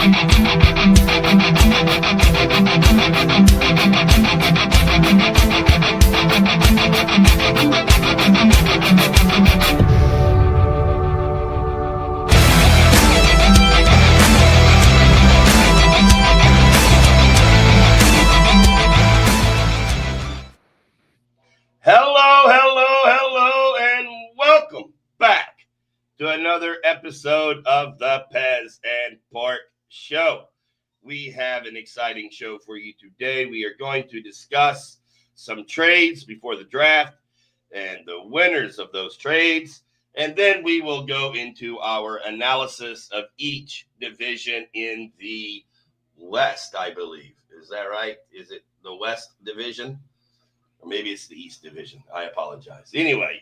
And welcome back to another episode of the Pez Pork Show. We have an exciting show for you today. We are going to discuss some trades before the draft and the winners of those trades. And then we will go into our analysis of each division in the West, I believe. Is that right? Is it the West Division? Or maybe it's the East Division. I apologize. Anyway,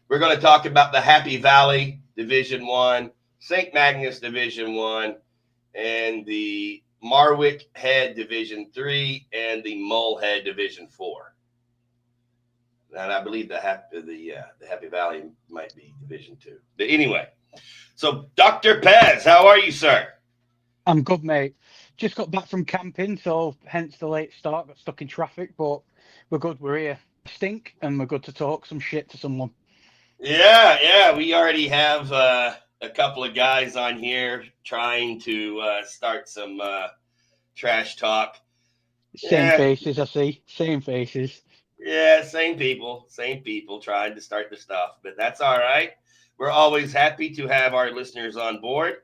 we're going to talk about the Happy Valley Division 1, St. Magnus Division 1, and the Marwick Head Division 3, and the Mullhead Division 4. And I believe the Happy Valley might be Division 2. But anyway, so Dr. Pez, how are you, sir? I'm good, mate. Just got back from camping, so hence the late start. Got stuck in traffic, but we're good. We're here. Stink, and we're good to talk some shit to someone. Yeah. We already have a couple of guys on here trying to start some trash talk. Same faces, I see. Same faces. Yeah, same people trying to start the stuff, but that's all right. We're always happy to have our listeners on board,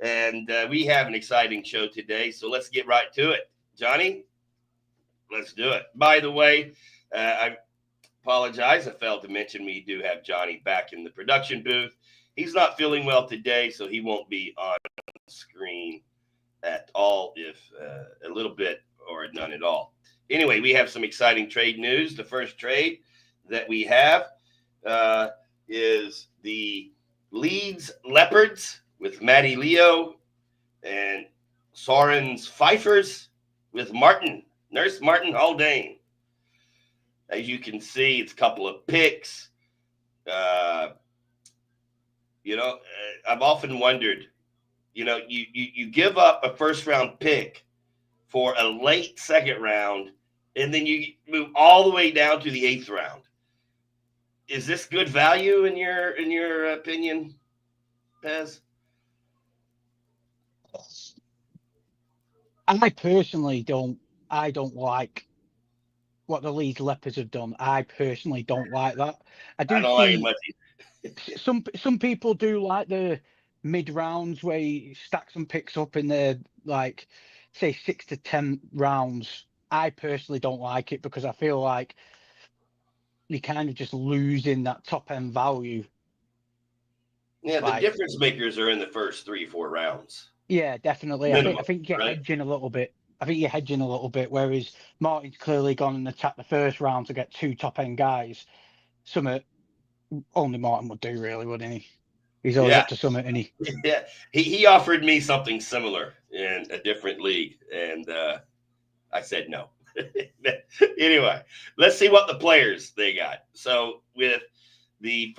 and we have an exciting show today, so let's get right to it. Johnny, let's do it. By the way, I apologize. I failed to mention we do have Johnny back in the production booth. He's not feeling well today, so he won't be on screen at all, if a little bit or none at all. Anyway, we have some exciting trade news. The first trade that we have is the Leeds Leopards with Matty Leo and Soren's Pfeiffers with Nurse Martin Haldane. As you can see, it's a couple of picks. I've often wondered, you give up a first round pick for a late second round, and then you move all the way down to the 8th round. Is this good value in your opinion, Pez? I personally don't like what the Leeds Leopards have done. I personally don't like that. I don't like it much. Some people do like the mid rounds where you stack some picks up in the, like, say 6 to 10 rounds. I personally don't like it because I feel like you're kind of just losing that top end value. Yeah, the difference makers are in the first 3-4 rounds. Yeah, definitely. Minimum, I think you're hedging a little bit. Whereas Martin's clearly gone and attacked the first round to get 2 top end guys. Something only Martin would do, really, wouldn't he? He's always up to something, isn't he? Yeah, he offered me something similar in a different league, and I said no. Anyway, let's see what the players they got. So with the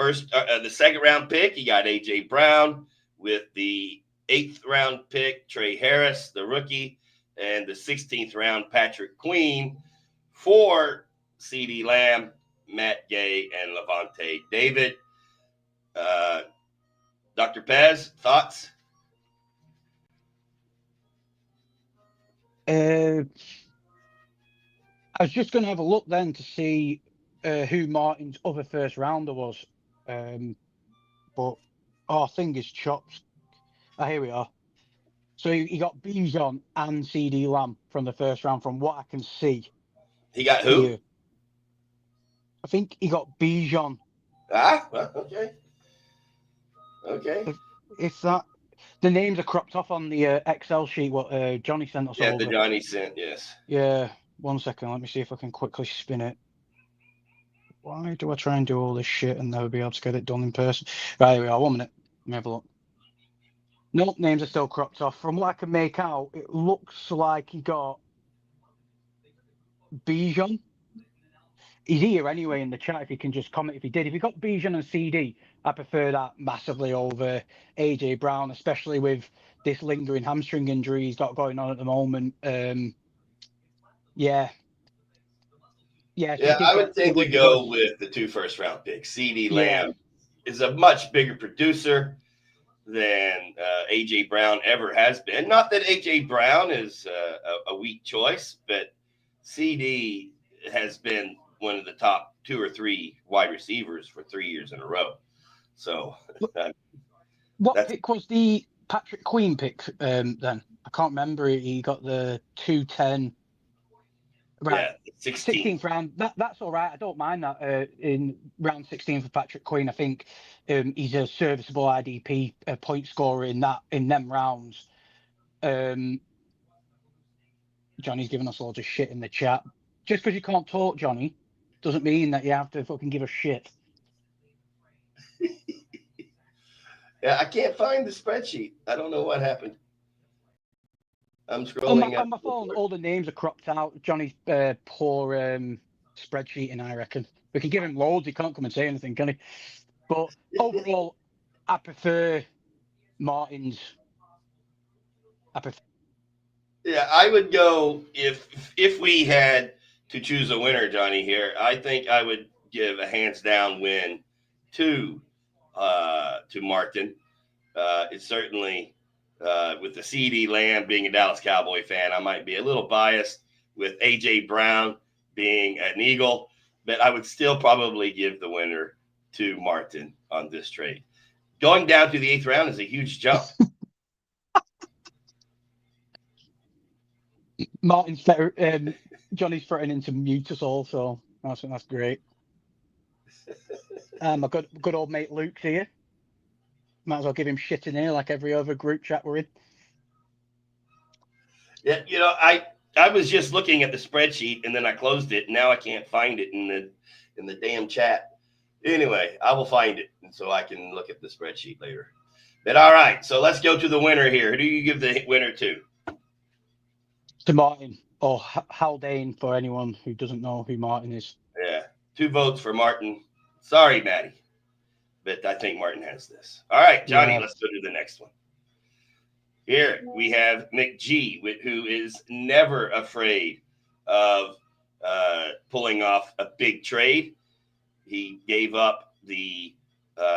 second round pick, you got AJ Brown. With the 8th round pick, Trey Harris, the rookie, and the 16th round, Patrick Queen. For CeeDee Lamb, Matt Gay, and Levante David. Dr. Pez, thoughts? I was just going to have a look then to see who Martin's other first rounder was. But fingers chopped. Here we are. So he got Bijan and CeeDee Lamb from the first round, from what I can see. He got who? Here. I think he got Bijan. Okay. If that, the names are cropped off on the Excel sheet what Johnny sent us. Yeah, the Johnny sent, yes. Yeah, 1 second. Let me see if I can quickly spin it. Why do I try and do all this shit and never be able to get it done in person? Right, here we are. 1 minute. Let me have a look. Nope, names are still cropped off. From what I can make out, it looks like he got Bijan. He's here anyway in the chat if you can just comment if he did. If he got Bijan and CD, I prefer that massively over AJ Brown, especially with this lingering hamstring injury he's got going on at the moment. Yeah. Yeah, so Yeah, he did I would get tend to what he go was. with the 2 first-round picks. CD Yeah. Lamb is a much bigger producer than A.J. Brown ever has been. Not that A.J. Brown is a weak choice, but CD has been one of the top 2 or 3 wide receivers for 3 years in a row. So what pick was the Patrick Queen pick then? I can't remember. He got the 210. Right. Yeah, 16th. 16th round. That's all right. I don't mind that in round 16 for Patrick Queen. I think he's a serviceable IDP point scorer in them rounds. Johnny's giving us loads of shit in the chat. Just because you can't talk, Johnny, doesn't mean that you have to fucking give a shit. Yeah, I can't find the spreadsheet. I don't know what happened. I'm scrolling on my phone. All the names are cropped out. Johnny's poor spreadsheeting, I reckon. We can give him loads. He can't come and say anything, can he? But overall, I prefer Martin's. Yeah, I would go if we had to choose a winner, Johnny. Here, I think I would give a hands down win to Martin. It's certainly with the CD Lamb being a Dallas Cowboy fan, I might be a little biased with AJ Brown being an Eagle, but I would still probably give the winner to Martin on this trade. Going down to the 8th round is a huge jump. Martin's Johnny's threatening to mute us all, so that's great. My good old mate Luke's here. Might as well give him shit in here like every other group chat we're in. Yeah, I was just looking at the spreadsheet and then I closed it. And now I can't find it in the damn chat. Anyway, I will find it, and so I can look at the spreadsheet later. But all right, so let's go to the winner here. Who do you give the winner to? To Martin, or Haldane for anyone who doesn't know who Martin is. Yeah, 2 votes for Martin. Sorry, Maddie, but I think Martin has this. All right, Johnny, Let's go to the next one. Here we have McG, who is never afraid of pulling off a big trade. He gave up the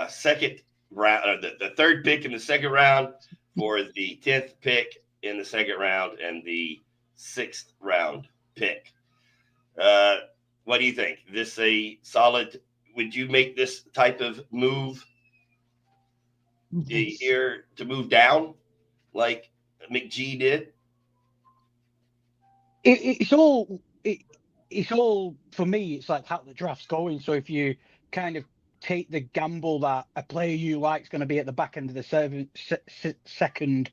second round, the 3rd pick in the 2nd round for the 10th pick in the 2nd round and the 6th round pick. What do you think? This a solid? Would you make this type of move here to move down like McG did? It's all for me. It's like how the draft's going. So if you kind of take the gamble that a player you like is going to be at the back end of the 2nd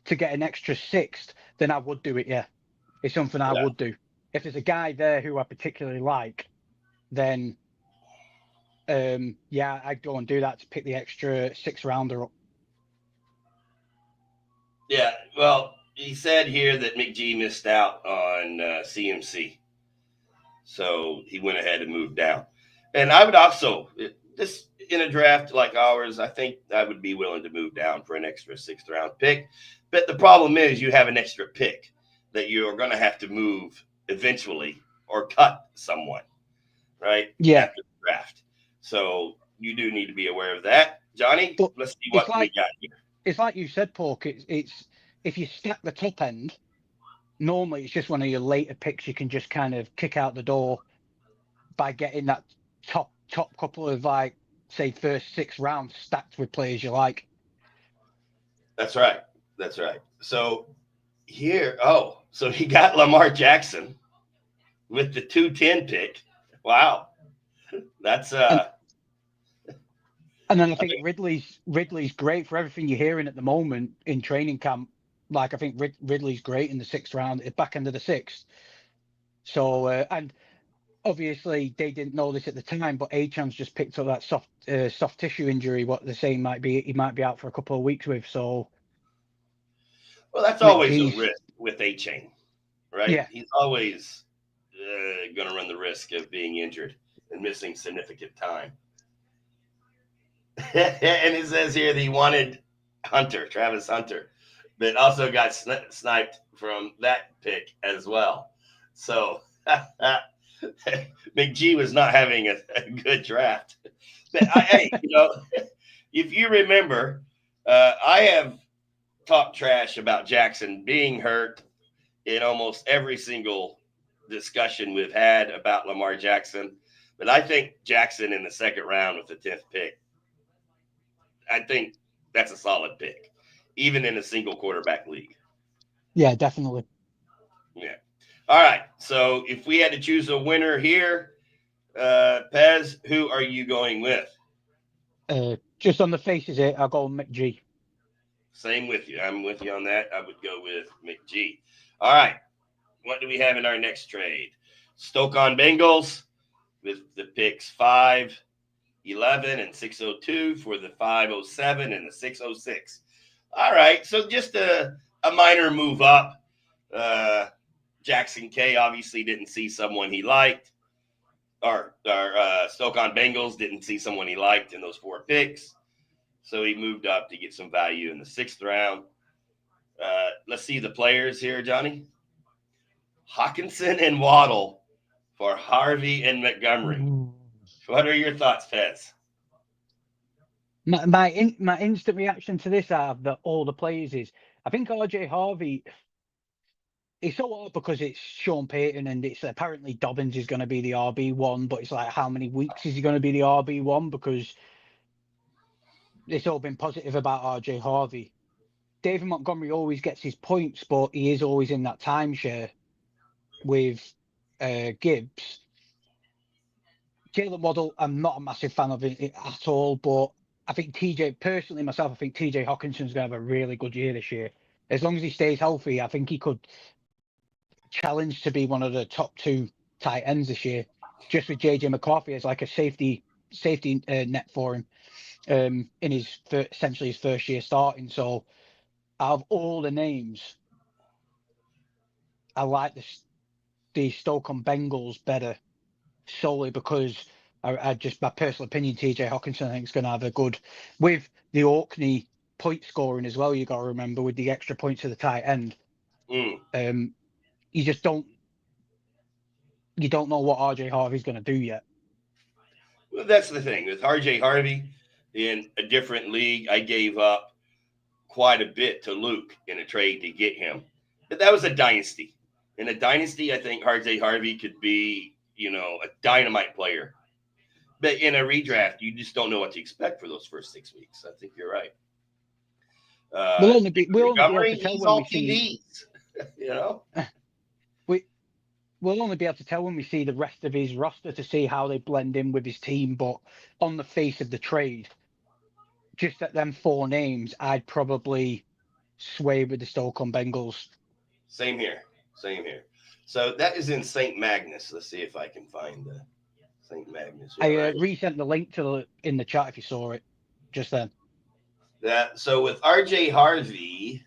to get an extra 6th, then I would do it. Yeah, it's something I would do. If there's a guy there who I particularly like, then I'd go and do that to pick the extra 6th rounder up. Yeah, well, he said here that McG missed out on CMC, so he went ahead and moved down. And I would also, this in a draft like ours, I think I would be willing to move down for an extra 6th round pick. But the problem is you have an extra pick that you're going to have to move eventually or cut someone, right? Yeah. After the draft. So you do need to be aware of that. Johnny, but let's see what we got here. It's like you said, Pork. It's if you stack the top end, normally it's just one of your later picks you can just kind of kick out the door by getting that top couple of, like, say, first 6 rounds stacked with players you like. That's right. So here, so he got Lamar Jackson with the 210 pick. Wow. That's and then I think Ridley's great for everything you're hearing at the moment in training camp. Like, I think Ridley's great in the 6th round, at the back end of the 6th. So and obviously they didn't know this at the time, but Achan's just picked up that soft tissue injury. What they're saying he might be out for a couple of weeks with. So, well, that's always a risk with Achan, right? Yeah, he's always going to run the risk of being injured and missing significant time. And it says here that he wanted Travis Hunter. but also got sniped from that pick as well. So McGee was not having a good draft. But hey, if you remember, I have talked trash about Jackson being hurt in almost every single discussion we've had about Lamar Jackson. But I think Jackson in the second round with the 10th pick, I think that's a solid pick, even in a single quarterback league. Yeah, definitely. Yeah. All right. So if we had to choose a winner here, Pez, who are you going with? Just on the face of it, I'll go McGee. Same with you. I'm with you on that. I would go with McGee. All right. What do we have in our next trade? Stoke on Bengals with the picks 5, 11, and 602 for the 507 and the 606. All right. So just a minor move up. Jackson K obviously didn't see someone he liked. Or Stoke on Bengals didn't see someone he liked in those 4 picks. So he moved up to get some value in the 6th round. Let's see the players here, Johnny. Hawkinson and Waddle for Harvey and Montgomery. What are your thoughts, Pez? My instant reaction to this are that all the players is, I think RJ Harvey, it's so hard because it's Sean Payton and it's apparently Dobbins is going to be the RB1, but it's like, how many weeks is he going to be the RB1? Because it's all been positive about RJ Harvey. David Montgomery always gets his points, but he is always in that timeshare with Gibbs. Jalen Waddle, I'm not a massive fan of it at all, but I think TJ Hawkinson's going to have a really good year this year. As long as he stays healthy, I think he could challenge to be one of the top 2 tight ends this year, just with JJ McCarthy as like a safety net for him in his essentially his first year starting. So out of all the names, I like the Stoke on Bengals better, solely because I just, my personal opinion, TJ Hawkinson, I think is going to have a good, with the Orkney point scoring as well. You got to remember with the extra points to the tight end. You just don't know what RJ Harvey's going to do yet. Well, that's the thing with RJ Harvey in a different league. I gave up quite a bit to Luke in a trade to get him, but that was a dynasty. In a dynasty, I think RJ Harvey could be, a dynamite player. But in a redraft, you just don't know what to expect for those first 6 weeks. I think you're right. We'll only be able to tell when we see We'll only be able to tell when we see the rest of his roster to see how they blend in with his team. But on the face of the trade, just at them 4 names, I'd probably sway with the Stoke on Bengals. Same here. So that is in St. Magnus. Let's see if I can find the St. Magnus. I resent the link in the chat if you saw it just then. So with RJ Harvey,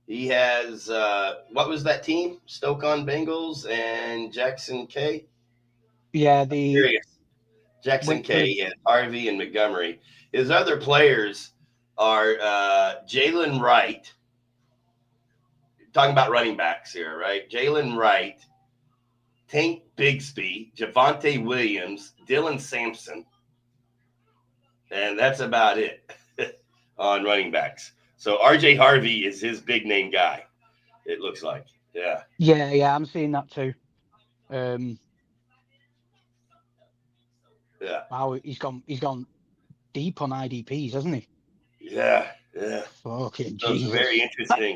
he has what was that team? Stoke on Bengals and Jackson K. Yeah, Jackson K and Harvey and Montgomery. His other players are Jalen Wright. Talking about running backs here, right? Jalen Wright, Tank Bigsby, Javonte Williams, Dylan Sampson, and that's about it on running backs. So RJ Harvey is his big name guy, it looks like. Yeah. Yeah, I'm seeing that too. Yeah. Wow, he's gone deep on IDPs, hasn't he? Yeah. Fucking That's Jesus. Very interesting.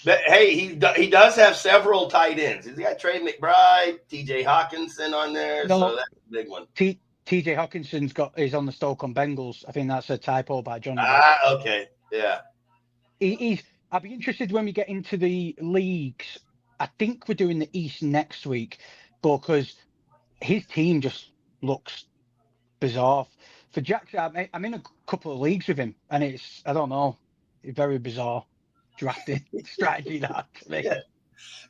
But hey, he does have several tight ends. He's got Trey McBride, TJ Hawkinson on there, so that's a big one. TJ Hawkinson's is on the Stoke on Bengals. I think that's a typo by Johnny. Okay, yeah. I'd be interested when we get into the leagues. I think we're doing the East next week, because his team just looks bizarre. For Jackson, I'm in a couple of leagues with him, and it's, I don't know, very bizarre drafting strategy that to me. Yeah.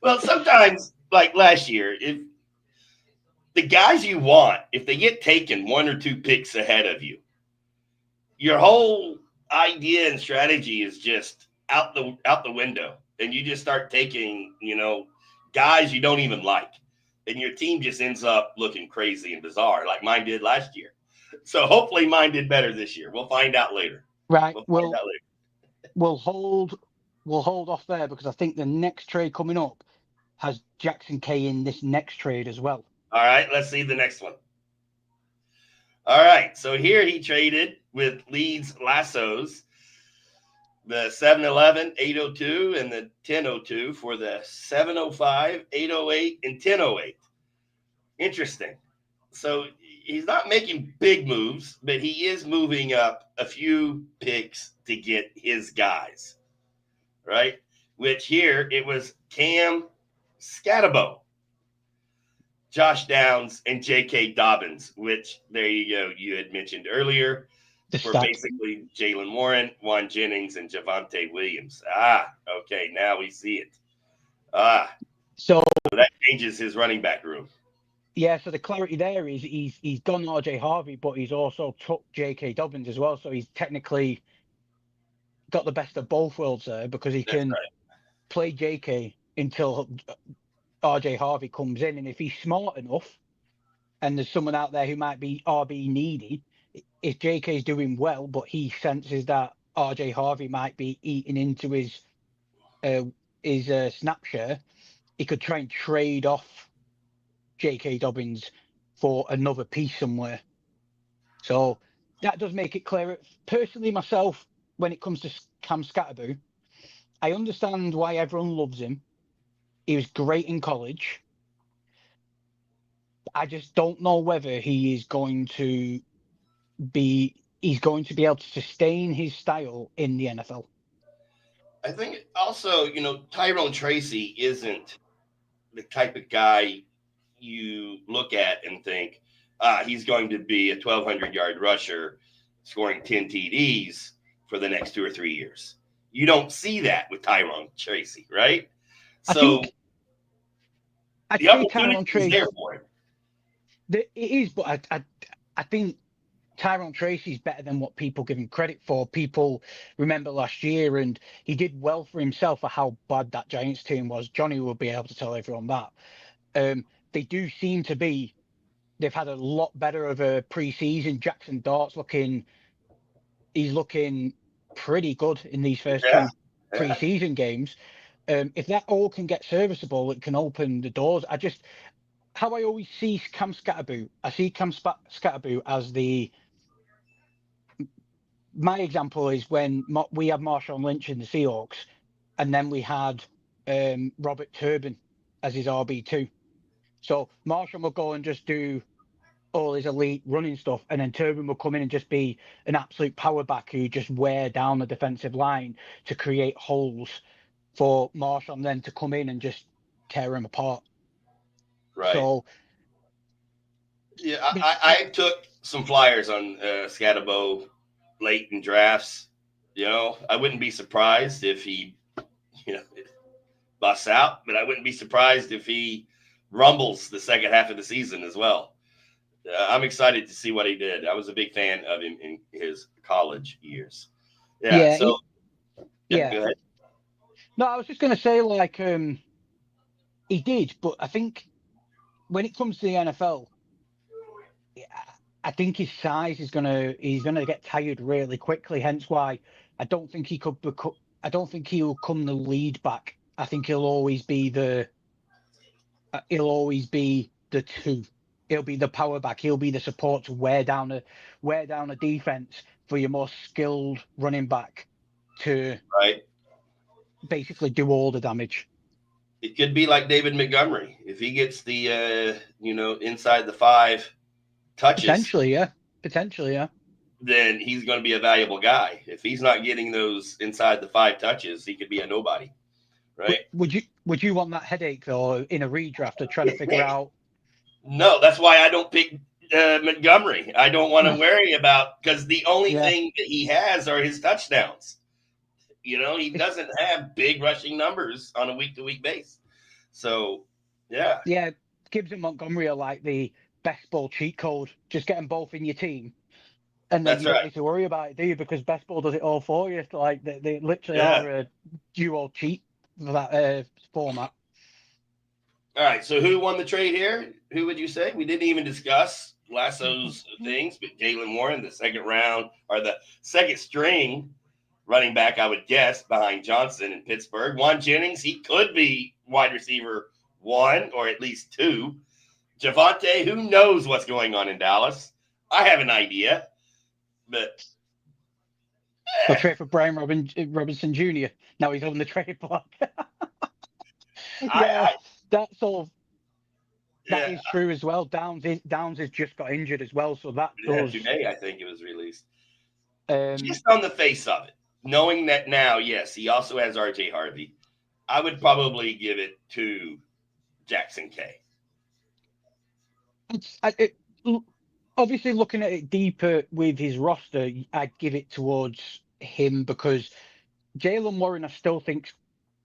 Well, sometimes, like last year, if the guys you want, if they get taken 1 or 2 picks ahead of you, your whole idea and strategy is just out the window, and you just start taking, guys you don't even like, and your team just ends up looking crazy and bizarre, like mine did last year. So hopefully mine did better this year. We'll find out later. Right. We'll find out later. We'll hold off there because I think the next trade coming up has Jackson K in this next trade as well. All right, let's see the next one. All right, so here he traded with Leeds Lassos, the 711 802 and the 1002 for the 705 808 and 1008. Interesting. So he's not making big moves, but he is moving up a few picks to get his guys, right? Which here it was Cam Scatabo, Josh Downs, and J.K. Dobbins, which there you go. You had mentioned earlier for basically Jalen Warren, Juan Jennings, and Javonte Williams. Okay, now we see it. So that changes his running back room. Yeah, so the clarity there is he's done RJ Harvey, but he's also took J.K. Dobbins as well. So he's technically got the best of both worlds there because he can play J.K. until RJ Harvey comes in. And if he's smart enough and there's someone out there who might be RB needy, if J.K. is doing well, but he senses that RJ Harvey might be eating into his snap share, he could try and trade off J.K. Dobbins for another piece somewhere. So that does make it clear. Personally, myself, when it comes to Cam Scatterbo, I understand why everyone loves him. He was great in college. I just don't know whether he's going to be able to sustain his style in the NFL. I think also, Tyrone Tracy isn't the type of guy you look at and think he's going to be a 1,200-yard rusher scoring 10 TDs for the next 2 or 3 years. You don't see that with Tyrone Tracy, right? So the opportunity is there for him. It is, but I think Tyrone Tracy's better than what people give him credit for. People remember last year, and he did well for himself for how bad that Giants team was. Johnny will be able to tell everyone that. They do seem to be. They've had a lot better of a preseason. Jackson Dart's he's looking pretty good in these first two preseason games. If that all can get serviceable, it can open the doors. How I always see Cam Scatterbo, I see Cam Scatterbo as my example is when we had Marshawn Lynch in the Seahawks, and then we had Robert Turbin as his RB2. So Marshawn will go and just do all his elite running stuff, and then Turbin will come in and just be an absolute power back who just wear down the defensive line to create holes for Marshawn then to come in and just tear him apart. Right. So yeah, I took some flyers on Scatterbo late in drafts. I wouldn't be surprised if he, busts out, but I wouldn't be surprised if he rumbles the second half of the season as well. I'm excited to see what he did. I was a big fan of him in his college years. Yeah. Go ahead. No, I was just going to say, he did, but I think when it comes to the NFL, I think his size he's gonna get tired really quickly. Hence why I don't think he could become. I don't think he will come the lead back. I think he'll always be the two. He'll be the power back. He'll be the support to wear down a defense for your more skilled running back to basically do all the damage. It could be like David Montgomery if he gets the inside the 5 touches. Potentially, yeah. Then he's going to be a valuable guy. If he's not getting those inside the 5 touches, he could be a nobody, right? Would you want that headache though in a redraft of trying to figure out? No, that's why I don't pick Montgomery. I don't want to worry about because the only thing that he has are his touchdowns. He doesn't have big rushing numbers on a week-to-week base. So, yeah. Yeah, Gibbs and Montgomery are like the best ball cheat code. Just get them both in your team. And then That's you don't right. need to worry about it, do you? Because Best Ball does it all for you. Like they literally Yeah. are a duo cheat for that format. All right. So who won the trade here? Who would you say? We didn't even discuss Lasso's things, but Jalen Warren, the second round or the second string running back, I would guess, behind Johnson in Pittsburgh. Juan Jennings, he could be wide receiver 1 or at least 2. Javonte, who knows what's going on in Dallas? I have an idea, but They'll trade for Brian Robinson Jr. Now he's on the trade block. Yeah, that's all. That is true as well. Downs has just got injured as well, so that does. Today, I think it was released. Just on the face of it, knowing that now, yes, he also has RJ Harvey, I would probably give it to Jackson K. Obviously, looking at it deeper with his roster, I'd give it towards him because Jalen Warren, I still think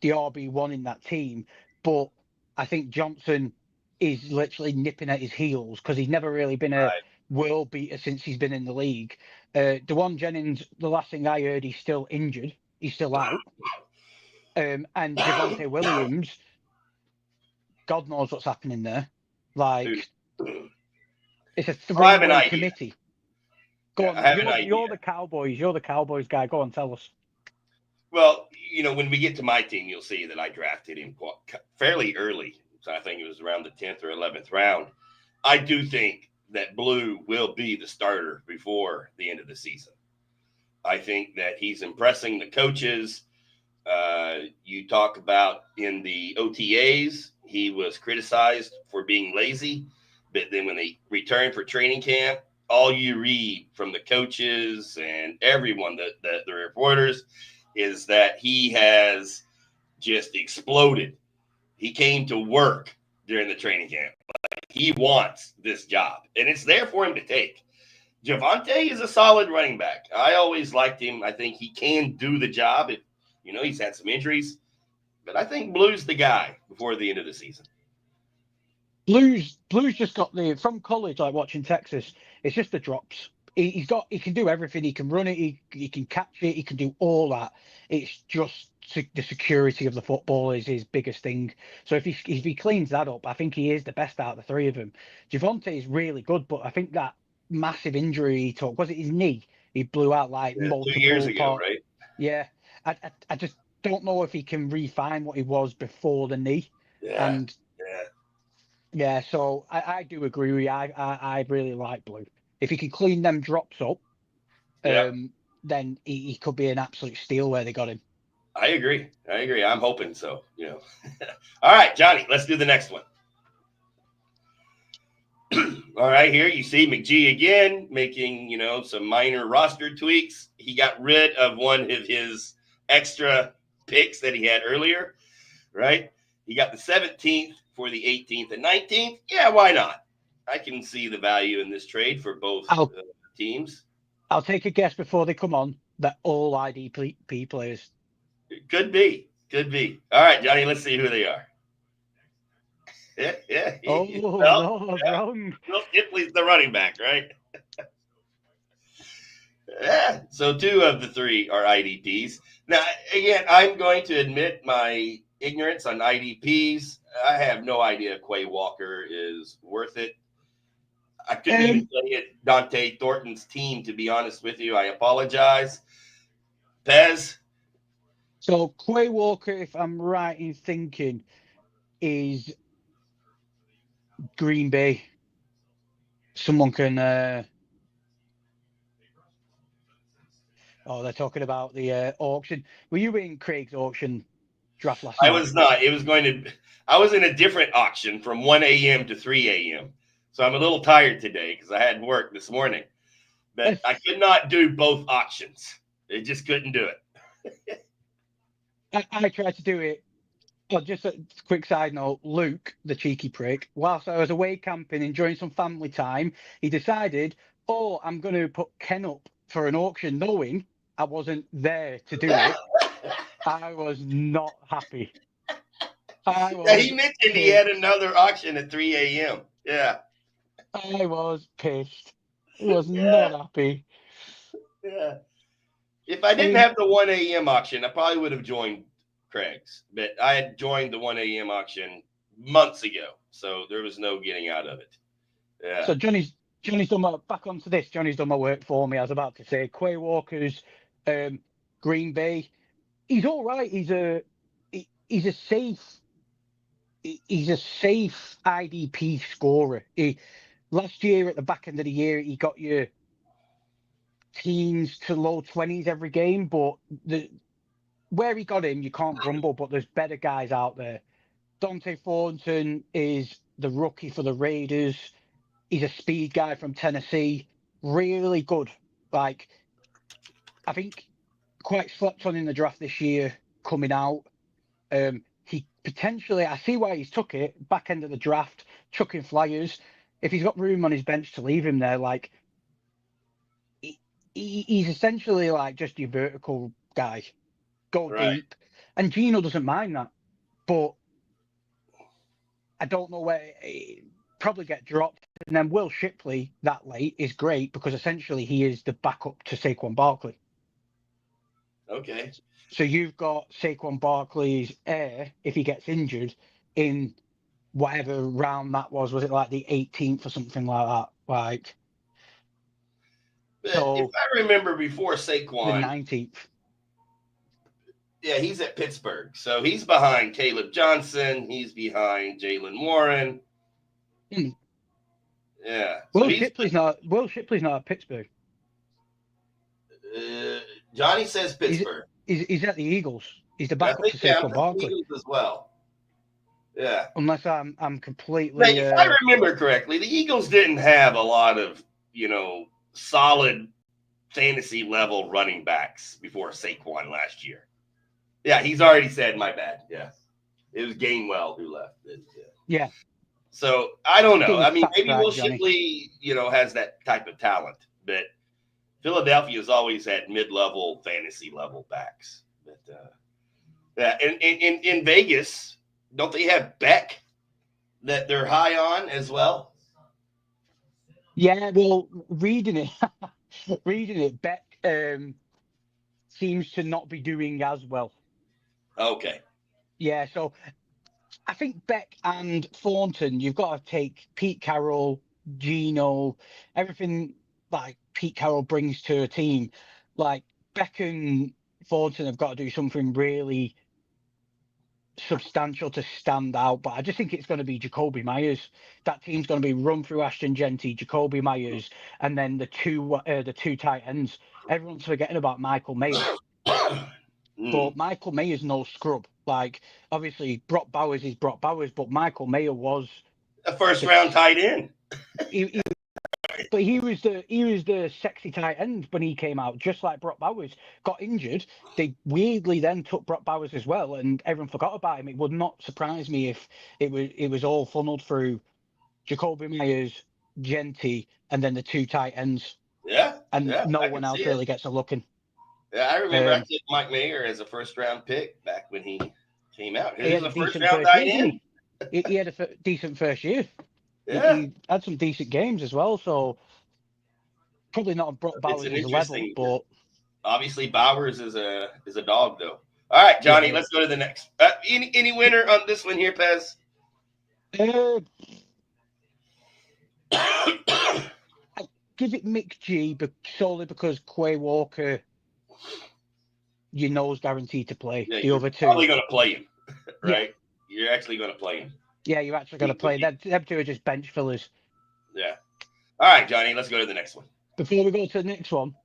the RB1 in that team, but I think Johnson is literally nipping at his heels because he's never really been a world beater since he's been in the league. DeJuan Jennings, the last thing I heard, he's still injured. He's still out. And Javonte Williams, God knows what's happening there. Like, it's a three-way committee. Go on, you're the Cowboys. You're the Cowboys guy. Go on, tell us. Well, when we get to my team, you'll see that I drafted him fairly early. So I think it was around the 10th or 11th round. I do think that Blue will be the starter before the end of the season. I think that he's impressing the coaches. You talk about in the OTAs, he was criticized for being lazy. But then when they returned for training camp, all you read from the coaches and everyone, the reporters, is that he has just exploded. He came to work during the training camp. Like, he wants this job, and it's there for him to take. Javonte is a solid running back. I always liked him. I think he can do the job. If he's had some injuries, but I think Blue's the guy before the end of the season. Blue's just got from college, like watching Texas, it's just the drops. He can do everything. He can run it. He can catch it. He can do all that. It's just the security of the football is his biggest thing. So if he cleans that up, I think he is the best out of the three of them. Javonte is really good, but I think that massive injury he took, was it his knee? He blew out multiple 2 years ago, right? Yeah, I just don't know if he can refine what he was before the knee. Yeah, so I do agree with you. I really like Blue. If he can clean them drops up, then he could be an absolute steal where they got him. I agree. I'm hoping so. All right, Johnny, let's do the next one. All right, here you see McGee again making, some minor roster tweaks. He got rid of one of his extra picks that he had earlier, right? He got the 17th for the 18th and 19th. Yeah, why not? I can see the value in this trade for both teams. I'll take a guess before they come on that all IDP players. Could be. All right, Johnny, let's see who they are. Wrong. Will Shipley's the running back, right? Yeah. So 2 of the 3 are IDPs. Now, again, I'm going to admit my ignorance on IDPs. I have no idea Quay Walker is worth it. I couldn't even play it Dante Thornton's team, to be honest with you. I apologize. Pez? So Quay Walker, if I'm right in thinking, is Green Bay. Someone can. They're talking about the auction. Were you in Craig's auction draft last night? I was not. I was in a different auction from 1 a.m. to 3 a.m. So I'm a little tired today because I had work this morning. But I could not do both auctions. I just couldn't do it. I tried to do it. Well, just a quick side note, Luke, the cheeky prick, whilst I was away camping, enjoying some family time, he decided, I'm going to put Ken up for an auction, knowing I wasn't there to do it. I was not happy. He mentioned he had another auction at 3 a.m. Yeah. I was pissed. I was not happy. Yeah. If I didn't have the 1 a.m. auction, I probably would have joined Craig's. But I had joined the 1 a.m. auction months ago, so there was no getting out of it. Yeah. So Johnny's done my back onto this. Johnny's done my work for me. I was about to say Quay Walker's Green Bay. He's all right. He's a safe IDP scorer. Last year at the back end of the year, he got you teens to low 20s every game, but where he got him, you can't grumble. But there's better guys out there. Dante Thornton is the rookie for the Raiders. He's a speed guy from Tennessee. Really good. Like, I think quite slept on in the draft this year coming out. He potentially, I see why he's took it, back end of the draft, chucking flyers. If he's got room on his bench to leave him there, like, he's essentially like just your vertical guy. Go deep. And Gino doesn't mind that. But I don't know where probably get dropped. And then Will Shipley that late is great because essentially he is the backup to Saquon Barkley. Okay. So you've got Saquon Barkley's heir if he gets injured in whatever round that was. Was it like the 18th or something like that? Like, so if I remember before Saquon, the 19th. Yeah, he's at Pittsburgh. So he's behind Caleb Johnson. He's behind Jalen Warren. Yeah. Will Shipley's not at Pittsburgh. Johnny says Pittsburgh. He's at the Eagles. He's the backup to Saquon Barkley. Eagles as well. Yeah. Unless I'm completely. Now, if I remember correctly, the Eagles didn't have a lot of solid fantasy level running backs before Saquon last year. Yeah, he's already said my bad. Yeah. It was Gainwell who left. Yeah. So I don't know. I mean, maybe Will Shipley, has that type of talent, but Philadelphia's always had mid-level fantasy level backs. But yeah, in Vegas, don't they have Beck that they're high on as well? Yeah, well, reading it, Beck seems to not be doing as well. Okay. Yeah, so I think Beck and Thornton, you've got to take Pete Carroll, Gino, everything like Pete Carroll brings to a team. Like Beck and Thornton have got to do something really substantial to stand out. But I just think it's going to be Jacoby Myers. That team's going to be run through Ashton Genty, Jacoby Myers, and then the two tight ends. Everyone's forgetting about Michael Mayer. But Michael Mayer's no scrub. Like, obviously, Brock Bowers is Brock Bowers, but Michael Mayer was a first-round tight end. But he was the sexy tight end when he came out, just like Brock Bowers. Got injured. They weirdly then took Brock Bowers as well, and everyone forgot about him. It would not surprise me if it was all funneled through Jacoby Myers, Genty, and then the two tight ends. Yeah. And no one else really gets a look in. Yeah, I remember I took Mike Mayer as a first-round pick back when he came out. He was a first-round tight end. He had a decent first year. Yeah. He had some decent games as well, so probably not Brock Bowers' level, but obviously Bowers is a dog, though. All right, Johnny, let's go to the next. Any winner on this one here, Pez? I give it Mick G, but solely because Quay Walker, is guaranteed to play. Yeah, the other two, probably going to play him, right? Yeah. You're actually going to play him. Yeah, you're actually going to play. Them two are just bench fillers. Yeah. All right, Johnny, let's go to the next one. Before we go to the next one,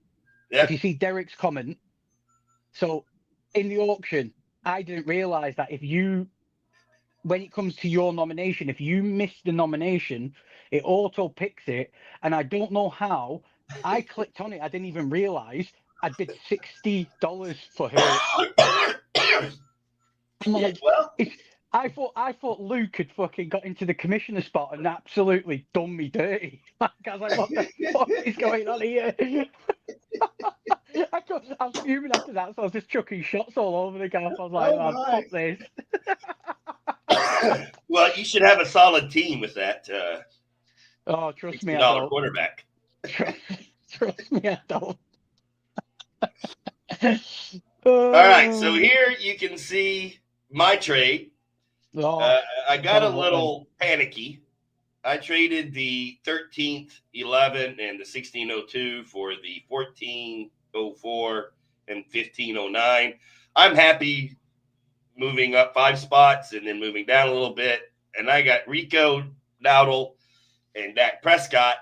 if you see Derek's comment, so in the auction, I didn't realize that when it comes to your nomination, if you miss the nomination, it auto picks it. And I don't know how. I clicked on it. I didn't even realize I'd bid $60 for her. I'm like, I thought Luke had fucking got into the commissioner spot and absolutely done me dirty. I was like, what the fuck is going on here? I was fuming after that, so I was just chucking shots all over the gaff. I was like, fuck this. Well, you should have a solid team with that. Trust me, I don't. Quarterback. Trust me, I don't. All right, so here you can see my trade. I got a little panicky. I traded the 1311 and the 1602 for the 1404 and 1509. I'm happy moving up 5 spots and then moving down a little bit. And I got Rico Dowdle and Dak Prescott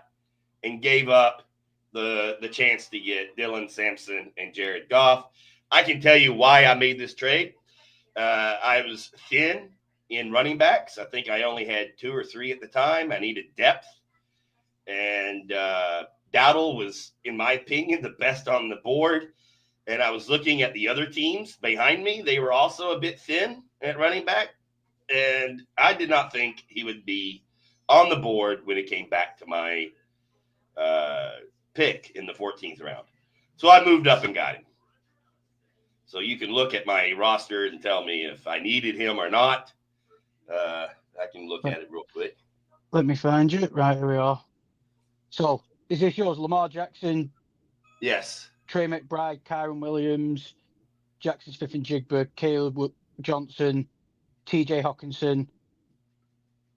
and gave up the chance to get Dylan Sampson and Jared Goff. I can tell you why I made this trade. I was thin in running backs. I think I only had 2 or 3 at the time. I needed depth. And Dowdle was, in my opinion, the best on the board. And I was looking at the other teams behind me. They were also a bit thin at running back. And I did not think he would be on the board when it came back to my pick in the 14th round. So I moved up and got him. So you can look at my roster and tell me if I needed him or not. I can look at it real quick. Let me find you. Right, here we are. So, is this yours? Lamar Jackson? Yes. Trey McBride, Kyron Williams, Jackson Smith and Jigba, Caleb Johnson, TJ Hawkinson,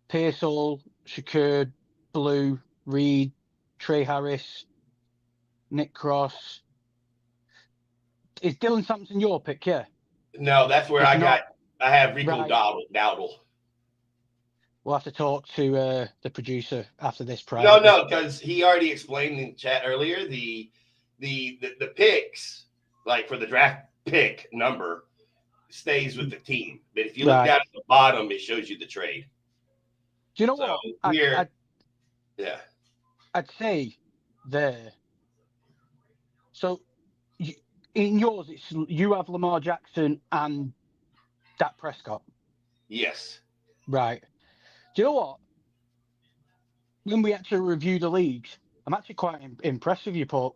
Pearsall, Shakur, Blue, Reed, Trey Harris, Nick Cross. Is Dylan Sampson your pick? Yeah. No, that's where I have Rico Dowdle. We'll have to talk to the producer after this prize. No, because he already explained in chat earlier the picks, like for the draft pick number, stays with the team. But if you look down at the bottom, it shows you the trade. Do you know what? I'd say there. So in yours, you have Lamar Jackson and Dak Prescott. Yes. Right. Do you know what? When we actually review the leagues, I'm actually quite impressed with you, Paul.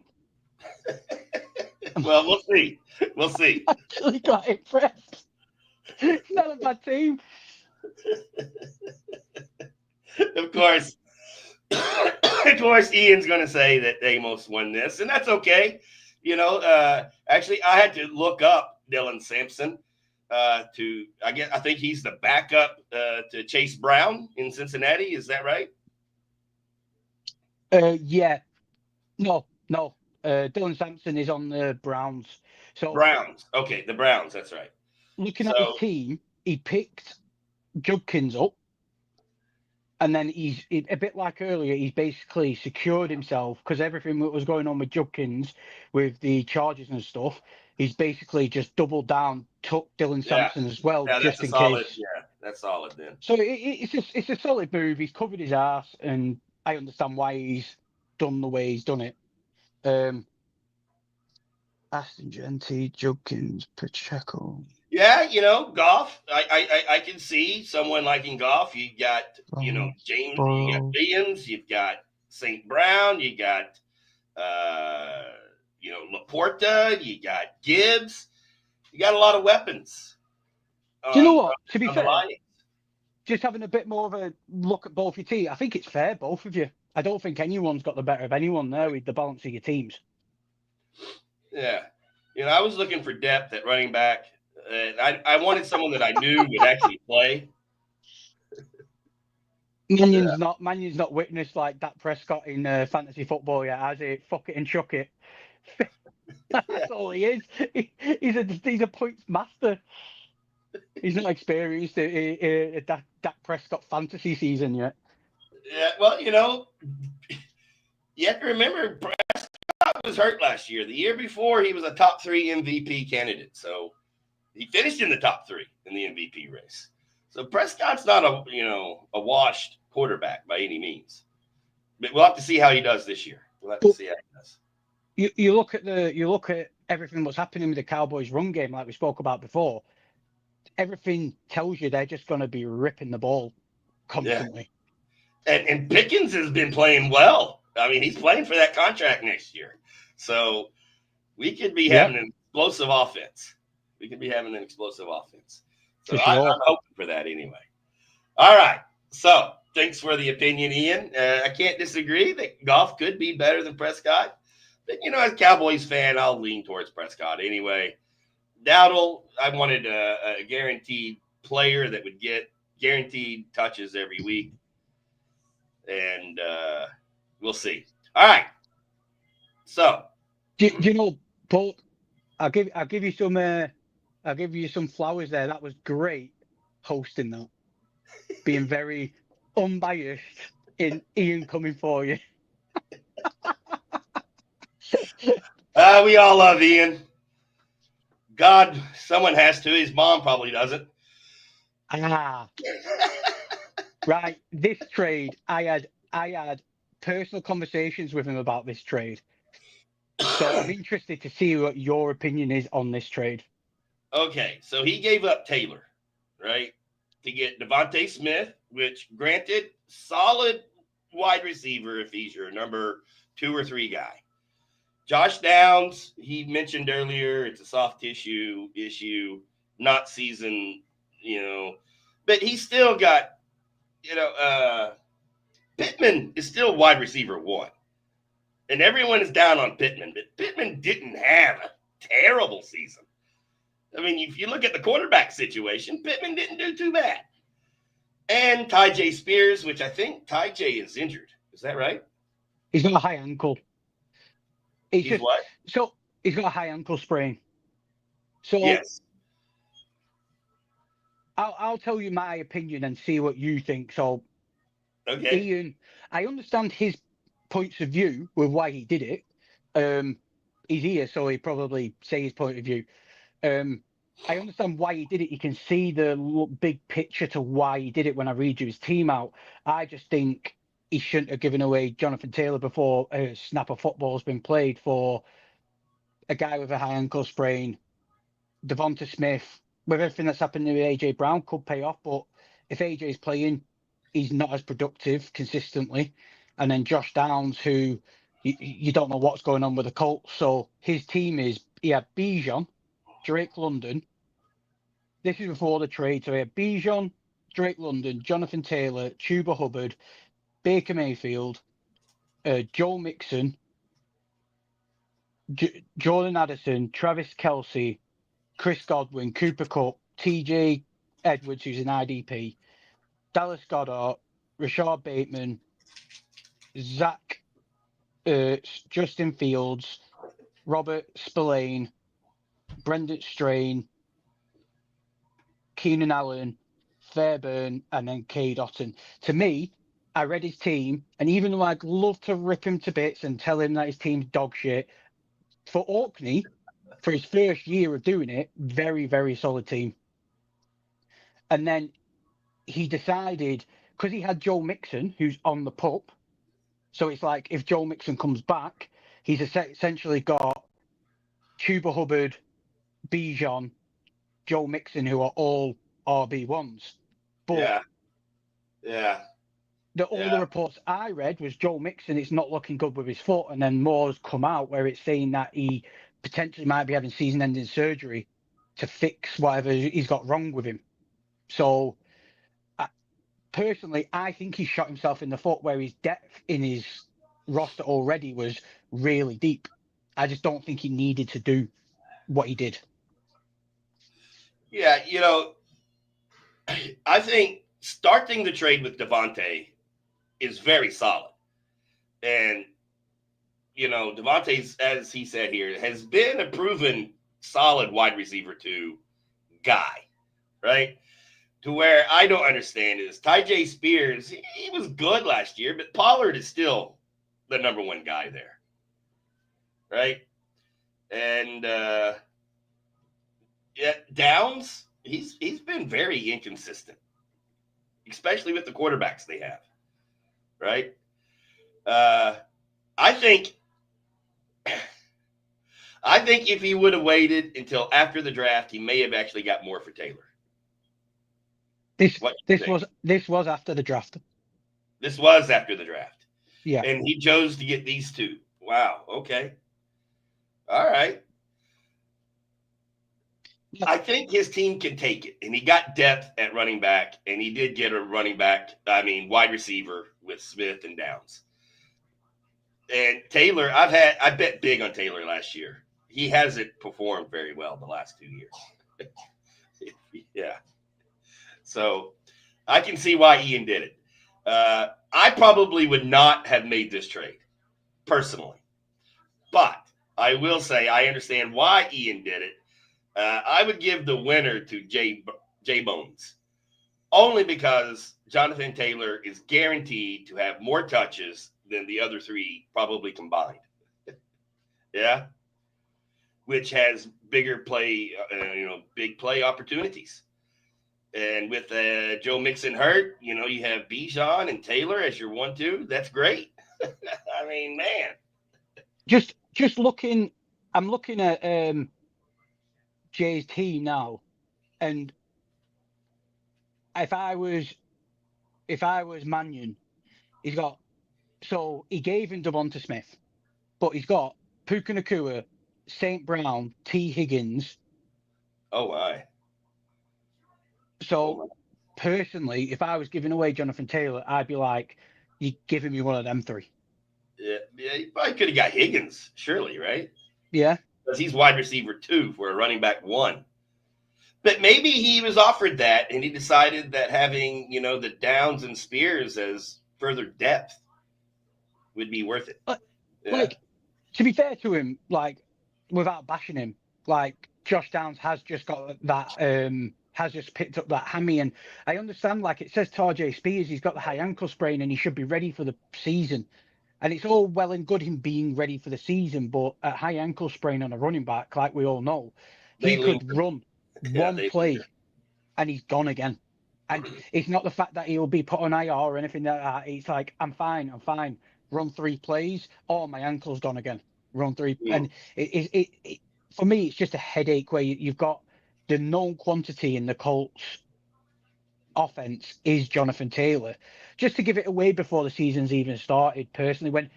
Well, we'll see. We'll see. I'm actually quite impressed. It's not a bad team. Of course, Ian's going to say that Amos won this, and that's okay. You know, actually, I had to look up Dylan Sampson. I think he's the backup to Chase Brown in Cincinnati. Is that right? Yeah. No. Dylan Sampson is on the Browns. So Browns. Okay, the Browns. That's right. Looking at his team, he picked Judkins up, and then he's a bit like earlier. He's basically secured himself because everything that was going on with Judkins, with the charges and stuff. He's basically just doubled down, took Dylan Sampson as well, just in case. Yeah, that's solid then. So it's a solid move. He's covered his ass, and I understand why he's done the way he's done it. Aston Genty, Judkins, Pacheco. Yeah, Goff. I can see someone liking Goff. You got, James, you got Williams, you've got St. Brown, you got Laporta, you got Gibbs. You got a lot of weapons. Do you know what? To be fair, just having a bit more of a look at both your teams, I think it's fair, both of you. I don't think anyone's got the better of anyone there with the balance of your teams. Yeah. I was looking for depth at running back. I wanted someone that I knew would actually play. Mannion's not witnessed like Dak Prescott in fantasy football yet, has he? Fuck it and chuck it. That's all he is. He's a points master. He's not experienced a Dak Prescott fantasy season yet. Yeah, well, you have to remember Prescott was hurt last year. The year before, he was a top 3 MVP candidate. So he finished in the top 3 in the MVP race. So Prescott's not a washed quarterback by any means. But we'll have to see how he does this year. We'll have to see how he does. You look at everything that's happening with the Cowboys' run game, like we spoke about before. Everything tells you they're just going to be ripping the ball constantly. Yeah. And Pickens has been playing well. I mean, he's playing for that contract next year. So we could be having an explosive offense. So I'm hoping for that anyway. All right. So thanks for the opinion, Ian. I can't disagree that Goff could be better than Prescott. As a Cowboys fan, I'll lean towards Prescott anyway. Dowdle, I wanted a guaranteed player that would get guaranteed touches every week, and we'll see. All right. So, do you know, Paul? I'll give you some flowers there. That was great hosting that, being very unbiased in Ian coming for you. we all love Ian. God, someone has to. His mom probably doesn't. Right. This trade, I had personal conversations with him about this trade. So I'm interested to see what your opinion is on this trade. Okay, so he gave up Taylor, right, to get Devontae Smith, which, granted, solid wide receiver if he's your number 2 or 3 guy. Josh Downs, he mentioned earlier, it's a soft tissue issue, not seasoned, but he's still got, Pittman is still wide receiver 1. And everyone is down on Pittman, but Pittman didn't have a terrible season. I mean, if you look at the quarterback situation, Pittman didn't do too bad. And Ty J. Spears, which I think Ty J is injured. Is that right? He's got a high ankle. He's what? So he's got a high ankle sprain. So yes. I'll tell you my opinion and see what you think. So, okay, Ian, I understand his points of view with why he did it. He's here, so he probably say his point of view. I understand why he did it. You can see the big picture to why he did it when I read you his team out. I just think he shouldn't have given away Jonathan Taylor before a snap of football has been played for a guy with a high ankle sprain. Devonta Smith, with everything that's happened to AJ Brown, could pay off. But if AJ's playing, he's not as productive consistently. And then Josh Downs, who you don't know what's going on with the Colts. So his team is, he had Bijan, Drake London. This is before the trade. So he had Bijan, Drake London, Jonathan Taylor, Chuba Hubbard, Baker Mayfield, Joe Mixon, Jordan Addison, Travis Kelce, Chris Godwin, Cooper Kupp, TJ Edwards, who's an IDP, Dallas Goedert, Rashard Bateman, Zach, Justin Fields, Robert Spillane, Brendan Strain, Keenan Allen, Fairburn, and then Cade Otton. To me, I read his team, and even though I'd love to rip him to bits and tell him that his team's dog shit, for Orkney, for his first year of doing it, very, very solid team. And then he decided, because he had Joe Mixon, who's on the pup, so it's like if Joe Mixon comes back, he's essentially got Chuba Hubbard, Bijan, Joe Mixon, who are all RB1s. But all the reports I read was Joe Mixon, it's not looking good with his foot. And then more's come out where it's saying that he potentially might be having season-ending surgery to fix whatever he's got wrong with him. So, personally, I think he shot himself in the foot where his depth in his roster already was really deep. I just don't think he needed to do what he did. Yeah, I think starting the trade with Devontae is very solid. And, Devontae's, as he said here, has been a proven solid wide receiver 2 guy, right? To where I don't understand is Ty J. Spears, he was good last year, but Pollard is still the number 1 guy there, right? And Downs, he's been very inconsistent, especially with the quarterbacks they have, right? I think if he would have waited until after the draft, he may have actually got more for Taylor. This was after the draft. This was after the draft. Yeah. And he chose to get these 2. Wow. Okay. All right. I think his team can take it. And he got depth at running back. And he did get a wide receiver with Smith and Downs. And Taylor, I bet big on Taylor last year. He hasn't performed very well the last 2 years. Yeah. So I can see why Ian did it. I probably would not have made this trade personally, but I will say I understand why Ian did it. I would give the winner to J Bones only because Jonathan Taylor is guaranteed to have more touches than the other three probably combined. Yeah, which has bigger play, big play opportunities. And with Joe Mixon hurt, you have Bijan and Taylor as your 1-2. That's great. I mean, man. Just looking, I'm looking at Jay's team now, and if I was Mannion, he gave him Devonta Smith, but he's got Puka Nacua, St. Brown, T. Higgins. Oh my. So personally, if I was giving away Jonathan Taylor, I'd be like, you're giving me one of them three. Yeah, you probably could have got Higgins, surely, right? Yeah. Because he's wide receiver 2 for a running back 1. But maybe he was offered that and he decided that having, the Downs and Spears as further depth would be worth it. Like, to be fair to him, like, without bashing him, like, Josh Downs has just got that, has just picked up that hammy. And I understand, like, it says Tarjay Spears, he's got the high ankle sprain and he should be ready for the season. And it's all well and good him being ready for the season, but a high ankle sprain on a running back, like we all know, he could run one play and he's gone again. And it's not the fact that he'll be put on IR or anything like that. It's like, I'm fine. Run 3 plays, or my ankle's gone again. Run 3. And it for me, it's just a headache where you've got the known quantity in the Colts offense is Jonathan Taylor. Just to give it away before the season's even started, personally,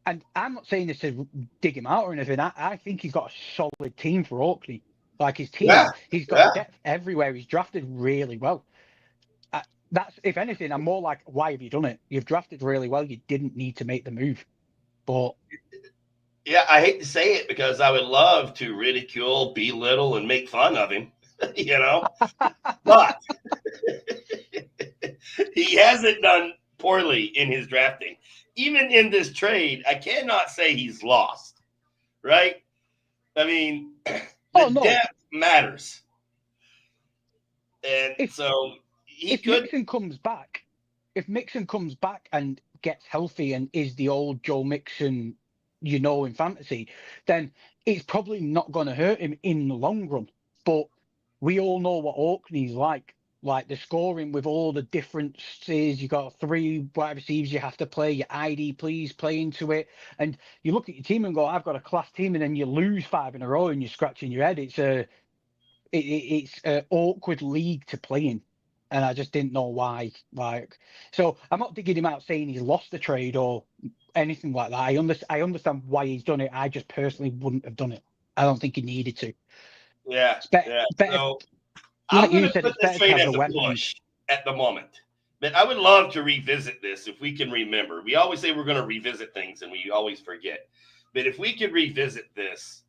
and I'm not saying this to dig him out or anything. I think he's got a solid team for Orkney. Like his team, he's got depth everywhere. He's drafted really well. That's, if anything, I'm more like, why have you done it? You've drafted really well. You didn't need to make the move. But yeah, I hate to say it because I would love to ridicule, belittle, and make fun of him, but he hasn't done poorly in his drafting. Even in this trade, I cannot say he's lost, right? I mean, depth matters. And so if Mixon comes back and gets healthy and is the old Joe Mixon, in fantasy, then it's probably not going to hurt him in the long run. But we all know what Orkney's like the scoring with all the differences. You got 3 wide receivers you have to play, your ID, please play into it. And you look at your team and go, I've got a class team, and then you lose 5 in a row and you're scratching your head. It's an awkward league to play in. And I just didn't know why. So I'm not digging him out saying he's lost the trade or anything like that. I understand why he's done it. I just personally wouldn't have done it. I don't think he needed to. Yeah. Better, so like I'm going you to said, put this trade as a push at the moment. But I would love to revisit this if we can remember. We always say we're going to revisit things and we always forget. But if we could revisit this,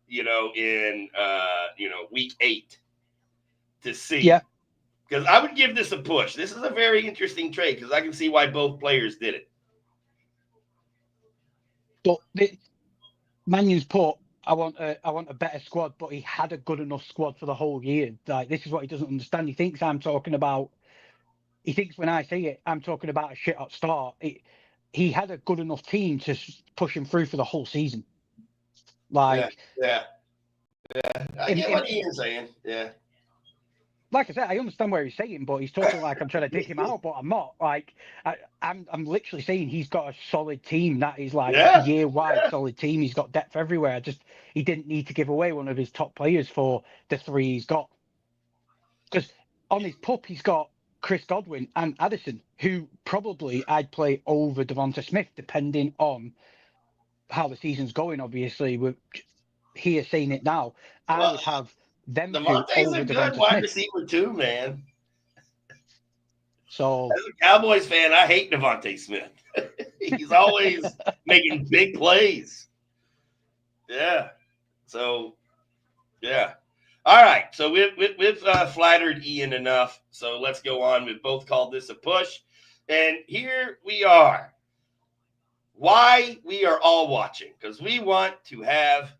in week 8 to see. Yeah. Because I would give this a push. This is a very interesting trade because I can see why both players did it. But Mannion's put, I want a better squad, but he had a good enough squad for the whole year. Like, this is what he doesn't understand. He thinks when I say it, I'm talking about a shit hot start. He had a good enough team to push him through for the whole season. Like, yeah. I get what Ian's saying. Yeah. Like I said, I understand where he's saying, but he's talking like I'm trying to dig him out, but I'm not. Like, I'm literally saying he's got a solid team that is like year-wide solid team. He's got depth everywhere. He didn't need to give away one of his top players for the 3 he's got. Because on his pup, he's got Chris Godwin and Addison, who probably I'd play over Devonta Smith, depending on how the season's going. Obviously, we're here saying it now. I would have them Devontae's a good wide receiver too, man. So as a Cowboys fan, I hate Devonta Smith. He's always making big plays. Yeah. So, yeah. All right. So we've flattered Ian enough. So let's go on. We've both called this a push. And here we are. Why we are all watching. Because we want to have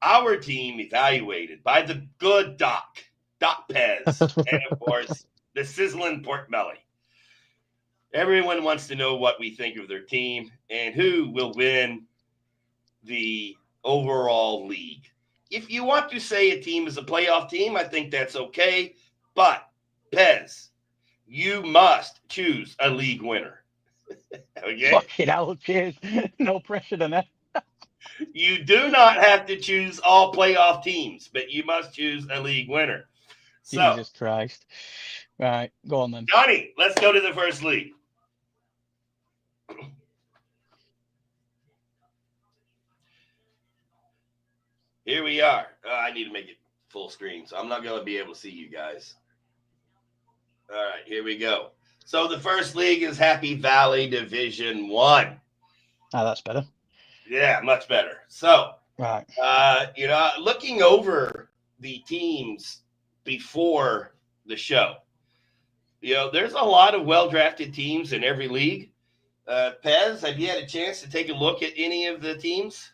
our team evaluated by the good Doc Pez. And, of course, the sizzling pork belly. Everyone wants to know what we think of their team and who will win the overall league. If you want to say a team is a playoff team, I think that's okay. But, Pez, you must choose a league winner. Okay? Fucking hell, cheers. No pressure on it. You do not have to choose all playoff teams, but you must choose a league winner. So, Jesus Christ. Right, go on then. Johnny, let's go to the first league. Here we are. I need to make it full screen, so I'm not going to be able to see you guys. All right, here we go. So the first league is Happy Valley Division 1. Ah, that's better. Yeah, much better. So, right. Looking over the teams before the show, there's a lot of well-drafted teams in every league. Pez, have you had a chance to take a look at any of the teams?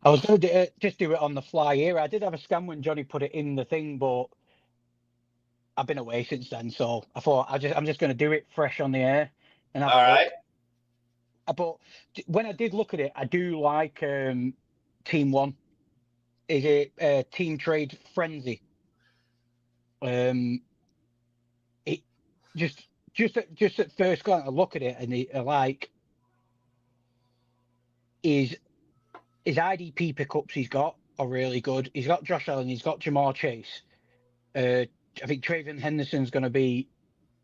I was going to just do it on the fly here. I did have a scan when Johnny put it in the thing, but I've been away since then, so I thought I'm just going to do it fresh on the air and have All a right. look. But when I did look at it, I do like Team 1. Is it Team Trade Frenzy? It just at first glance, I look at it and his IDP pickups he's got are really good. He's got Josh Allen, he's got Jamar Chase. I think Traven Henderson's going to be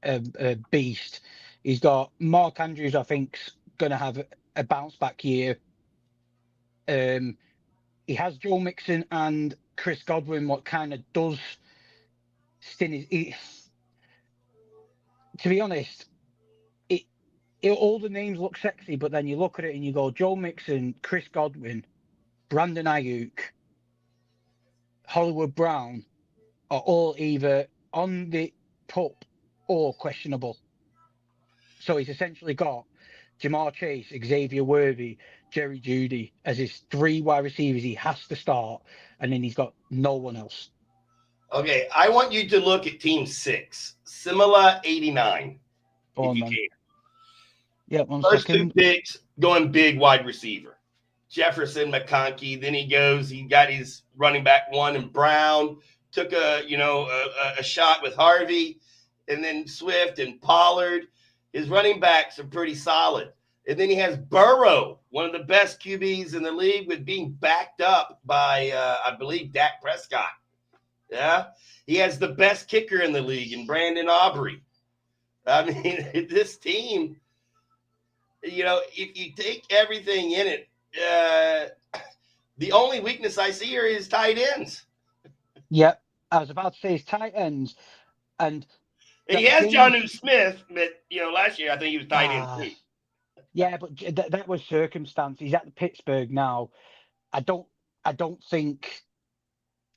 a beast. He's got Mark Andrews, I think's going to have a bounce back year. He has Joe Mixon and Chris Godwin, what kind of does to be honest, all the names look sexy, but then you look at it and you go, Joe Mixon, Chris Godwin, Brandon Ayuk, Hollywood Brown are all either on the pup or questionable. So he's essentially got Jamar Chase, Xavier Worthy, Jerry Jeudy as his 3 wide receivers he has to start, and then he's got no one else. Okay, I want you to look at Team 6, Simila 89, if you can. Yeah, one First second. 2 picks going big wide receiver. Jefferson, McConkey. Then he got his running back 1 and Brown. Took a shot with Harvey, and then Swift and Pollard. His running backs are pretty solid. And then he has Burrow, one of the best QBs in the league, with being backed up by, I believe, Dak Prescott. Yeah. He has the best kicker in the league in Brandon Aubrey. I mean, this team, if you take everything in it, the only weakness I see here is tight ends. Yep. I was about to say his tight ends. And he has Jonnu Smith, but, last year I think he was tight end too. Yeah, but that was circumstance. He's at the Pittsburgh now. I don't think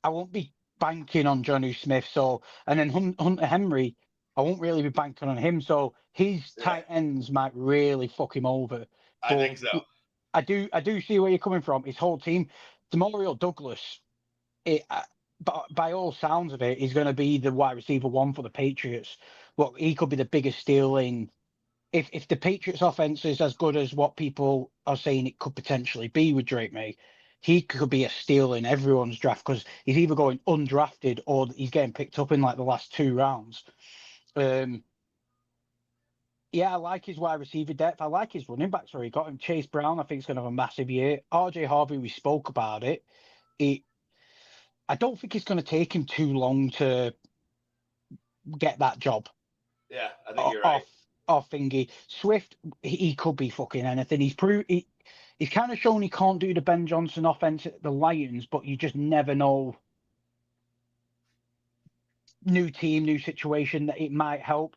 I won't be banking on Jonnu Smith. So, and then Hunter Henry, I won't really be banking on him. So his tight ends might really fuck him over. I think so. I do see where you're coming from. His whole team, Demario Douglas, by all sounds of it, is going to be the wide receiver 1 for the Patriots. Well, he could be the biggest steal in. If the Patriots offense is as good as what people are saying it could potentially be with Drake May, he could be a steal in everyone's draft because he's either going undrafted or he's getting picked up in like the last 2 rounds. Yeah, I like his wide receiver depth. I like his running backs where he got him. Chase Brown, I think, is going to have a massive year. RJ Harvey, we spoke about it. I don't think it's going to take him too long to get that job. Yeah, I think you're right. Off thingy. Swift, he could be fucking anything. He's kind of shown he can't do the Ben Johnson offense at the Lions, but you just never know. New team, new situation, that it might help.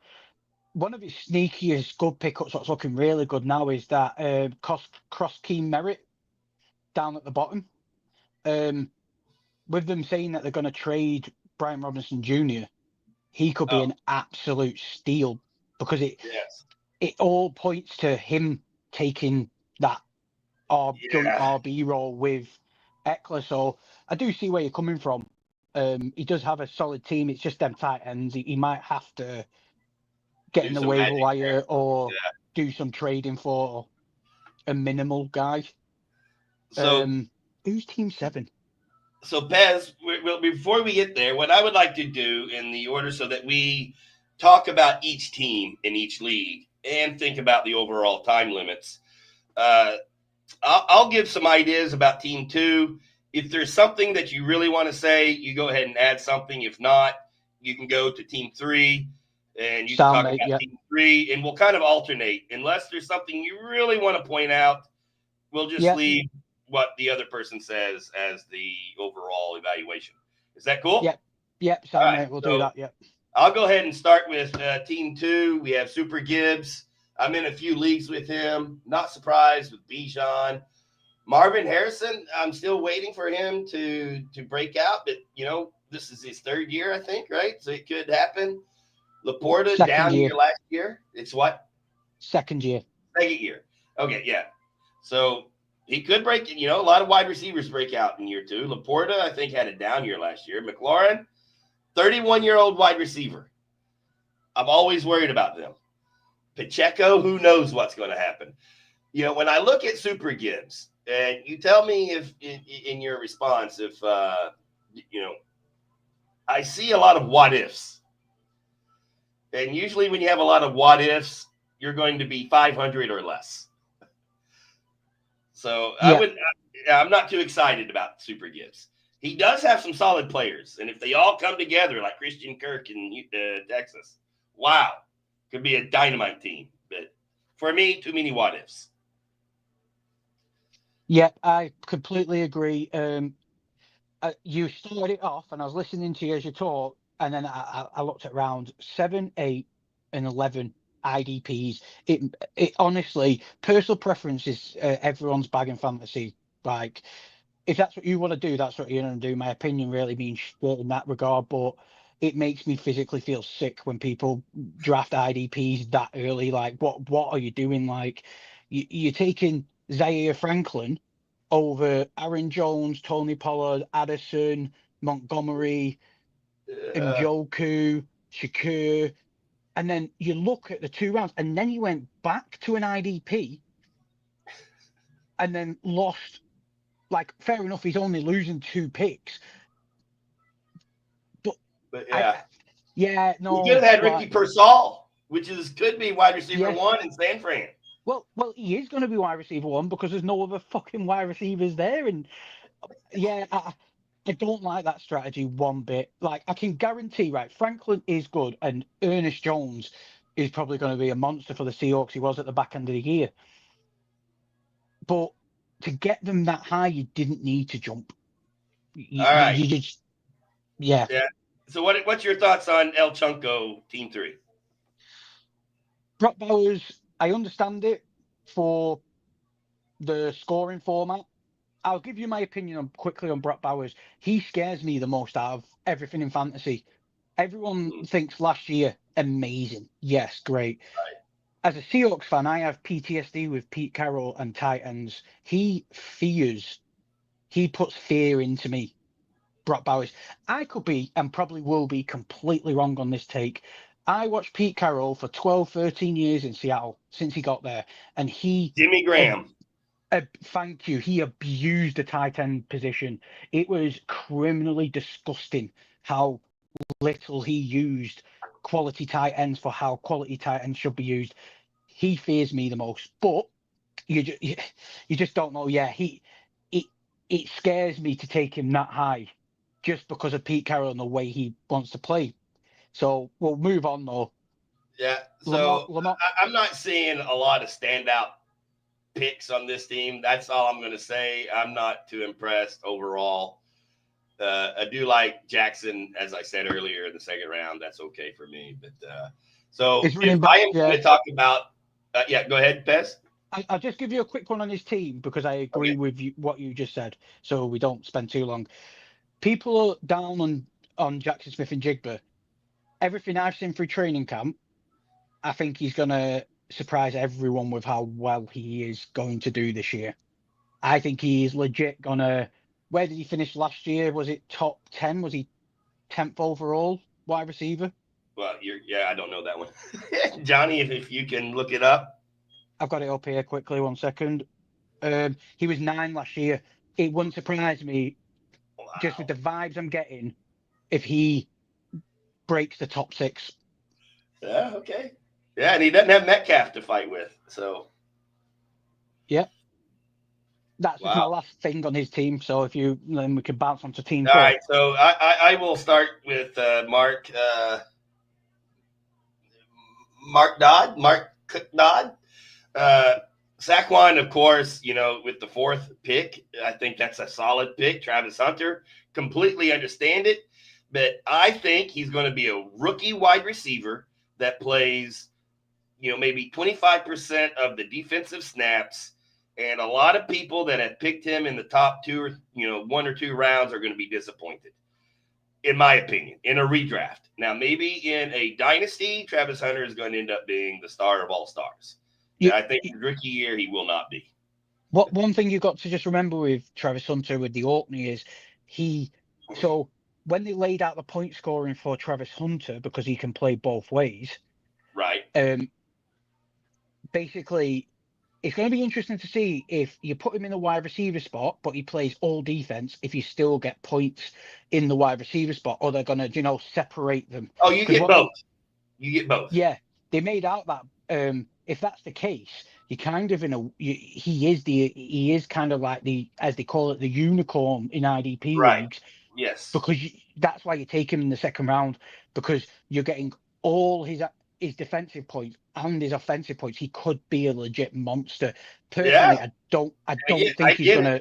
one of his sneakiest good pickups, what's looking really good now, is that cross Keen Merritt down at the bottom. With them saying that they're going to trade Brian Robinson Jr., he could be an absolute steal because it all points to him taking that joint RB role with Eckler. So I do see where you're coming from. He does have a solid team. It's just them tight ends. He might have to get in the waiver wire or do some trading for a minimal guy. So who's team 7? So Pez, before we get there, what I would like to do in the order so that we talk about each team in each league and think about the overall time limits. I'll give some ideas about team 2. If there's something that you really want to say, you go ahead and add something. If not, you can go to team 3 and you can talk about team 3, and we'll kind of alternate. Unless there's something you really want to point out, we'll just leave what the other person says as the overall evaluation. Is that cool? Yep. So right, we'll do that. Yep. I'll go ahead and start with team 2. We have Super Gibbs. I'm in a few leagues with him. Not surprised with Bijan. Marvin Harrison, I'm still waiting for him to break out, but this is his 3rd year, I think, right? So it could happen. Laporta down year last year. It's what? 2nd year. 2nd year. Okay, yeah. So he could break, a lot of wide receivers break out in year 2. Laporta, I think, had a down year last year. McLaurin, 31-year-old wide receiver. I'm always worried about them. Pacheco, who knows what's going to happen. When I look at Super Gibbs, and you tell me if in your response, if, I see a lot of what ifs. And usually when you have a lot of what ifs, you're going to be 500 or less. So I'm not too excited about Super Gibbs. He does have some solid players. And if they all come together like Christian Kirk in Texas, wow, could be a dynamite team. But for me, too many what ifs. Yeah, I completely agree. You started it off, and I was listening to you as you talk, and then I looked at round 7, 8, and 11 IDPs. It honestly, personal preference is everyone's bag in fantasy. Like, if that's what you want to do, that's what you're going to do. My opinion really means shit in that regard, but it makes me physically feel sick when people draft IDPs that early. Like, what are you doing? Like, you're taking Zaire Franklin over Aaron Jones, Tony Pollard, Addison, Montgomery, Njoku, Shakur. And then you look at the 2 rounds, and then you went back to an IDP and then lost. Like, fair enough, he's only losing 2 picks. But no. You could have had Ricky Pearsall, which could be wide receiver 1 in San Fran. Well, he is going to be wide receiver 1 because there's no other fucking wide receivers there. And I don't like that strategy one bit. Like, I can guarantee, right, Franklin is good, and Ernest Jones is probably going to be a monster for the Seahawks. He was at the back end of the year. But to get them that high, you didn't need to jump. All right. You just, yeah. So what's your thoughts on El Chunko, team 3? Brock Bowers, I understand it for the scoring format. I'll give you my opinion quickly on Brock Bowers. He scares me the most out of everything in fantasy. Everyone thinks last year, amazing. Yes, great. Right. As a Seahawks fan, I have PTSD with Pete Carroll and tight ends. He puts fear into me, Brock Bowers. I could be, and probably will be, completely wrong on this take. I watched Pete Carroll for 12, 13 years in Seattle since he got there. And Jimmy Graham. Thank you. He abused the tight end position. It was criminally disgusting how little he used quality tight ends for how quality tight ends should be used. He fears me the most, but you just don't know. Yeah, it scares me to take him that high just because of Pete Carroll and the way he wants to play. So we'll move on though. Yeah. So I'm not seeing a lot of standout picks on this team. That's all I'm going to say. I'm not too impressed overall. I do like Jackson, as I said earlier in the second round. That's okay for me. But so His if running I back, am going yeah. to talk about, yeah, go ahead, Pez. I'll just give you a quick one on his team because I agree Okay. with you, what you just said, so we don't spend too long. People are down on Jackson Smith and Jigba. Everything I've seen through training camp, I think he's going to surprise everyone with how well he is going to do this year. I think he is legit going to. Where did he finish last year? Was it top 10? Was he 10th overall wide receiver? Well, yeah, I don't know that one. Johnny, if you can look it up. I've got it up here quickly, 1 second. He was 9 last year. It wouldn't surprise me, just with Wow. the vibes I'm getting, if he breaks the top 6. Yeah, okay. Yeah, and he doesn't have Metcalf to fight with. So, Yeah, that's just my wow. last thing on his team. So if you, then we can bounce on to team All 4. right. So I will start with Mark Dodd, Mark Cook Dodd. Uh, Saquon, of course, with the fourth pick, I think that's a solid pick. Travis Hunter, completely understand it. But I think he's going to be a rookie wide receiver that plays, maybe 25% of the defensive snaps. And a lot of people that have picked him in the top 1 or 2 rounds are going to be disappointed, in my opinion, in a redraft. Now, maybe in a dynasty, Travis Hunter is going to end up being the star of all stars. And I think rookie year, he will not be. One thing you got to just remember with Travis Hunter with the Orkney is so when they laid out the point scoring for Travis Hunter, because he can play both ways, Right. Basically it's going to be interesting to see if you put him in the wide receiver spot, but he plays all defense, if you still get points in the wide receiver spot, or they're going to, separate them. Oh, you get both. You get both. Yeah, they made out that if that's the case, you kind of he is kind of like the, as they call it, the unicorn in IDP Right. leagues, Yes. because that's why you take him in the second round, because you're getting all his defensive points and his offensive points. He could be a legit monster. Personally, Yeah. I don't I think he's get it. gonna.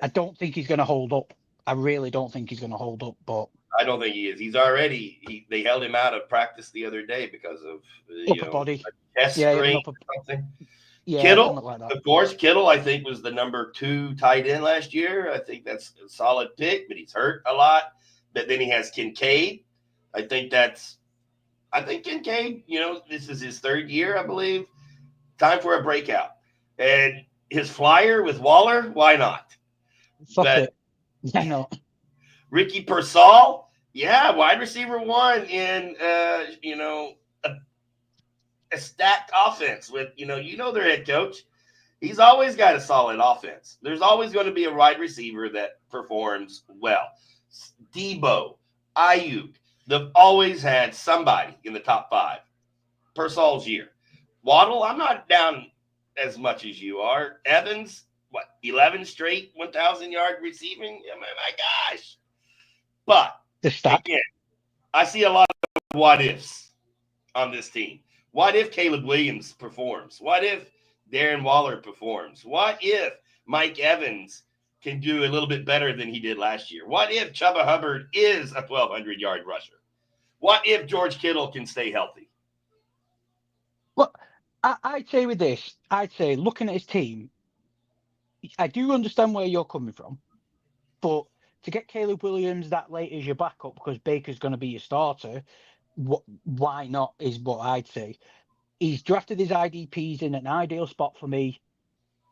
I don't think he's gonna hold up. I really don't think he's gonna hold up. But I don't think he is. He's already. They held him out of practice the other day because of upper body, a chest yeah, sprain upper, or something. yeah, Kittle, something like that. of course, Kittle, I think, was the number 2 tight end last year. I think that's a solid pick, but he's hurt a lot. But then he has Kincaid. I think Kincaid, this is his 3rd year, I believe. Time for a breakout. And his flyer with Waller, why not? Fuck But it. Yeah, no. Ricky Pearsall, yeah, wide receiver 1 in, a stacked offense with, their head coach. He's always got a solid offense. There's always going to be a wide receiver that performs well. Debo, Ayuk, they've always had somebody in the top 5. Pearsall's year. Waddle, I'm not down as much as you are. Evans, 11 straight 1,000-yard receiving? Oh, my gosh. But, The stack. again, I see a lot of what ifs on this team. What if Caleb Williams performs? What if Darren Waller performs? What if Mike Evans can do a little bit better than he did last year? What if Chuba Hubbard is a 1,200-yard rusher? What if George Kittle can stay healthy? Well, I'd say with this, looking at his team, I do understand where you're coming from, but to get Caleb Williams that late as your backup because Baker's going to be your starter, why not is what I'd say. He's drafted his IDPs in an ideal spot for me,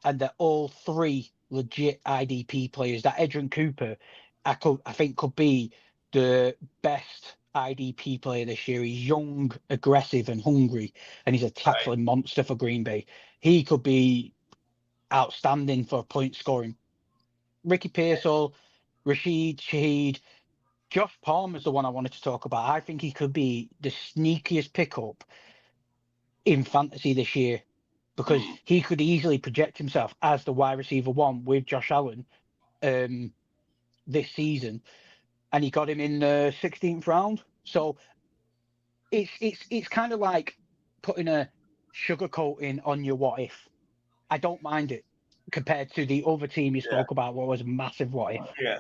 and they're all 3 legit IDP players. That Edrin Cooper, I think could be the best IDP player this year. He's young, aggressive, and hungry, and he's a tackling monster for Green Bay. He could be outstanding for point scoring. Ricky Pearsall, Rashid Shaheed, Josh Palmer's the one I wanted to talk about. I think he could be the sneakiest pickup in fantasy this year, because he could easily project himself as the wide receiver 1 with Josh Allen this season, and he got him in the 16th round. So it's kind of like putting a sugar coating on your what if. I don't mind it compared to the other team you spoke about, what was a massive what if. Yeah.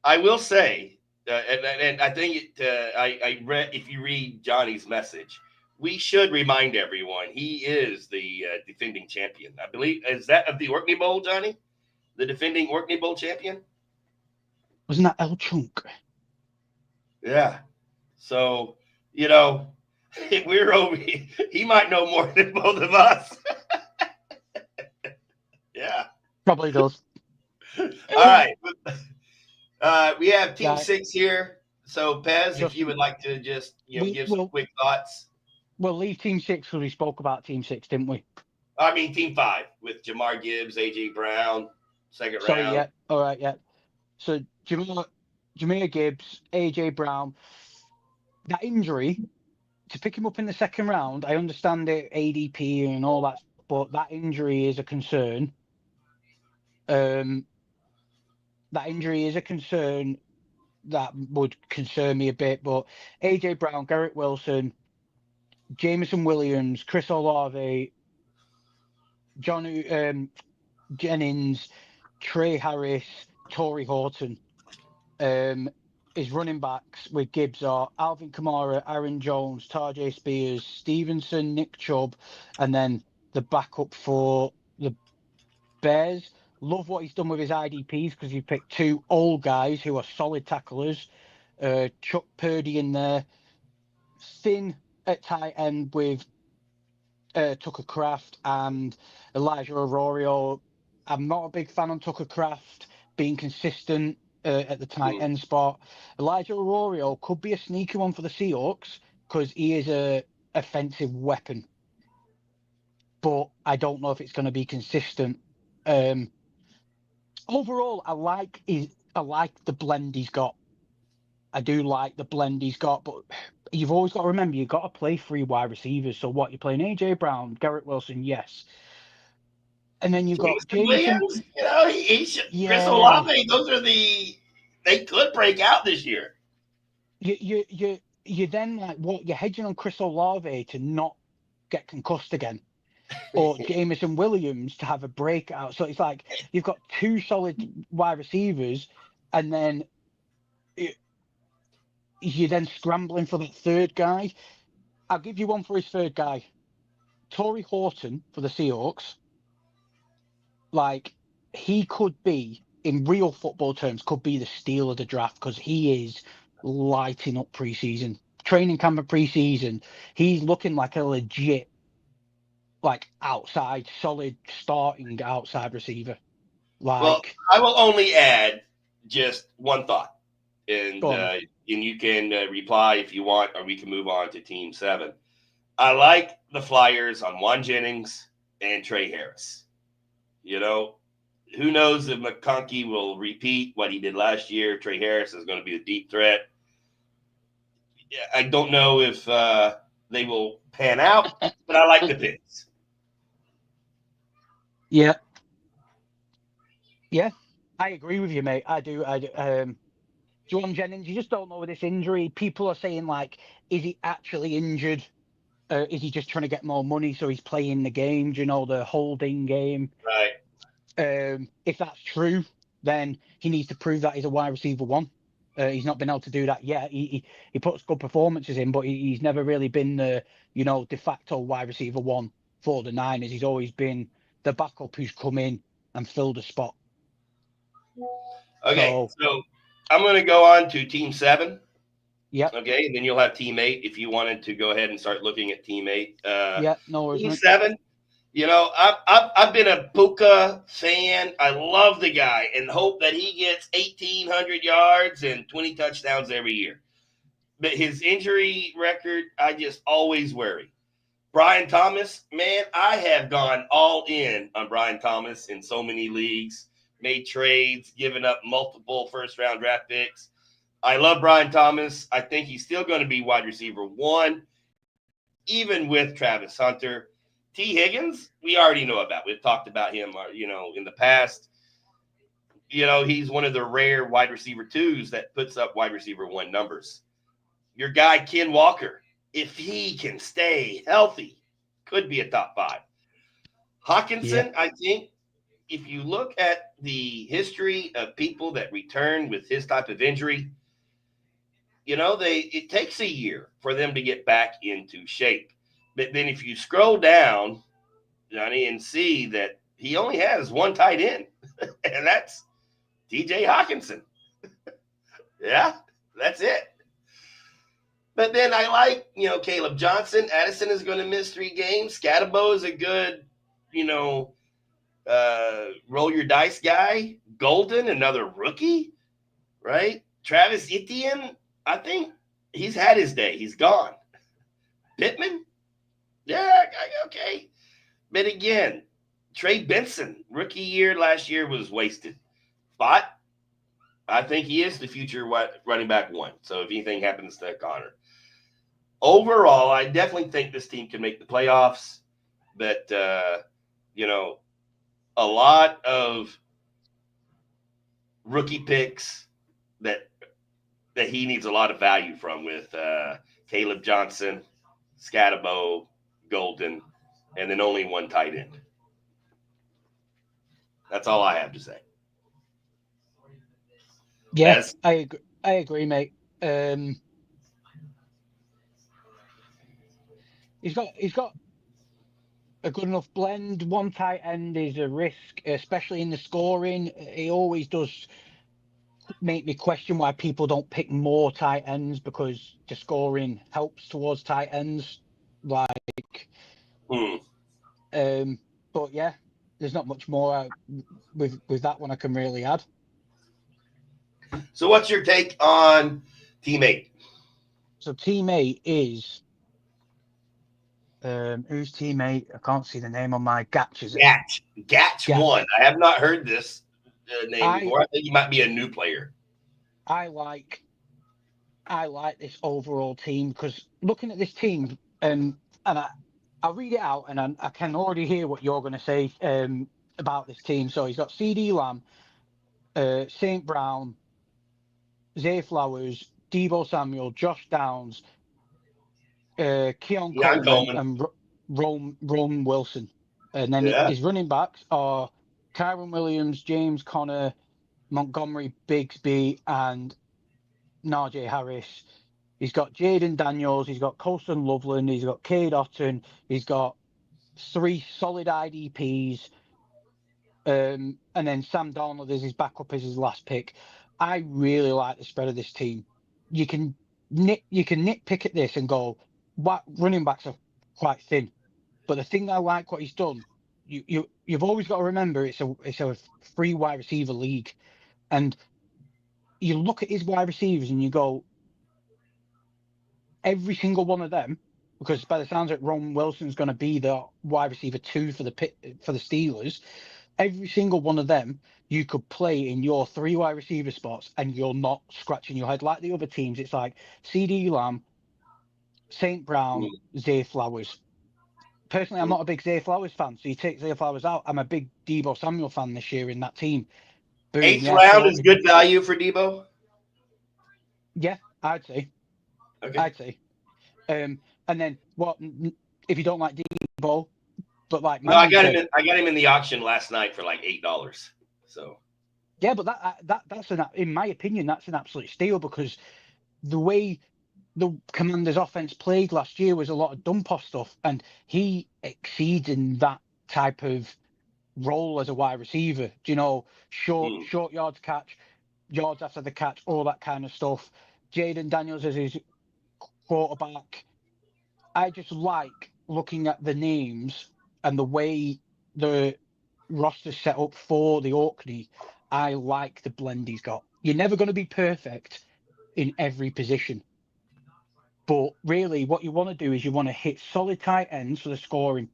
I will say, and I think I read, if you read Johnny's message, we should remind everyone he is the defending champion. I believe, is that of the Orkney Bowl, Johnny? The defending Orkney Bowl champion? Wasn't that El Chunk? Yeah. So, you know, we're over. He might know more than both of us. Yeah. Probably does. All right. We have Team Right. 6 here. So, Pez, if you Justin, would like to just give some we'll quick thoughts. we'll leave Team 6 because we spoke about Team 6, didn't we? I mean, Team 5 with Jamar Gibbs, A.J. Brown, second Sorry, round. yeah. All right, yeah. So Jameer Gibbs, AJ Brown, that injury to pick him up in the second round. I understand it, ADP and all that, but that injury is a concern. That injury is a concern that would concern me a bit. But AJ Brown, Garrett Wilson, Jameson Williams, Chris Olave, John Jennings, Trey Harris, Torrey Horton. His running backs with Gibbs are Alvin Kamara, Aaron Jones, Tajay Spears, Stevenson, Nick Chubb, and then the backup for the Bears. Love what he's done with his IDPs because he picked two old guys who are solid tacklers. Chuck Purdy in there. Thin at tight end with Tucker Kraft and Elijah Arroyo. I'm not a big fan on Tucker Kraft being consistent at the tight end spot. Elijah Arroyo could be a sneaky one for the Seahawks because he is a offensive weapon, but I don't know if it's going to be consistent. Overall, I like the blend he's got. I do like the blend he's got, but you've always got to remember you've got to play three wide receivers. So what, you're playing AJ Brown, Garrett Wilson, yes, and then you've got Jameson Williams. You know, he should. Yeah. Chris Olave. Those are they could break out this year. You then like what you're hedging on Chris Olave to not get concussed again, or Jameson Williams to have a breakout. So it's like you've got two solid wide receivers, and then you're then scrambling for the third guy. I'll give you one for his third guy. Torrey Horton for the Seahawks. Like, he could be, in real football terms, could be the steal of the draft because he is lighting up preseason. Training camp of preseason, he's looking like a legit, like, outside, solid, starting outside receiver. Like, well, I will only add just one thought. And you can reply if you want, or we can move on to Team 7. I like the Flyers on Juan Jennings and Trey Harris. You know, who knows if McConkey will repeat what he did last year. Trey Harris is going to be a deep threat. I don't know if they will pan out, but I like the picks. Yeah, I agree with you, mate. I do. Juwan Jennings, you just don't know with this injury. People are saying, like, is he actually injured? Is he just trying to get more money so he's playing the game? Do you know, the holding game? Right. If that's true, then he needs to prove that he's a wide receiver one. He's not been able to do that yet. He puts good performances in, but he's never really been the, de facto wide receiver one for the Niners. He's always been the backup who's come in and filled a spot. Okay, so I'm going to go on to Team 7. Yeah. Okay, and then you'll have Team 8 if you wanted to go ahead and start looking at Team 8. Yeah, no worries. Team 7, I've been a Puka fan. I love the guy and hope that he gets 1,800 yards and 20 touchdowns every year. But his injury record, I just always worry. Brian Thomas, man, I have gone all in on Brian Thomas in so many leagues, made trades, given up multiple first-round draft picks. I love Brian Thomas. I think he's still going to be wide receiver one, even with Travis Hunter. T. Higgins, we already know about. We've talked about him, in the past. He's one of the rare wide receiver twos that puts up wide receiver one numbers. Your guy, Ken Walker, if he can stay healthy, could be a top 5. Hawkinson, I think, if you look at the history of people that return with his type of injury, it takes a year for them to get back into shape. But then if you scroll down, Johnny, and see that he only has one tight end, and that's TJ Hawkinson. Yeah, that's it. But then I like, Caleb Johnson. Addison is going to miss 3 games. Scatabo is a good, roll your dice guy. Golden, another rookie, right? Travis Etienne, I think he's had his day. He's gone. Pittman, yeah, okay. But again, Trey Benson, rookie year last year was wasted. But I think he is the future running back 1. So if anything happens to Connor. Overall, I definitely think this team can make the playoffs. But, a lot of rookie picks that he needs a lot of value from with Caleb Johnson, Scatabo, Golden, and then only one tight end. That's all I have to say. Yeah, I agree, mate. He's got a good enough blend. One tight end is a risk, especially in the scoring. He always does make me question why people don't pick more tight ends, because the scoring helps towards tight ends. But yeah, there's not much more with that one I can really add. So what's your take on Team 8? So Team 8 is who's Team 8? I can't see the name on my Gatch, is it? Gatch 1. I have not heard this name before. I think he might be a new player. I like this overall team, because looking at this team, and I'll read it out, and I can already hear what you're going to say about this team. So he's got CD Lamb, St. Brown, Zay Flowers, Deebo Samuel, Josh Downs, Keon Coleman, and Rome Wilson. And then his running backs are Kyron Williams, James Conner, Montgomery Bigsby, and Najee Harris. He's got Jaden Daniels, he's got Colston Loveland, he's got Cade Otton, he's got 3 solid IDPs, and then Sam Darnold is his backup as his last pick. I really like the spread of this team. You can nitpick at this and go, what running backs are quite thin. But the thing I like what he's done, you've always got to remember it's a 3 wide receiver league. And you look at his wide receivers and you go, every single one of them, because by the sounds of it, Ron Wilson's going to be the wide receiver 2 for the Steelers. Every single one of them you could play in your 3 wide receiver spots, and you're not scratching your head like the other teams. It's like CD Lamb, St. Brown, Zay Flowers. Personally, I'm not a big Zay Flowers fan, so you take Zay Flowers out. I'm a big Deebo Samuel fan this year in that team. Boom, 8th round is good value for Deebo? Yeah, I'd say. Okay. I'd say. And then what if you don't like Deebo, but like I got him in the auction last night for like $8. So yeah, but that's in my opinion, that's an absolute steal, because the way the Commanders' offense played last year was a lot of dump off stuff, and he exceeds in that type of role as a wide receiver. Do you know, short yards catch, yards after the catch, all that kind of stuff. Jaden Daniels as his quarterback. I just like looking at the names and the way the roster's set up for the Orkney. I like the blend he's got. You're never going to be perfect in every position. But really, what you want to do is you want to hit solid tight ends for the scoring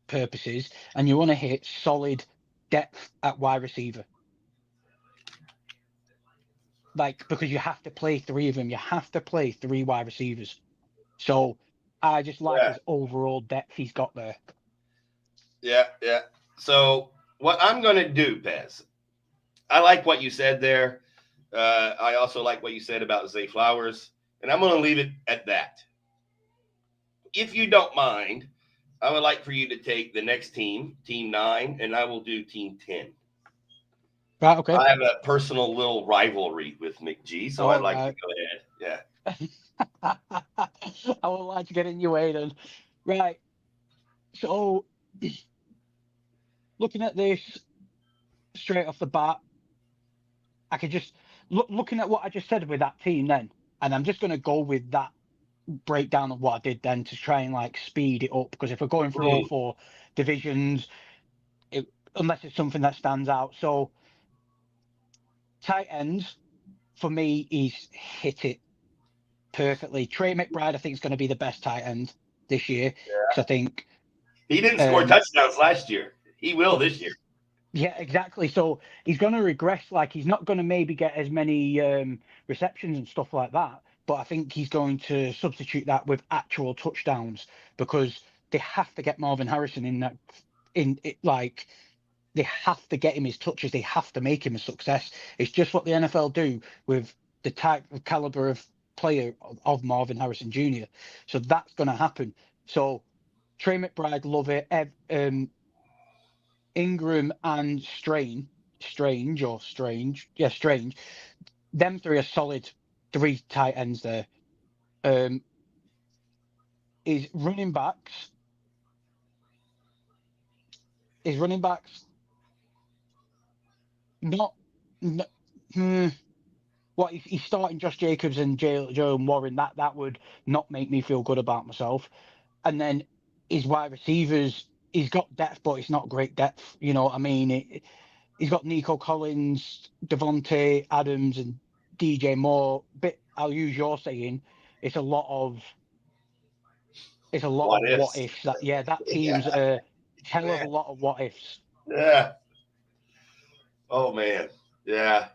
purposes, and you want to hit solid depth at wide receiver. Because you have to play 3 of them. You have to play 3 wide receivers. So I just like his overall depth he's got there. Yeah. So what I'm going to do, Pez, I like what you said there. I also like what you said about Zay Flowers, and I'm going to leave it at that. If you don't mind, I would like for you to take the next team, Team 9, and I will do Team 10. Right, okay. I have a personal little rivalry with McG, so I'd like to go ahead. Yeah. I would like to get in your way then. Right. So, looking at this straight off the bat, I could just looking at what I just said with that team then, and I'm just going to go with that breakdown of what I did then to try and like speed it up, because if we're going through all four divisions, unless it's something that stands out. So, tight ends for me is hit it perfectly. Trey McBride, I think, is going to be the best tight end this year, because I think he didn't score touchdowns last year. He will this year. Yeah, exactly. So he's going to regress. Like, he's not going to maybe get as many receptions and stuff like that. But I think he's going to substitute that with actual touchdowns, because they have to get Marvin Harrison in that. Like, they have to get him his touches. They have to make him a success. It's just what the NFL do with the type of caliber of player of Marvin Harrison Jr. So that's going to happen. So Trey McBride, love it. Ingram and Strange. Them three are solid three tight ends there. His running backs. Not. What he's starting Josh Jacobs and Joe Warren. That would not make me feel good about myself. And then his wide receivers. He's got depth, but it's not great depth. You know what I mean? He's got Nico Collins, Devontae Adams, and DJ Moore. But I'll use your saying. It's a lot of what ifs. That team's a hell of a lot of what ifs. Yeah. Oh man. Yeah.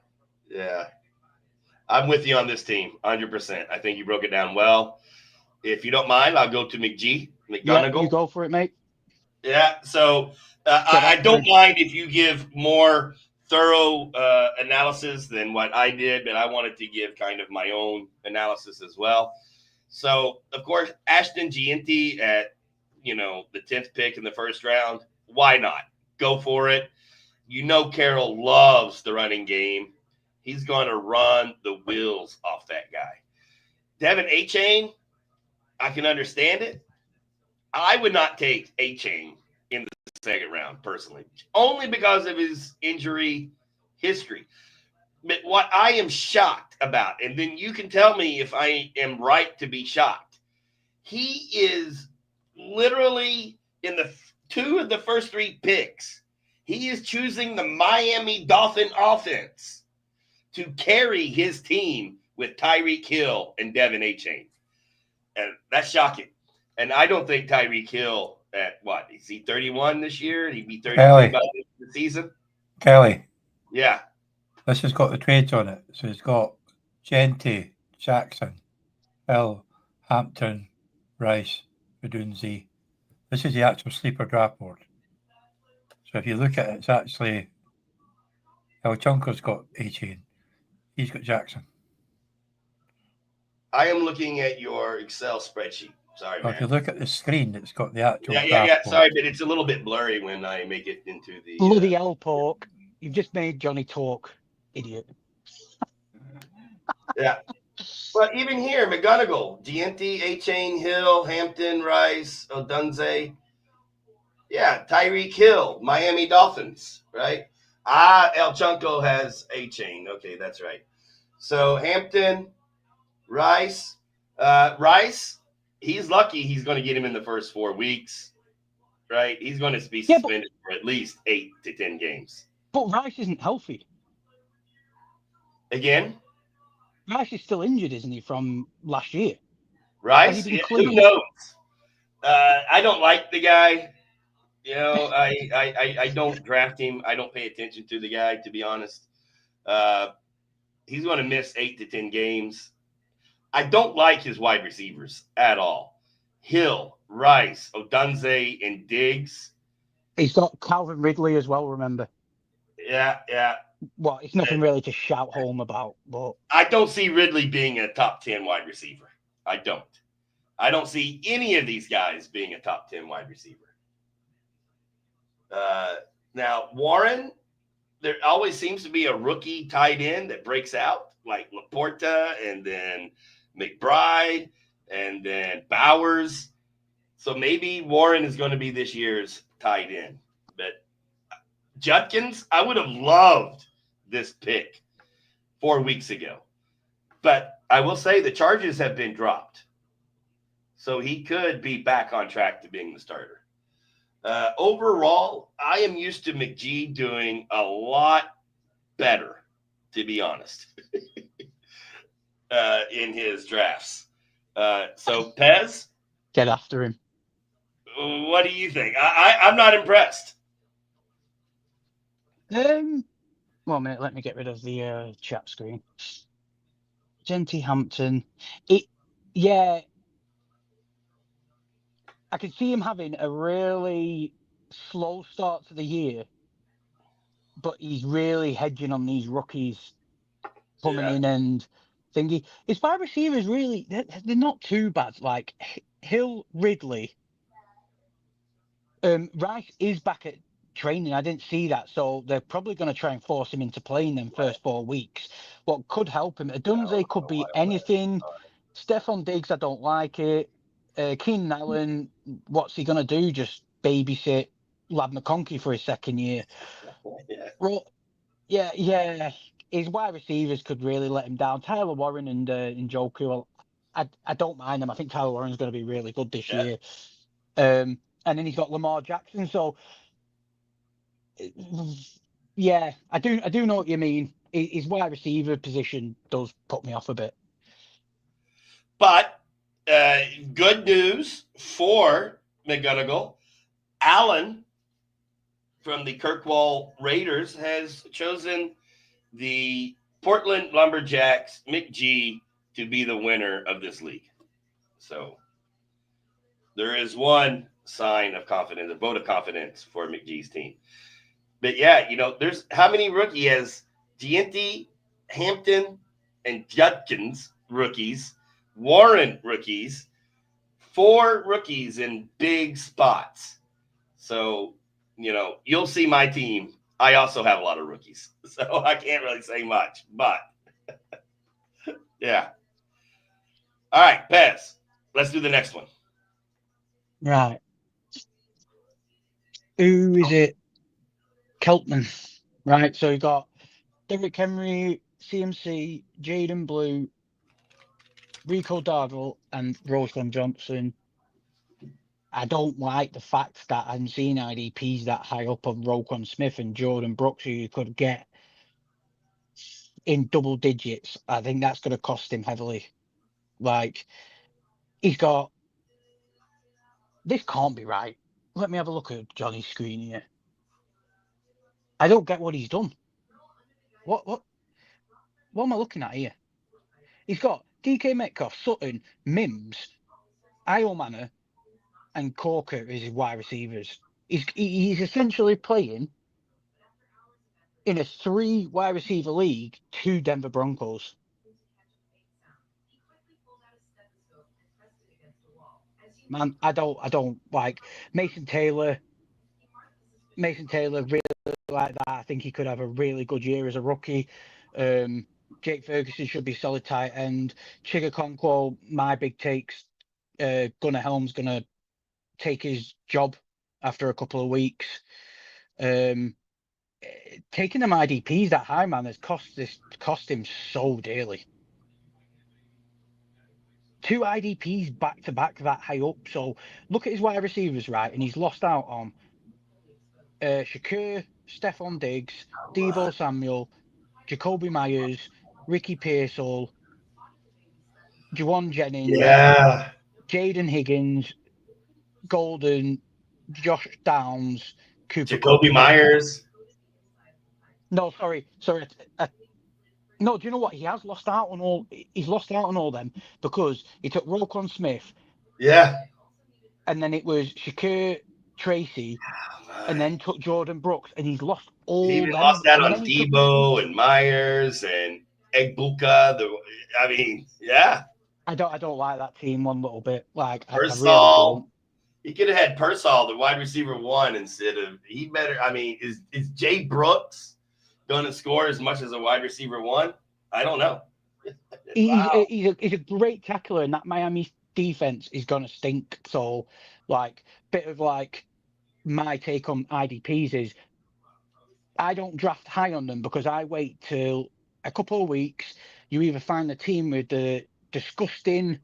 I'm with you on this team, 100%. I think you broke it down well. If you don't mind, I'll go to McGonagall. Yeah, you go for it, mate. Yeah. So I don't mind if you give more thorough analysis than what I did, but I wanted to give kind of my own analysis as well. So, of course, Ashton Gianti at, the 10th pick in the first round. Why not? Go for it. Carroll loves the running game. He's going to run the wheels off that guy. Devin A-Chain, I can understand it. I would not take A-Chain in the second round, personally, only because of his injury history. But what I am shocked about, and then you can tell me if I am right to be shocked, he is literally in the two of the first three picks, he is choosing the Miami Dolphin offense to carry his team with Tyreek Hill and Devin A-Chain. And that's shocking. And I don't think Tyreek Hill at what? Is he 31 this year? He'd be 32 by the end of the season? Kelly. Yeah. This has got the trades on it. So it's got Gente, Jackson, Hill, Hampton, Rice, Redunzi. This is the actual sleeper draft board. So if you look at it, it's actually El Chunko's got A-Chain. He's got Jackson. I am looking at your Excel spreadsheet. Sorry, man. If you look at the screen, it's got the actual draft board. Sorry, but it's a little bit blurry when I make it into the... Bloody hell, Pork. You've just made Johnny talk, idiot. Yeah. But even here, McGonagall, Gianti, A-Chain, Hill, Hampton, Rice, Odunze. Yeah, Tyreek Hill, Miami Dolphins, right? El Chunko has A-Chain. Okay, that's right. So Hampton, Rice, he's lucky he's going to get him in the first 4 weeks, right? He's going to be suspended for at least 8 to 10 games. But Rice isn't healthy. Again? Rice is still injured, isn't he, from last year? Rice? Yeah, who knows? I don't like the guy. I don't draft him. I don't pay attention to the guy, to be honest. He's going to miss 8 to 10 games. I don't like his wide receivers at all. Hill, Rice, Odunze, and Diggs. He's got Calvin Ridley as well, remember? Yeah. Well, it's nothing really to shout home about, but... I don't see Ridley being a top 10 wide receiver. I don't see any of these guys being a top 10 wide receiver. Now, Warren, there always seems to be a rookie tight end that breaks out, like Laporta and then McBride and then Bowers. So maybe Warren is going to be this year's tight end. But Judkins, I would have loved this pick 4 weeks ago. But I will say the charges have been dropped. So he could be back on track to being the starter. Overall, I am used to McGee doing a lot better, to be honest, in his drafts. So, Pez? Get after him. What do you think? I'm not impressed. One minute, let me get rid of the chat screen. Genty Hampton. Yeah. I could see him having a really slow start to the year, but he's really hedging on these rookies coming in and thingy. His wide receivers really, they're not too bad. Like Hill, Ridley, Rice is back at training. I didn't see that, so they're probably going to try and force him into playing them first 4 weeks. What could help him? Adunze could be anything. Stephon Diggs, I don't like it. Keenan Allen, what's he going to do? Just babysit Lab McConkey for his second year? Well, yeah. His wide receivers could really let him down. Tyler Warren and Njoku, well, I don't mind them. I think Tyler Warren's going to be really good this year. And then he's got Lamar Jackson. So, yeah, I do know what you mean. His wide receiver position does put me off a bit. But good news for McGonigal. Allen from the Kirkwall Raiders has chosen the Portland Lumberjacks, McGee, to be the winner of this league. So there is one sign of confidence, a vote of confidence for McGee's team. But yeah, there's how many rookies? Has Gianti, Hampton, and Judkins rookies, Warren rookies, 4 rookies in big spots. So, you'll see my team. I also have a lot of rookies, so I can't really say much, but yeah. All right, Pez, let's do the next one. Right. Who is it? Keltman. Right, so you got Derrick Henry, CMC, Jaden Blue, Rico Dardle, and Roschon Johnson. I don't like the fact that I'm seeing IDPs that high up on Roquan Smith and Jordan Brooks, who you could get in double digits. I think that's going to cost him heavily. Like, he's got... This can't be right. Let me have a look at Johnny's screen here. I don't get what he's done. What am I looking at here? He's got DK Metcalf, Sutton, Mims, Io Manor, and Corker as his wide receivers. He's essentially playing in a 3 wide receiver league 2 Denver Broncos. Man, I don't like Mason Taylor. Mason Taylor really like that. I think he could have a really good year as a rookie. Jake Ferguson should be solid tight end. Chigga Conquo, my big takes. Gunnar Helm's gonna take his job after a couple of weeks. Taking them IDPs that high, man, has cost him so dearly. 2 IDPs back to back that high up. So look at his wide receivers, right? And he's lost out on Shakur, Stephon Diggs, Deebo Samuel, Jacoby Myers, Ricky Pearsall, Juwan Jennings, Jaden Higgins, Golden, Josh Downs, Cooper Jacoby Myers. No, sorry. No, do you know what? He has lost out on all. He's lost out on all them because he took Roquan Smith. Yeah. And then it was Shakur Tracy, and then took Jordan Brooks, and he's lost all. He even lost out on Deebo and Myers and Egbuka. Yeah. I don't like that team one little bit. Like Pearsall. I really don't. He could have had Pearsall, the wide receiver 1, instead of is Jay Brooks going to score as much as a wide receiver one? I don't know. Wow. He's a great tackler, and that Miami defense is going to stink. So, like, bit of like my take on IDPs is I don't draft high on them because I wait till a couple of weeks. You either find the team with the disgusting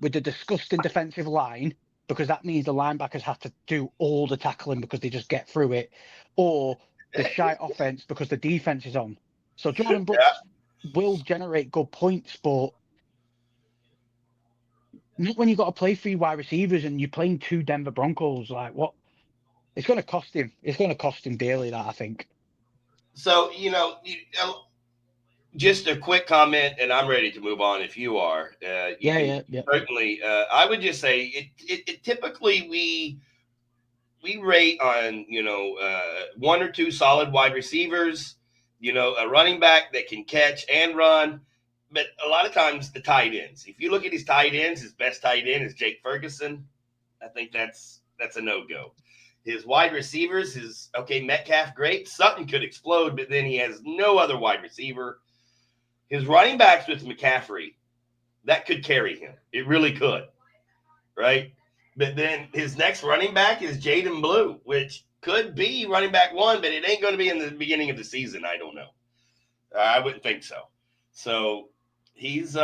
defensive line, because that means the linebackers have to do all the tackling because they just get through it, or the shy offense because the defense is on. So Jordan Brooks will generate good points, but not when you've got to play 3 wide receivers and you're playing 2 Denver Broncos. Like, what? It's going to cost him. It's going to cost him dearly, that, I think. So, just a quick comment, and I'm ready to move on if you are. Yeah. Certainly, I would just say it typically we rate on, 1 or 2 solid wide receivers, a running back that can catch and run. But a lot of times the tight ends. If you look at his tight ends, his best tight end is Jake Ferguson. I think that's a no-go. His wide receivers is, okay, Metcalf, great. Sutton could explode, but then he has no other wide receiver. His running backs with McCaffrey, that could carry him. It really could, right? But then his next running back is Jaden Blue, which could be running back 1, but it ain't going to be in the beginning of the season. I don't know. I wouldn't think so. So he's,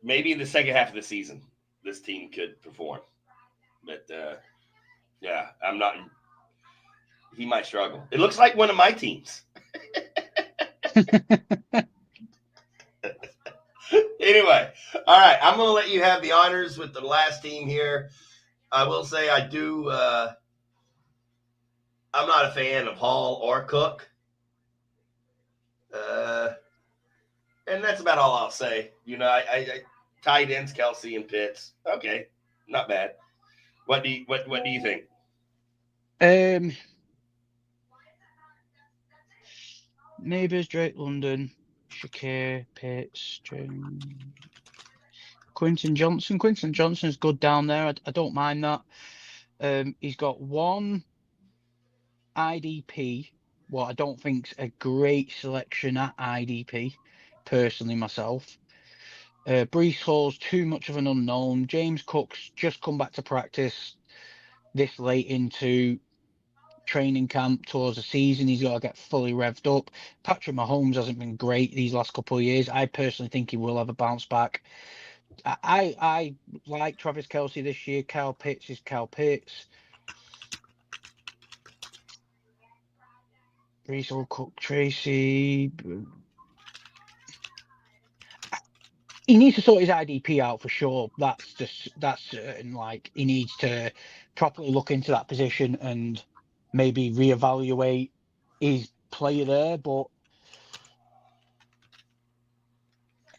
maybe in the second half of the season, this team could perform. But, I'm not. He might struggle. It looks like one of my teams. Anyway, all right. I'm going to let you have the honors with the last team here. I will say I do. I'm not a fan of Hall or Cook. And that's about all I'll say. I tight ends, Kelsey and Pitts. Okay, not bad. What do you think? Neighbours, Drake London, Shakir, Pitts, Jones, Quinton Johnson. Quinton Johnson's good down there. I don't mind that. He's got 1 IDP. What I don't think's a great selection at IDP, personally myself. Breece Hall's too much of an unknown. James Cook's just come back to practice this late into training camp towards the season. He's got to get fully revved up. Patrick Mahomes hasn't been great these last couple of years. I personally think he will have a bounce back. I like Travis Kelce this year. Kyle Pitts is Kyle Pitts. Breece Hall, Cook, Tracy. He needs to sort his IDP out for sure. That's certain. Like, he needs to properly look into that position and maybe reevaluate his player there. But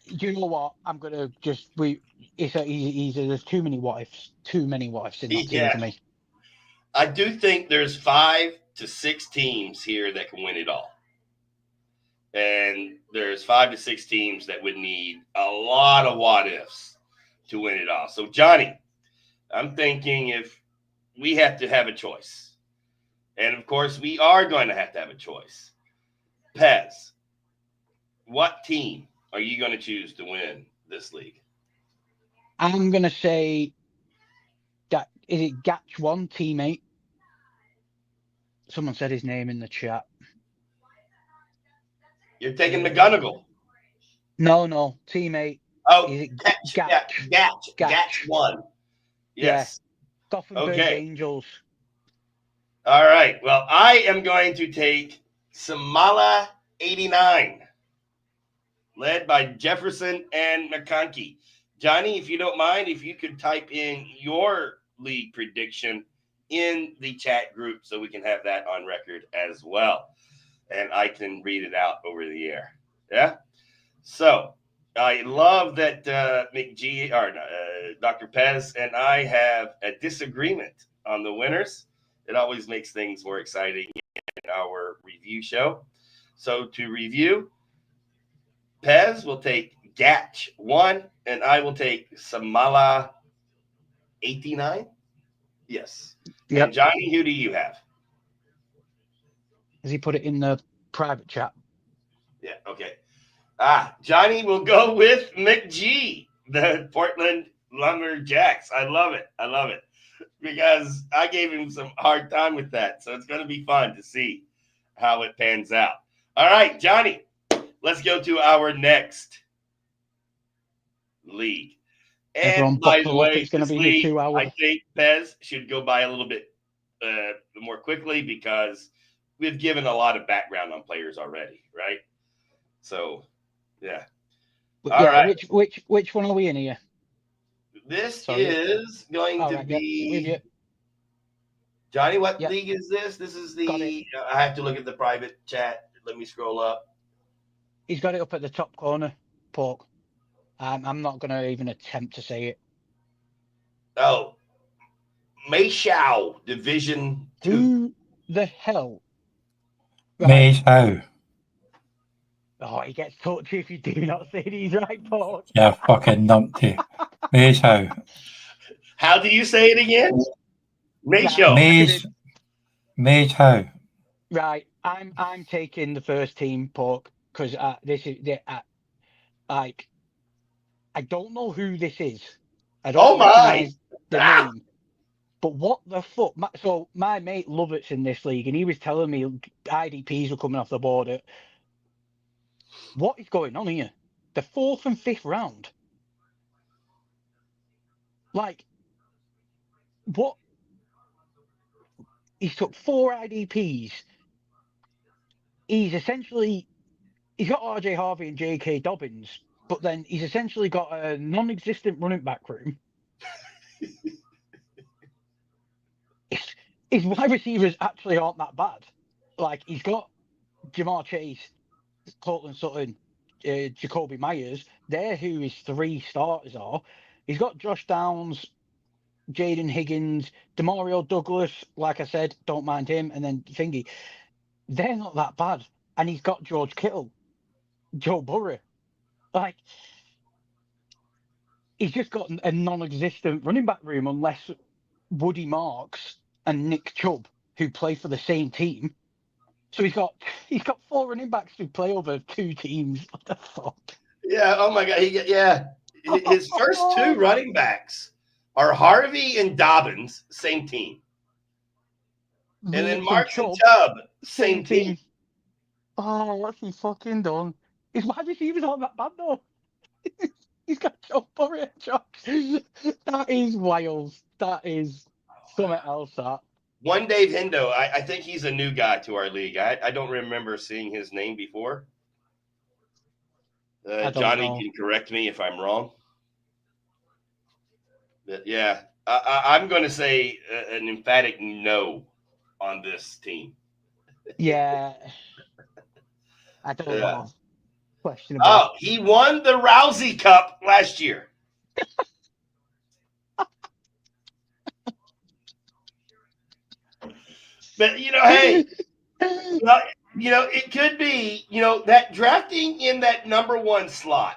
you know what? I'm gonna just there's too many what ifs. Too many what ifs in that team for me. I do think there's 5 to 6 teams here that can win it all. And there's 5 to 6 teams that would need a lot of what ifs to win it all. So, Johnny, I'm thinking if we have to have a choice, and of course we are going to have a choice. Pez, what team are you going to choose to win this league? I'm going to say that is it Gatch 1 teammate? Someone said his name in the chat. You're taking McGonigal. No, teammate. Oh, Gatch 1. Yes. Yeah. Gothenburg Angels. All right. Well, I am going to take Samala 89, led by Jefferson and McConkey. Johnny, if you don't mind, if you could type in your league prediction in the chat group so we can have that on record as well. And I can read it out over the air. Yeah? So I love that Dr. Pez and I have a disagreement on the winners. It always makes things more exciting in our review show. So to review, Pez will take Gatch 1, and I will take Samala 89. Yes. Yep. And Johnny, who do you have? Has he put it in the private chat? Yeah, okay. Johnny will go with McG, the Portland Lumberjacks. I love it. Because I gave him some hard time with that. So it's going to be fun to see how it pans out. All right, Johnny, let's go to our next league. Everyone And by the buckle up. way, It's going to this be league, 2 hours. I think Pez should go by a little bit more quickly because we've given a lot of background on players already, right? So, yeah. All right. Which one are we in here? This is going to be with you. Johnny. What league is this? This is the. I have to look at the private chat. Let me scroll up. He's got it up at the top corner, Pork. I'm not going to even attempt to say it. Oh, Meishao Division 2. Who the hell? Meishao. Oh, he gets touchy if you do not say these right, Pork. Yeah, fucking numpty. Meishao. How do you say it again? Meishao. Meishao. Right, I'm taking the first team, Pork, because this is like I don't know who this is. I don't recognize the name. But what the fuck? So my mate Lovett's in this league, and he was telling me IDPs were coming off the board. What is going on here? The 4th and 5th round. Like, what? He's took 4 IDPs. He's got RJ Harvey and JK Dobbins, but then he's essentially got a non-existent running back room. His wide receivers actually aren't that bad. Like, he's got Jamar Chase, Cortland Sutton, Jacoby Myers. They're who his 3 starters are. He's got Josh Downs, Jaden Higgins, Demario Douglas. Like I said, don't mind him. And then Thingy. They're not that bad. And he's got George Kittle, Joe Burrow. Like, he's just got a non-existent running back room unless Woody Marks and Nick Chubb, who play for the same team. So he's got 4 running backs who play over 2 teams. What the fuck? Yeah. Oh my God. His first 2 running backs are Harvey and Dobbins, same team. And then Marks and Chubb, same team. Oh, what's he fucking done? His wide receivers aren't that bad though. He's got Joe Burrow and Josh. That is wild. That is something else. That. One Dave Hendo, I think he's a new guy to our league. I don't remember seeing his name before. Johnny can correct me if I'm wrong. But yeah, I'm going to say an emphatic no on this team. Yeah. I don't know. Questionable. Oh, he won the Rousey Cup last year. But, hey, it could be, that drafting in that number 1 slot,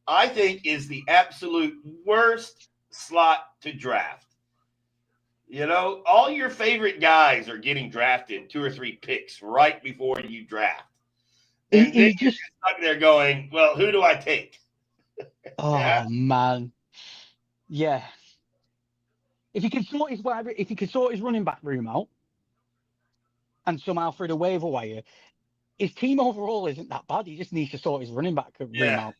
I think is the absolute worst slot to draft. All your favorite guys are getting drafted 2 or 3 picks right before you draft. And then you're just stuck there going, well, who do I take? Oh, man. Yeah. If he can sort his running back room out and somehow through the waiver wire, his team overall isn't that bad. He just needs to sort his running back room out.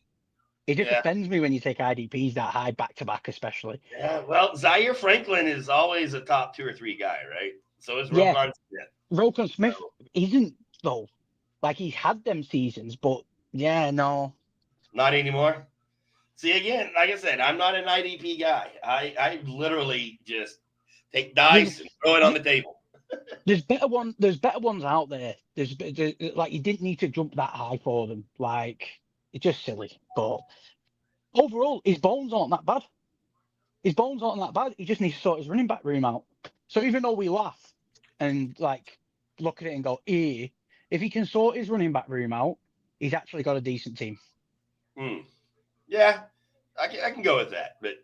It just offends me when you take IDPs that high back-to-back, especially. Yeah, well, Zaire Franklin is always a top 2 or 3 guy, right? So is Roquan Smith. Roquan Smith isn't, though. Like, he's had them seasons, but, no. Not anymore? See, again, like I said, I'm not an IDP guy. I literally just take dice and throw it on the table. There's better ones out there. There's like, you didn't need to jump that high for them. Like, it's just silly. But overall, his bones aren't that bad. He just needs to sort his running back room out. So even though we laugh and like look at it and go, if he can sort his running back room out, he's actually got a decent team. Yeah, I can go with that. But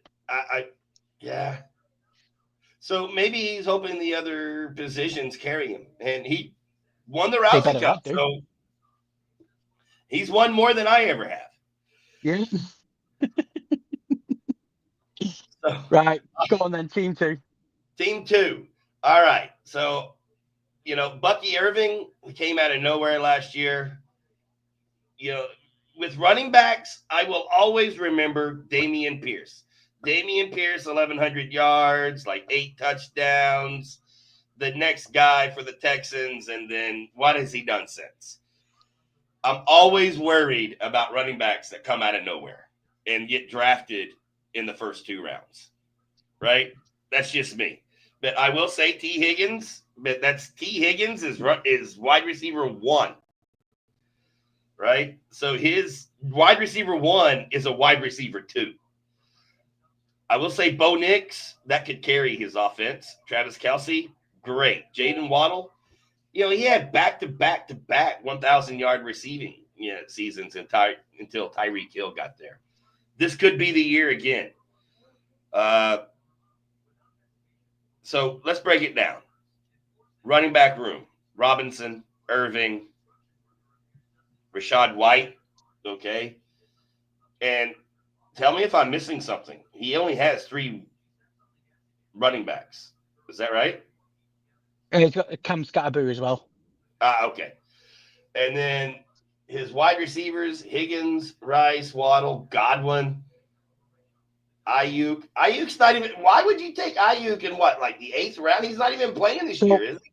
yeah. So maybe he's hoping the other positions carry him, and he Won the They Rousey better Cup, have to. so he's won more than I ever have. Yeah. So, Right. Go on then, team 2. Team 2. All right. So, Bucky Irving came out of nowhere last year. With running backs, I will always remember Dameon Pierce. Dameon Pierce, 1,100 yards, like 8 touchdowns. The next guy for the Texans, and then what has he done since? I'm always worried about running backs that come out of nowhere and get drafted in the first 2 rounds, right? That's just me. But I will say T. Higgins, but that's T. Higgins is wide receiver 1, right? So his wide receiver 1 is a wide receiver 2. I will say Bo Nix, that could carry his offense. Travis Kelce, great. Jaden Waddle, he had back-to-back 1,000-yard receiving seasons until Tyreek Hill got there. This could be the year again. So let's break it down. Running back room: Robinson, Irving, Rachaad White. Okay. And tell me if I'm missing something. He only has 3 running backs. Is that right? He's got Cam Scatterboo as well. Okay. And then his wide receivers: Higgins, Rice, Waddle, Godwin, Ayuk. Ayuk's not even. Why would you take Ayuk in like the 8th round? He's not even playing this year, is he?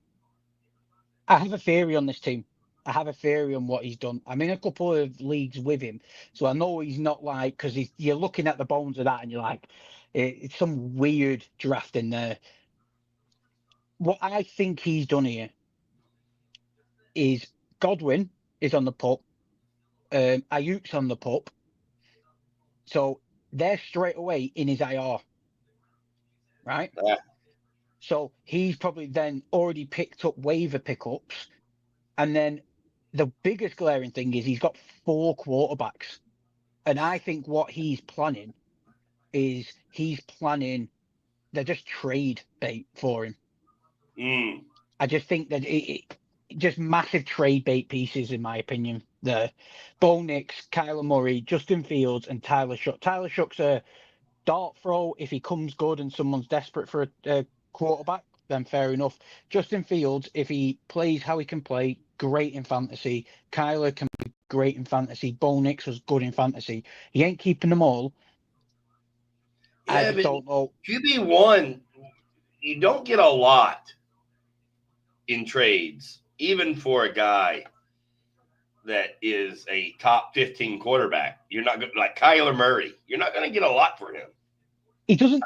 I have a theory on this team. I have a theory on what he's done. I'm in a couple of leagues with him, so I know he's not like, because you're looking at the bones of that and you're like, it's some weird draft in there. What I think he's done here is Godwin is on the pup, Ayuk's on the pup, so they're straight away in his IR, right? Yeah. So he's probably then already picked up waiver pickups, and then the biggest glaring thing is he's got 4 quarterbacks. And I think what he's planning is they're just trade bait for him. I just think that it just massive trade bait pieces, in my opinion. The Bo Nix, Kyler Murray, Justin Fields, and Tyler Shough. Tyler Shough's a dart throw. If he comes good and someone's desperate for a quarterback, then fair enough. Justin Fields, if he plays how he can play, great in fantasy. Kyler can be great in fantasy. Bo Nix was good in fantasy. He ain't keeping them all. Yeah, I just don't know. QB1, you don't get a lot in trades, even for a guy that is a top 15 quarterback. You're not going like Kyler Murray. You're not going to get a lot for him. He doesn't.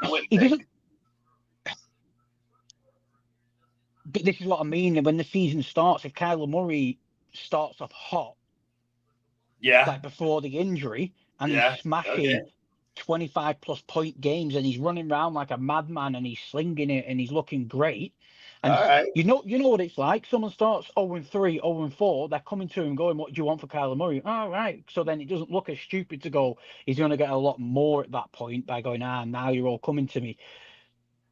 But this is what I mean. When the season starts, if Kyler Murray starts off hot, like before the injury, and he's smashing 25+ point games, and he's running around like a madman, and he's slinging it, and he's looking great. And you know what it's like. Someone starts 0-3, 0-4. They're coming to him going, "What do you want for Kyler Murray?" All right. So then it doesn't look as stupid to go, he's going to get a lot more at that point by going, now you're all coming to me.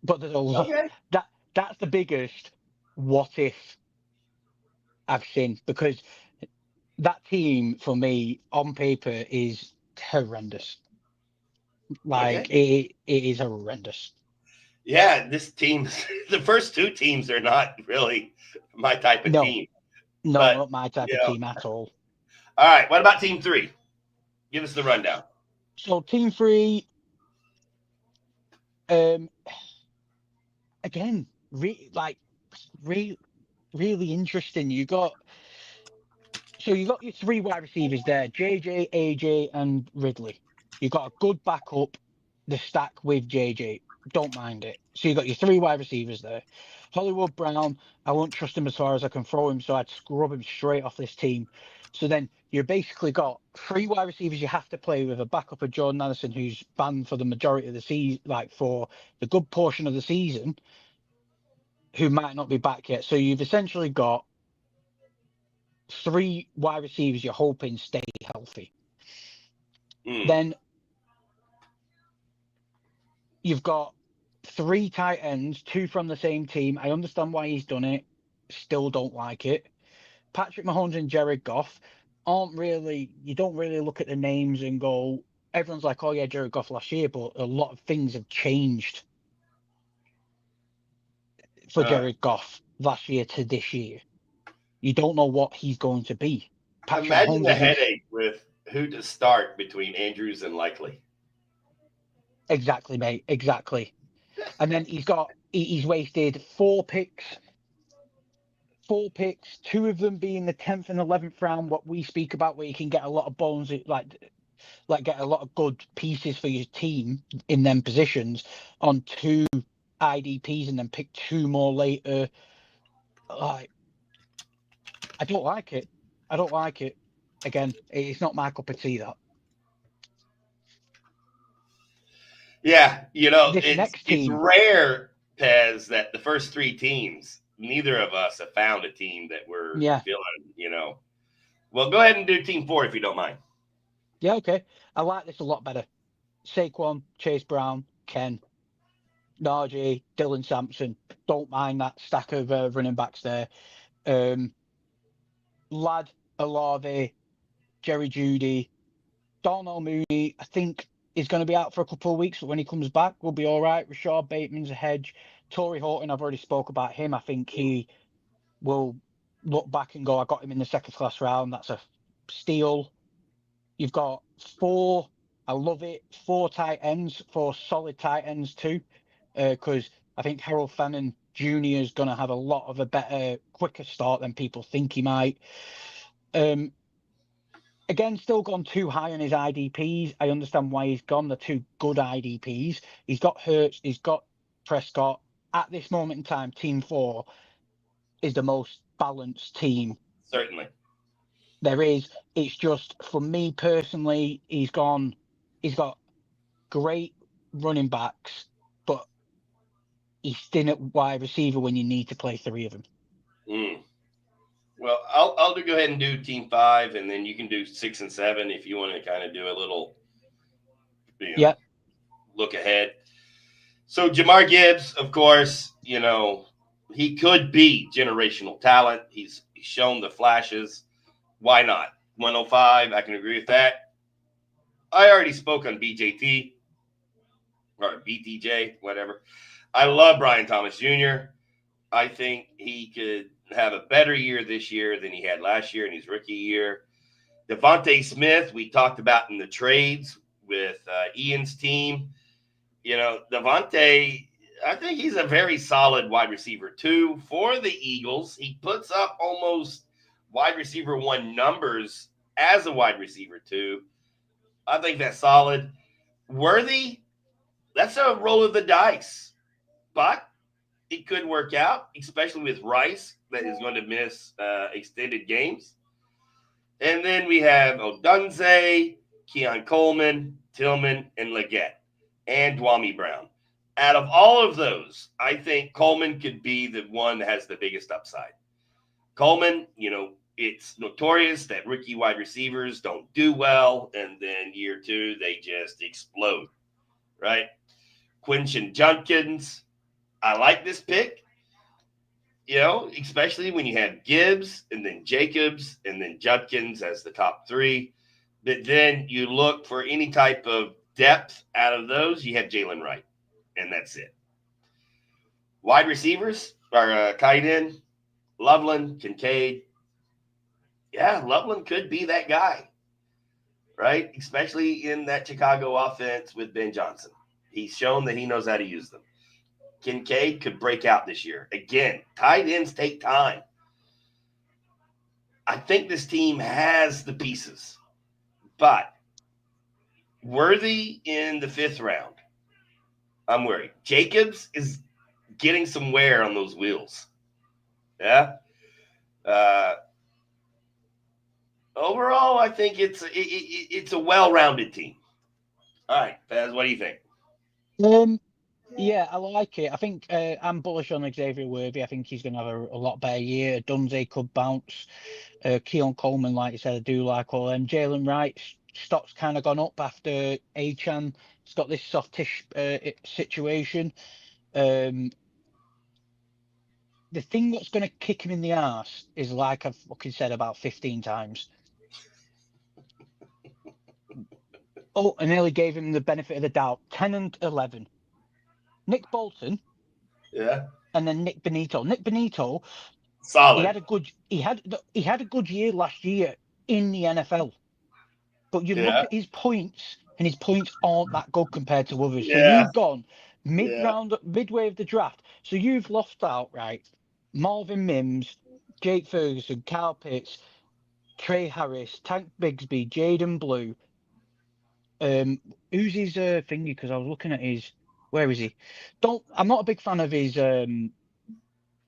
But there's a lot. That's the biggest what if I've seen, because that team for me on paper is horrendous. Like it is horrendous. Yeah, this team, the first 2 teams are not really my type of team. No, not my type of team at all. All right, what about team 3? Give us the rundown. So team 3, again, really interesting. You got your 3 wide receivers there: JJ, AJ, and Ridley. You got a good backup, the stack with JJ. Don't mind it. So you got your 3 wide receivers there. Hollywood Brown, I won't trust him as far as I can throw him, so I'd scrub him straight off this team. So then you basically got 3 wide receivers you have to play with, a backup of Jordan Addison, who's banned for the majority of the season, like for the good portion of the season, who might not be back yet. So you've essentially got 3 wide receivers you're hoping stay healthy. Then you've got 3 tight ends, 2 from the same team. I understand why he's done it. Still don't like it. Patrick Mahomes and Jared Goff aren't really, you don't really look at the names and go, everyone's like, oh yeah, Jared Goff last year, but a lot of things have changed for Jared Goff last year to this year. You don't know what he's going to be. Patrick Imagine Mahomes the headache with who to start between Andrews and Likely. Exactly, mate. Exactly. And then he's wasted 4 picks. 4 picks, 2 of them being the 10th and 11th round, what we speak about, where you can get a lot of bones, like get a lot of good pieces for your team in them positions, on 2 IDPs and then pick 2 more later. Like, I don't like it. I don't like it. Again, it's not my cup of tea, that. Yeah, it's rare, Pez, that the first 3 teams, neither of us have found a team that we're feeling, Well, go ahead and do team 4 if you don't mind. Yeah, okay. I like this a lot better. Saquon, Chase Brown, Ken, Najee, Dylan Sampson. Don't mind that stack of running backs there. Ladd, Olave, Jerry Jeudy, Darnell Mooney, I think is going to be out for a couple of weeks, but when he comes back, we'll be all right. Rashard Bateman's a hedge. Torrey Horton, I've already spoke about him. I think he will look back and go, I got him in the second class round. That's a steal. You've got 4, I love it, 4 tight ends, 4 solid tight ends too, because I think Harold Fannin Jr. is going to have a better, quicker start than people think he might. Again, still gone too high on his IDPs. I understand why he's gone. They're 2 good IDPs. He's got Hurts. He's got Prescott. At this moment in time, Team 4 is the most balanced team. Certainly. There is. It's just, for me personally, he's got great running backs, but he's thin at wide receiver when you need to play 3 of them. Well, I'll go ahead and do team 5, and then you can do 6 and 7 if you want to kind of do a little look ahead. So Jahmyr Gibbs, of course, he could be generational talent. He's shown the flashes. Why not? 105, I can agree with that. I already spoke on BJT or BTJ, whatever. I love Brian Thomas Jr. I think he could have a better year this year than he had last year in his rookie year. Devontae Smith, we talked about in the trades with Ian's team. Devontae, I think he's a very solid wide receiver too for the Eagles. He puts up almost wide receiver 1 numbers as a wide receiver 2. I think that's solid. Worthy, that's a roll of the dice, but it could work out, especially with Rice that is going to miss extended games. And then we have Odunze, Keon Coleman, Tillman, and Leggett, and Dwamie Brown. Out of all of those, I think Coleman could be the one that has the biggest upside. Coleman, it's notorious that rookie wide receivers don't do well, and then year 2, they just explode, right? Quinton Judkins, I like this pick, especially when you have Gibbs and then Jacobs and then Judkins as the top 3. But then you look for any type of depth out of those, you have Jalen Wright, and that's it. Wide receivers are tight end, Loveland, Kincaid. Yeah, Loveland could be that guy, right? Especially in that Chicago offense with Ben Johnson. He's shown that he knows how to use them. Kincaid could break out this year. Again, tight ends take time. I think this team has the pieces, but Worthy in the 5th round, I'm worried. Jacobs is getting some wear on those wheels. Yeah. Overall, I think it's a well-rounded team. All right, Pez, what do you think? Yeah, I like it. I think I'm bullish on Xavier Worthy. I think he's going to have a lot better year. Dunze could bounce. Keon Coleman, like you said, I do like all them. Jalen Wright, stock's kind of gone up after Achan. He's got this softish situation. The the thing that's going to kick him in the arse is, like I've fucking said about 15 times. Oh, I nearly gave him the benefit of the doubt. 10 and 11. Nick Bolton. Yeah. And then Nick Benito. Nick Benito, solid. He had a good year last year in the NFL. But you look at his points, and his points aren't that good compared to others. So you've gone midway of the draft. So you've lost out, right? Marvin Mims, Jake Ferguson, Kyle Pitts, Trey Harris, Tank Bigsby, Jaden Blue. Who's his thingy? Because I was looking at his. Where is he? I'm not a big fan of his. I'm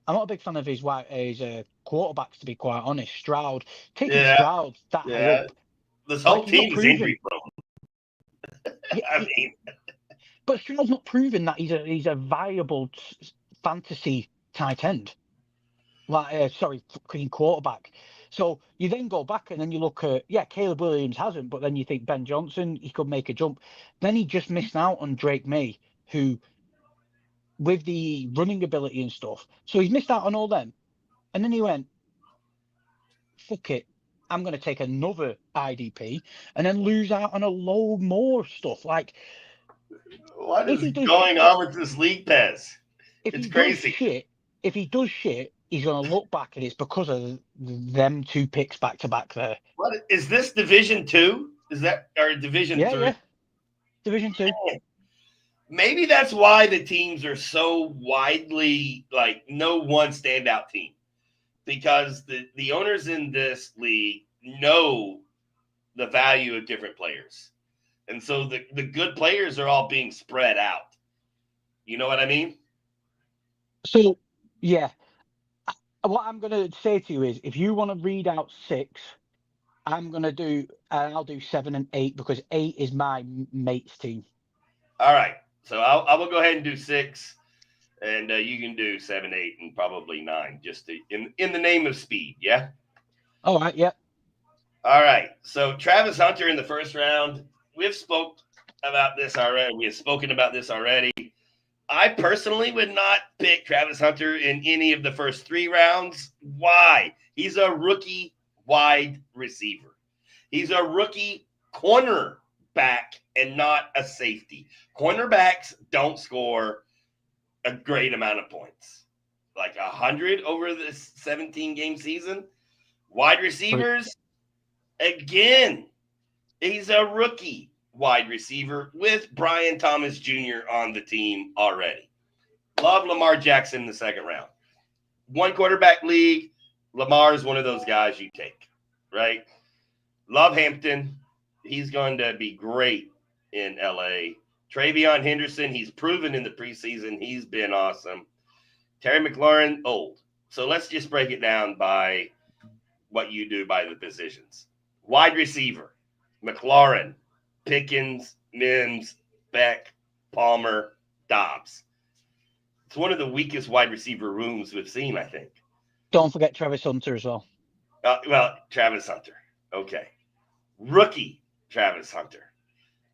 not a big fan of his quarterbacks, to be quite honest. Stroud, taking Stroud that high up. This whole team is injury prone. I mean, but Stroud's not proven that he's a viable fantasy tight end. Fucking quarterback. So you then go back and then you look at Caleb Williams hasn't, but then you think Ben Johnson, he could make a jump. Then he just missed out on Drake May, who, with the running ability and stuff, so he's missed out on all them. And then he went, fuck it, I'm going to take another IDP and then lose out on a load more stuff. Like, what is going on with this league, Pez? It's crazy. If he does shit, he's going to look back and it's because of them 2 picks back to back there. What is this, Division 2? Is that or Division 3? Yeah, Division 2. Maybe that's why the teams are so widely, like, no one standout team, because the owners in this league know the value of different players, and so the good players are all being spread out. You know what I mean? So yeah. What I'm going to say to you is, if you want to read out 6, I'll do 7 and 8, because 8 is my mate's team. All right. So I will go ahead and do 6, and you can do 7, 8, and probably 9, just in the name of speed. Yeah. All right. Yeah. All right. So Travis Hunter in the first round. We've spoken about this already. I personally would not pick Travis Hunter in any of the first 3 rounds. Why? He's a rookie wide receiver. He's a rookie cornerback and not a safety. Cornerbacks don't score a great amount of points, like 100 over this 17-game season. Wide receivers, again, he's a rookie wide receiver with Brian Thomas Jr. on the team already. Love Lamar Jackson in the second round. 1 quarterback league, Lamar is one of those guys you take, right? Love Hampton. He's going to be great in LA. Travion Henderson, he's proven in the preseason. He's been awesome. Terry McLaurin, old. So let's just break it down by what you do by the positions. Wide receiver, McLaurin, Pickens, Mims, Beck, Palmer, Dobbs. It's one of the weakest wide receiver rooms we've seen, I think. Don't forget Travis Hunter as well. Travis Hunter. Okay. Rookie Travis Hunter.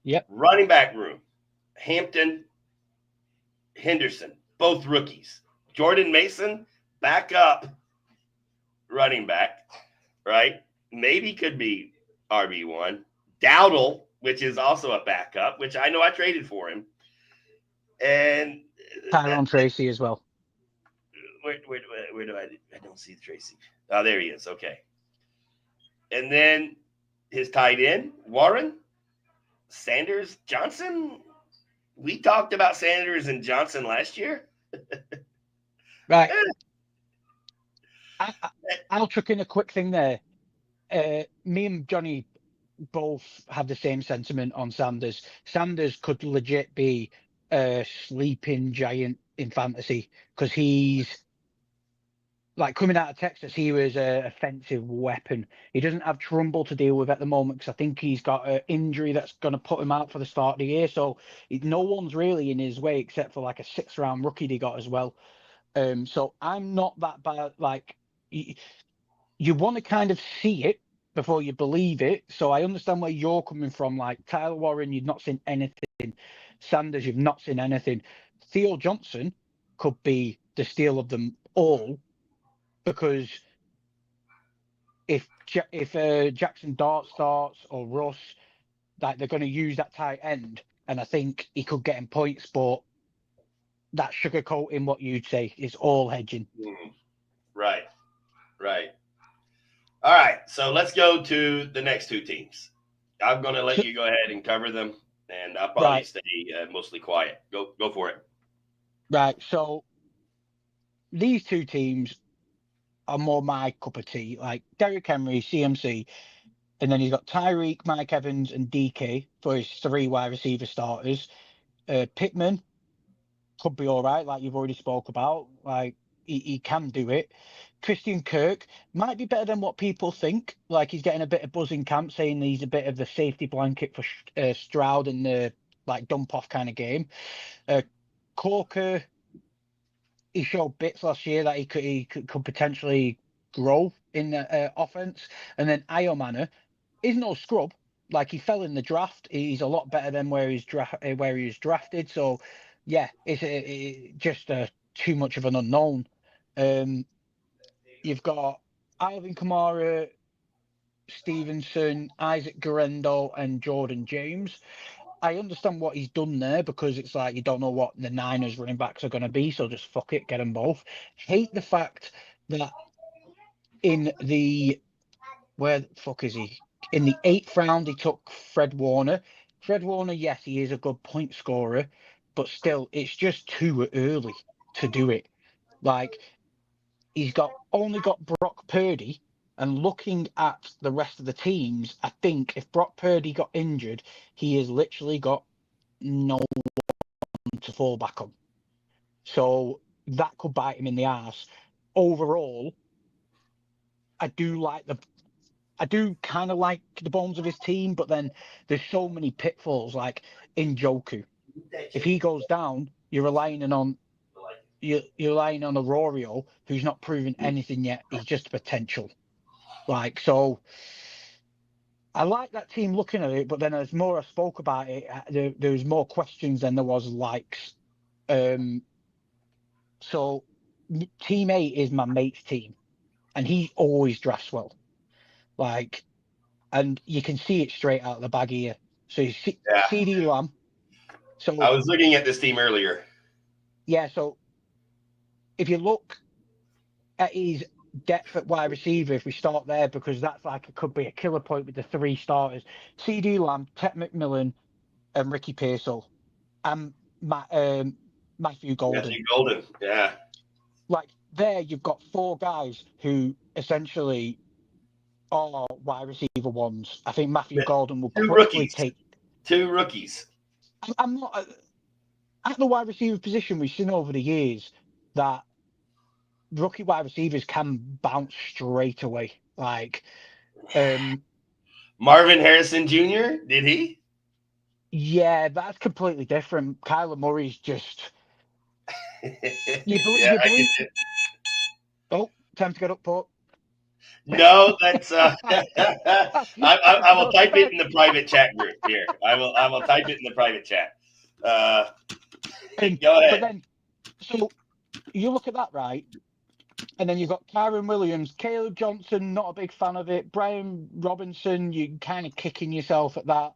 Yep. Running back room, Hampton, Henderson, both rookies. Jordan Mason, backup running back, right? Maybe could be RB1. Dowdle, which is also a backup, which I know I traded for him. And Tyrone Tracy as well. Where do I don't see Tracy. Oh, there he is. Okay. And then his tight end, Warren, Sanders, Johnson. We talked about Sanders and Johnson last year. Right. I'll chuck in a quick thing there. Me and Johnny both have the same sentiment on Sanders. Sanders could legit be a sleeping giant in fantasy, because he's like, coming out of Texas, he was an offensive weapon. He doesn't have Trumbull to deal with at the moment, because I think he's got an injury that's going to put him out for the start of the year. So no one's really in his way except for like a 6th-round rookie they got as well. So I'm not that bad. Like, you want to kind of see it before you believe it. So I understand where you're coming from. Like Tyler Warren, you've not seen anything. Sanders, you've not seen anything. Theo Johnson could be the steal of them all, because if Jackson Dart starts or Russ, like they're going to use that tight end, and I think he could get him points, but that's sugarcoating what you'd say. It's all hedging. Right. All right, so let's go to the next two teams. I'm going to let you go ahead and cover them, and I'll probably stay mostly quiet. Go for it. Right, so these two teams are more my cup of tea. Like Derrick Henry, CMC, and then he's got Tyreek, Mike Evans, and DK for his 3 wide receiver starters. Pittman could be all right, like you've already spoke about. Like he can do it. Christian Kirk might be better than what people think. Like he's getting a bit of buzz in camp saying he's a bit of the safety blanket for Stroud in the like dump off kind of game. Corker, he showed bits last year that he could potentially grow in the offense. And then Iomana is no scrub. Like he fell in the draft. He's a lot better than where he was drafted. So yeah, it's just too much of an unknown. You've got Alvin Kamara, Stevenson, Isaac Guerrero, and Jordan James. I understand what he's done there because it's like you don't know what the Niners running backs are going to be, so just fuck it, get them both. Hate the fact that in the where the fuck is he? In the 8th round, he took Fred Warner. Fred Warner, yes, he is a good point scorer, but still, it's just too early to do it. Like he's only got Brock Purdy. And looking at the rest of the teams, I think if Brock Purdy got injured, he has literally got no one to fall back on. So that could bite him in the ass. Overall, I do kind of like the bones of his team, but then there's so many pitfalls. Like in Njoku, if he goes down, you're relying on Arroyo, who's not proven anything yet. He's just potential. Like so. I like that team looking at it, but then as more I spoke about it, there was more questions than there was likes. So Team 8 is my mate's team, and he always drafts well. Like, and you can see it straight out of the bag here. So you see CD Lamb. So I was looking at this team earlier. Yeah, so if you look at his depth at wide receiver, if we start there, because that's like it could be a killer point with the 3 starters: CD Lamb, Ted McMillan, and Ricky Pearsall, and Matthew Golden. Matthew Golden, yeah. Like there, you've got 4 guys who essentially are wide receiver ones. I think Matthew Golden will quickly take 2 rookies. I'm not at the wide receiver position. We've seen over the years that rookie wide receivers can bounce straight away. Like Marvin Harrison Jr. Did he? Yeah, that's completely different. Kyler Murray's just. You believe? Oh, time to get up, Port. No, that's. I will type it in the private chat group here. I will type it in the private chat. Go ahead. But then, so you look at that, right? And then you've got Kyron Williams, Caleb Johnson, not a big fan of it. Brian Robinson, you're kind of kicking yourself at that.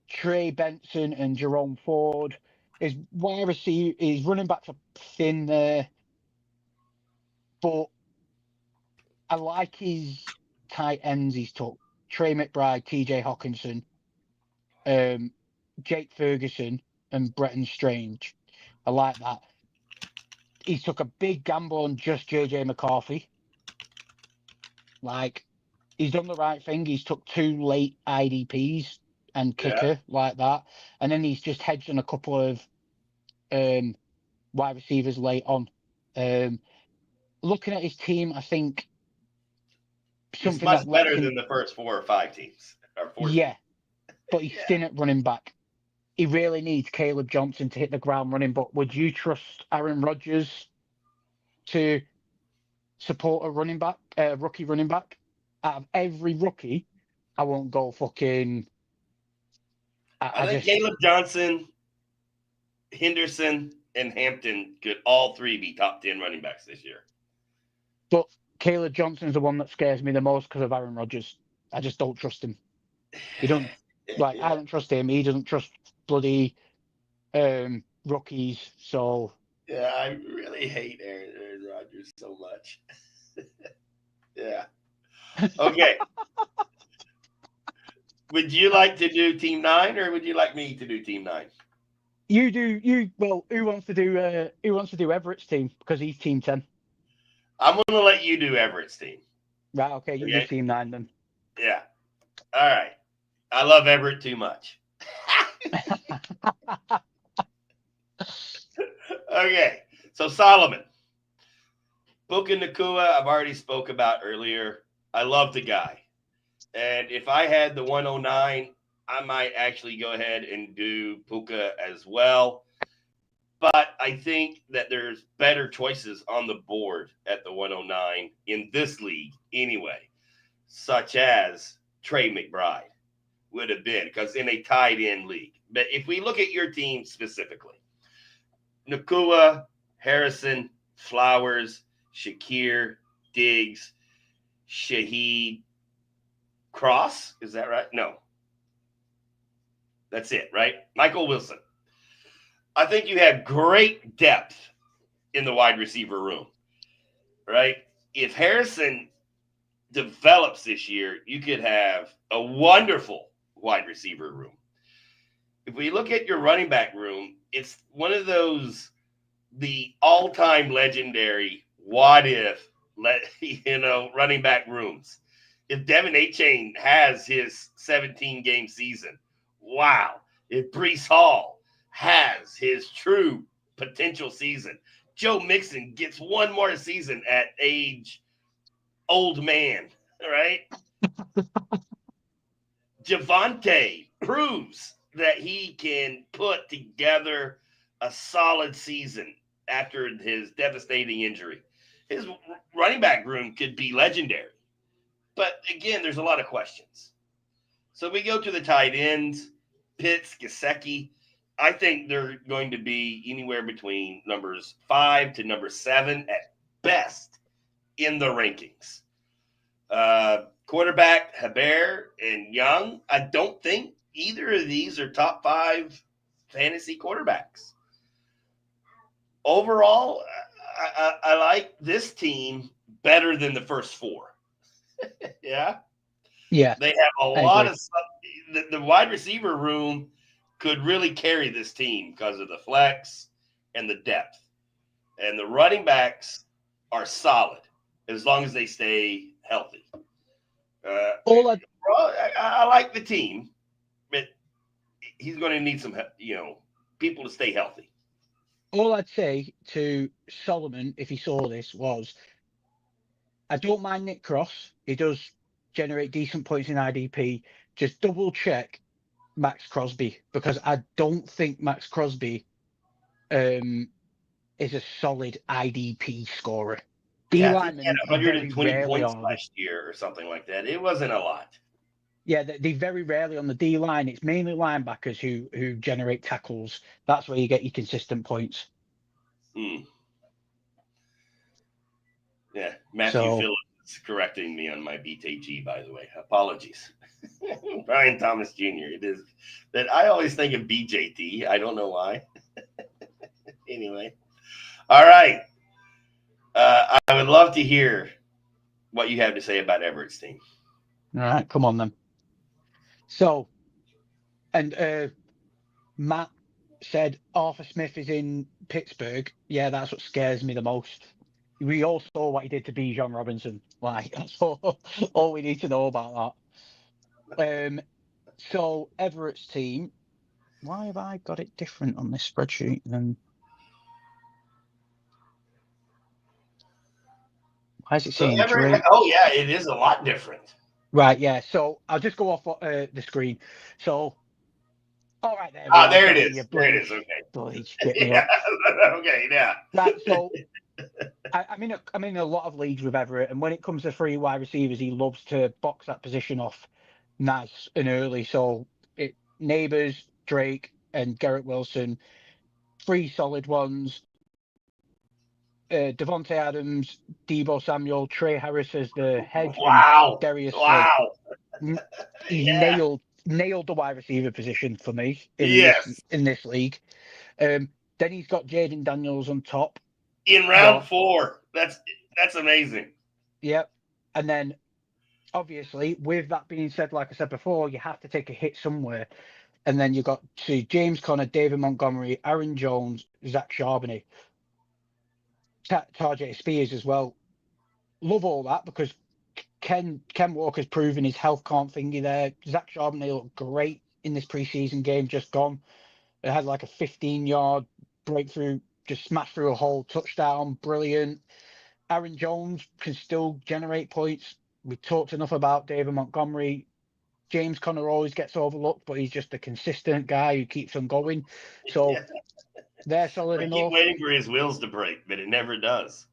Trey Benson and Jerome Ford. His wide receiver, his running backs are thin there. But I like his tight ends he's took. Trey McBride, TJ Hawkinson, Jake Ferguson, and Bretton Strange. I like that. He took a big gamble on just JJ McCarthy. Like, he's done the right thing. He's took 2 late IDPs and kicker like that. And then he's just hedged on a couple of wide receivers late on. Looking at his team, I think it's much better than the first 4 or 5 teams. But he's thin at running back. He really needs Caleb Johnson to hit the ground running. But would you trust Aaron Rodgers to support a rookie running back? Out of every rookie, I won't go fucking. I think Caleb Johnson, Henderson, and Hampton could all 3 be top 10 running backs this year. But Caleb Johnson's the one that scares me the most because of Aaron Rodgers. I just don't trust him. He don't I don't trust him. He doesn't trust bloody rookies. So yeah, I really hate Aaron Rodgers so much. Yeah. Okay. Would you like to do Team 9 or would you like me to do Team 9? You do. Well, who wants to do Everett's team because he's Team 10. I'm going to let you do Everett's team. Right. Okay. You do Team 9 then. Yeah. All right. I love Everett too much. Okay. So Solomon. Puka Nacua, I've already spoke about earlier. I love the guy. And if I had the 109, I might actually go ahead and do Puka as well. But I think that there's better choices on the board at the 109 in this league anyway, such as Trey McBride would have been, because in a tied in league. But if we look at your team specifically, Nacua, Harrison, Flowers, Shakir, Diggs, Shaheed, Cross, is that right? No. That's it, right? Michael Wilson. I think you have great depth in the wide receiver room, right? If Harrison develops this year, you could have a wonderful wide receiver room. If we look at your running back room, it's one of those, the all-time legendary what if, running back rooms. If Devin Achane has his 17-game season, wow. If Breece Hall has his true potential season, Joe Mixon gets one more season at age old man, right? Javonte proves that he can put together a solid season after his devastating injury. His running back room could be legendary. But again, there's a lot of questions. So we go to the tight ends, Pitts, Gesicki. I think they're going to be anywhere between numbers 5 to number 7 at best in the rankings. Quarterback, Hebert and Young. I don't think either of these are top 5 fantasy quarterbacks. Overall, I like this team better than the first 4. Yeah. They have a lot of stuff. The wide receiver room could really carry this team because of the flex and the depth. And the running backs are solid as long as they stay healthy. I like the team, but he's going to need some, people to stay healthy. All I'd say to Solomon, if he saw this, was I don't mind Nick Cross. He does generate decent points in IDP. Just double check Max Crosby, because I don't think Max Crosby is a solid IDP scorer. Yeah, I think he had 120 points last year or something like that. It wasn't a lot. Yeah, they very rarely on the D line. It's mainly linebackers who generate tackles. That's where you get your consistent points. Yeah, Matthew Phillips is correcting me on my BTG, by the way. Apologies. Brian Thomas Jr. It is that I always think of BJT. I don't know why. Anyway. All right. I would love to hear what you have to say about Everett's team. All right, come on then. So, and Matt said Arthur Smith is in Pittsburgh. Yeah, that's what scares me the most. We all saw what he did to Bijan Robinson. Like, that's all we need to know about that. So Everett's team. Why have I got it different on this spreadsheet than? Why is it saying Drake? Oh yeah, it is a lot different. Right, yeah. So I'll just go off the screen. So, all right, there. There it is. There it is. Okay. Yeah. Okay. Yeah. Right. So, I'm in a lot of leagues with Everett, and when it comes to 3 wide receivers, he loves to box that position off nice and early. So, Neighbors, Drake, and Garrett Wilson, 3 solid ones. Devontae Adams, Deebo Samuel, Trey Harris as the hedge, Wow. and Darius Slay. Wow. He nailed the wide receiver position for me in this league. Then he's got Jaden Daniels on top in round 4. That's amazing. Yep. And then obviously, with that being said, like I said before, you have to take a hit somewhere. And then you got James Conner, David Montgomery, Aaron Jones, Zach Charbonnet, Tarjay Spears as well. Love all that because Ken Walker's proven his health can't thingy there. Zach Charbonnet looked great in this preseason game just gone. It had like a 15-yard breakthrough, just smashed through a hole, touchdown, brilliant. Aaron Jones can still generate points. We talked enough about David Montgomery. James Conner always gets overlooked, but he's just a consistent guy who keeps on going. So they're solid enough. Keep waiting for his wheels to break, but it never does.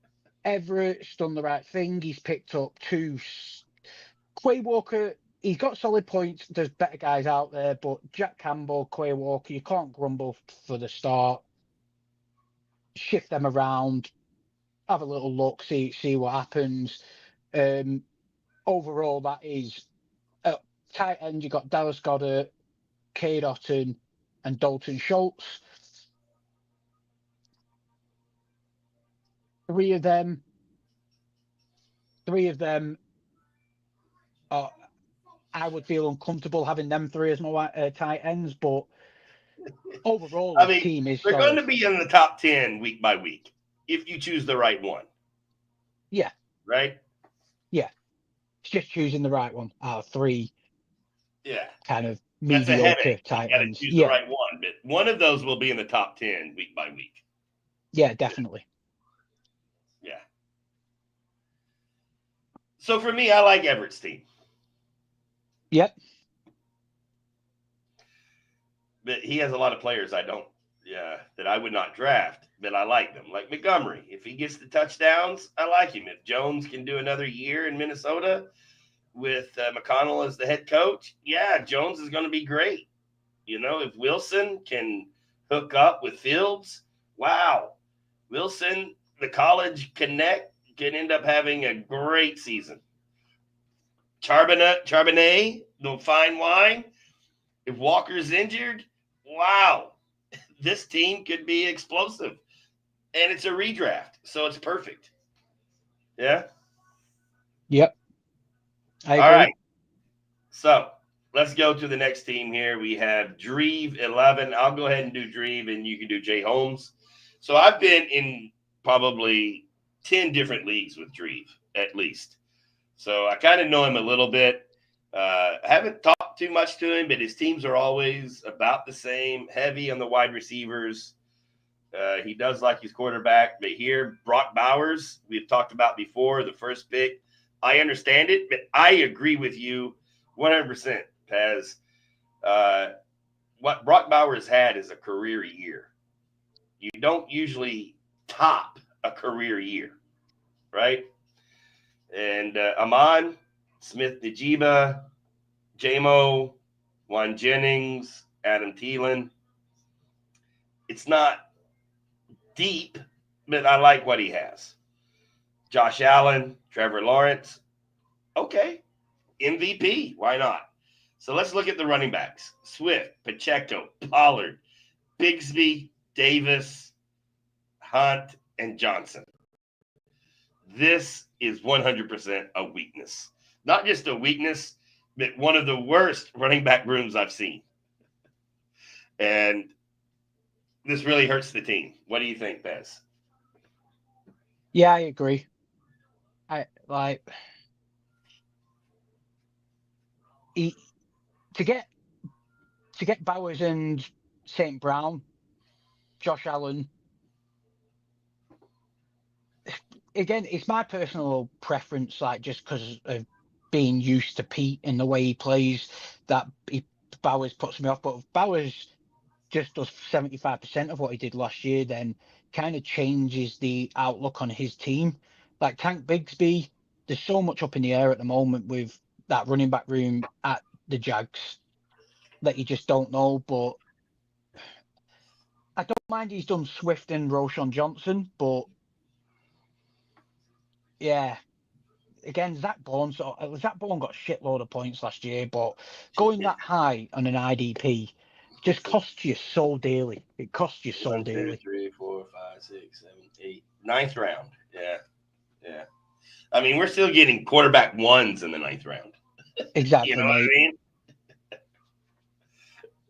Everett's done the right thing. He's picked up 2. Quay Walker, he's got solid points. There's better guys out there, but Jack Campbell, Quay Walker, you can't grumble for the start. Shift them around, have a little look, see what happens. Overall, that is tight end. You got Dallas Goedert, Cade Otton, and Dalton Schultz. 3 of them are, I would feel uncomfortable having them 3 as my tight ends, but overall, the team is they're solid. going to be in the top 10 week by week if you choose the right one. Yeah. Right? Yeah. It's just choosing the right one out of 3. Yeah. Kind of mediocre tight ends. Choose the right one, but one of those will be in the top 10 week by week. Yeah, definitely. Yeah. So for me, I like Everett's team. Yep. But he has a lot of players that I would not draft, but I like them. Like Montgomery. If he gets the touchdowns, I like him. If Jones can do another year in Minnesota with McConnell as the head coach, Jones is going to be great. If Wilson can hook up with Fields, wow. Wilson, the college connect, can end up having a great season. Charbonnet, the fine wine. If Walker's injured, wow, this team could be explosive. And it's a redraft, so it's perfect. Yeah? Yep. I agree. All right. So let's go to the next team here. We have Dreve 11. I'll go ahead and do Dreve, and you can do Jay Holmes. So I've been in probably 10 different leagues with Dreve, at least. So I kind of know him a little bit. I haven't talked too much to him, but his teams are always about the same, heavy on the wide receivers. He does like his quarterback. But here, Brock Bowers, we've talked about before, the first pick. I understand it, but I agree with you 100%, Pez. What Brock Bowers had is a career year. You don't usually top a career year, right? And Amon, Smith-Njigba, Jamo, Juan Jennings, Adam Thielen. It's not deep, but I like what he has. Josh Allen, Trevor Lawrence. Okay. MVP. Why not? So let's look at the running backs. Swift, Pacheco, Pollard, Bigsby, Davis, Hunt, and Johnson. This is 100% a weakness. Not just a weakness, but one of the worst running back rooms I've seen. And this really hurts the team. What do you think, Pez? Yeah, I agree. To get Bowers and St. Brown, Josh Allen. Again, it's my personal preference, just because of being used to Pete and the way he plays, that Bowers puts me off. But if Bowers just does 75% of what he did last year, then kind of changes the outlook on his team. Like Tank Bigsby, there's so much up in the air at the moment with that running back room at the Jags that you just don't know. But I don't mind he's done Swift and Roshan Johnson, but Yeah. Again, Zach Bourne got a shitload of points last year, but going that high on an IDP just costs you so dearly. It costs you so 1, 2, dearly. 3, 4, 5, 6, 7, 8, 9th round. Yeah. I mean, we're still getting quarterback ones in the 9th round. Exactly, You know mate. what I mean?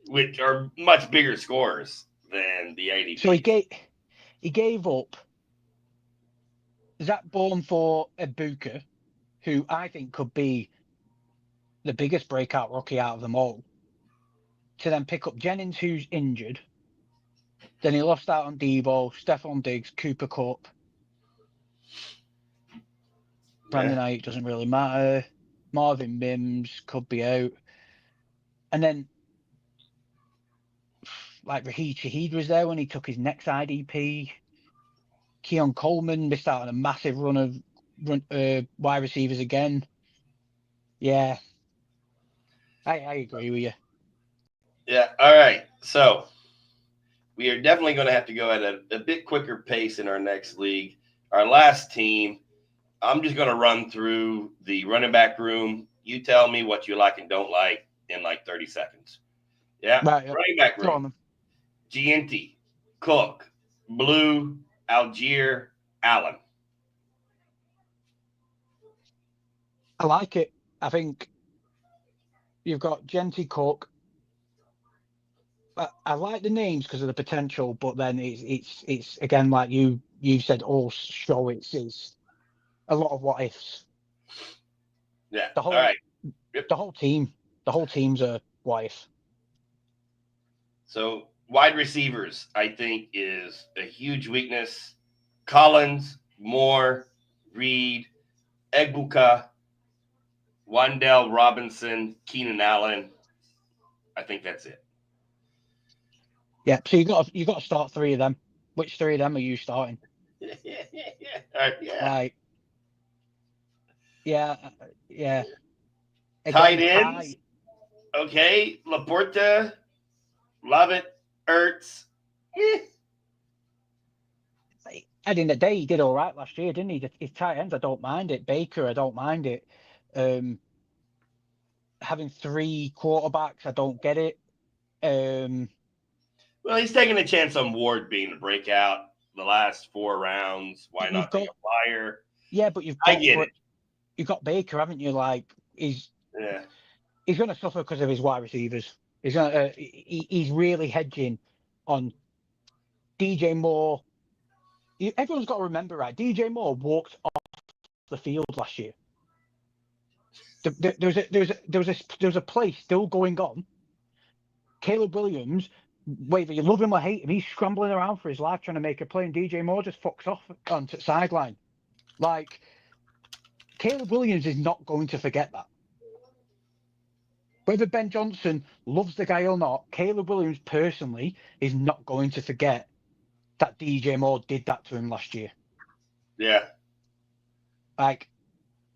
Which are much bigger scores than the IDP. So he gave up Zach Bourne for Ibuka, who I think could be the biggest breakout rookie out of them all, to then pick up Jennings, who's injured. Then he lost out on Debo, Stephon Diggs, Cooper Kupp. Brandon Ayuk doesn't really matter. Marvin Mims could be out. And then, like, Raheem Shaheed was there when he took his next IDP. Keon Coleman missed out on a massive run of wide receivers again. Yeah. I agree with you. Yeah. All right. So we are definitely going to have to go at a bit quicker pace in our next league. Our last team, I'm just going to run through the running back room. You tell me what you like and don't like in like 30 seconds. Yeah. Right, Running back room. GNT, Cook, Blue, Algier, Allen. I like it. I think you've got Genty, Cook. I like the names because of the potential, but then it's again, like you said, all show it's a lot of what ifs. Yeah. All right. Yep. The whole team's a what if. So wide receivers, I think, is a huge weakness. Collins, Moore, Reed, Egbuka, Wandell Robinson, Keenan Allen. I think that's it. Yeah, so you got to start 3 of them. Which 3 of them are you starting? Like, yeah. Again, tight ends. Okay, Laporta, Lovett, Ertz. At the end of the day, he did all right last year, didn't he? His tight ends, I don't mind it. Baker, I don't mind it. Having 3 quarterbacks, I don't get it. Well, he's taking a chance on Ward being a breakout the last 4 rounds. Why not take a flyer? Yeah, but you've got Baker, haven't you? Like, he's going to suffer because of his wide receivers. He's really hedging on DJ Moore. Everyone's got to remember, right? DJ Moore walked off the field last year. There was a play still going on. Caleb Williams, whether you love him or hate him, he's scrambling around for his life trying to make a play, and DJ Moore just fucks off onto the sideline. Like, Caleb Williams is not going to forget that. Whether Ben Johnson loves the guy or not, Caleb Williams personally is not going to forget that DJ Moore did that to him last year. Yeah. Like,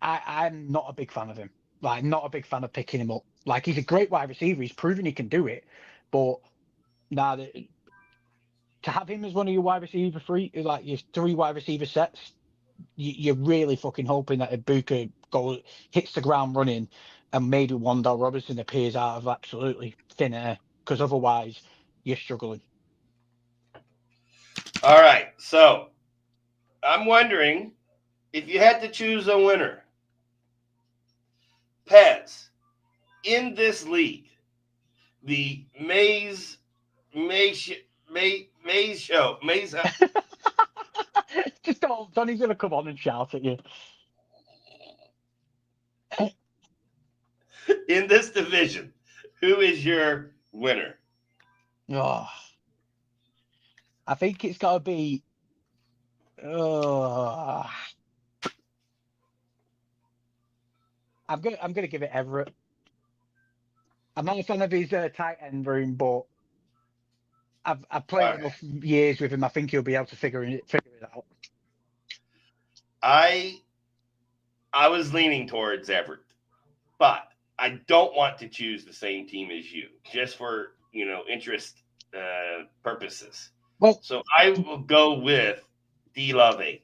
I'm not a big fan of him. Like, not a big fan of picking him up. Like, he's a great wide receiver. He's proven he can do it. But now, to have him as one of your wide receiver like your 3 wide receiver sets, you're really fucking hoping that Ibuka hits the ground running and maybe Wandell Robinson appears out of absolutely thin air, because otherwise you're struggling. All right. So I'm wondering if you had to choose a winner, Pez, in this league, the Maze Show. Just don't. Donnie's going to come on and shout at you. In this division, who is your winner? Oh, I think it's got to be. I'm gonna give it Everett. I'm not a fan of his tight end room, but I've played enough years with him. I think he'll be able to figure it out. I was leaning towards Everett, but I don't want to choose the same team as you, just for interest purposes. Well, so I will go with D Love 8.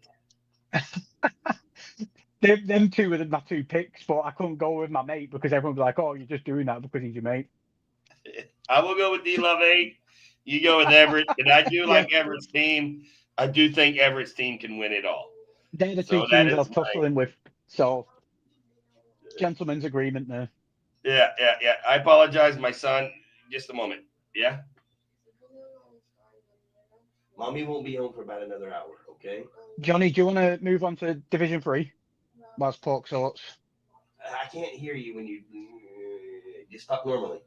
Them two were my two picks, but I couldn't go with my mate because everyone was like, "Oh, you're just doing that because he's your mate." I will go with D Love 8. You go with Everett, and I do like Everett's team. I do think Everett's team can win it all. They're the So two that teams I was is tussling with. So, gentleman's agreement there. Yeah. I apologize, my son. Just a moment. Yeah. Mommy won't be home for about another hour. Okay. Johnny, do you want to move on to Division 3? Whilst Pork sorts. I can't hear you when you just talk normally.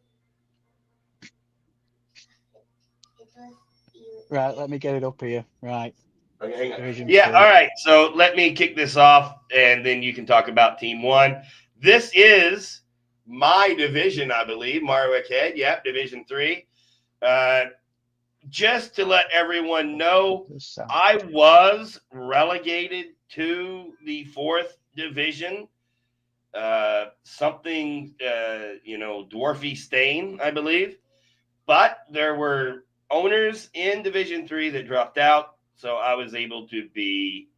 Right, let me get it up here. Right. Okay, hang on. Division Yeah, 3. all right. So let me kick this off, and then you can talk about Team 1. This is my division, I believe. Marwick Head, yep, Division 3. Just to let everyone know, I was relegated to the 4th division. Dwarfy stain, I believe. But there were owners in Division 3 that dropped out, so I was able to be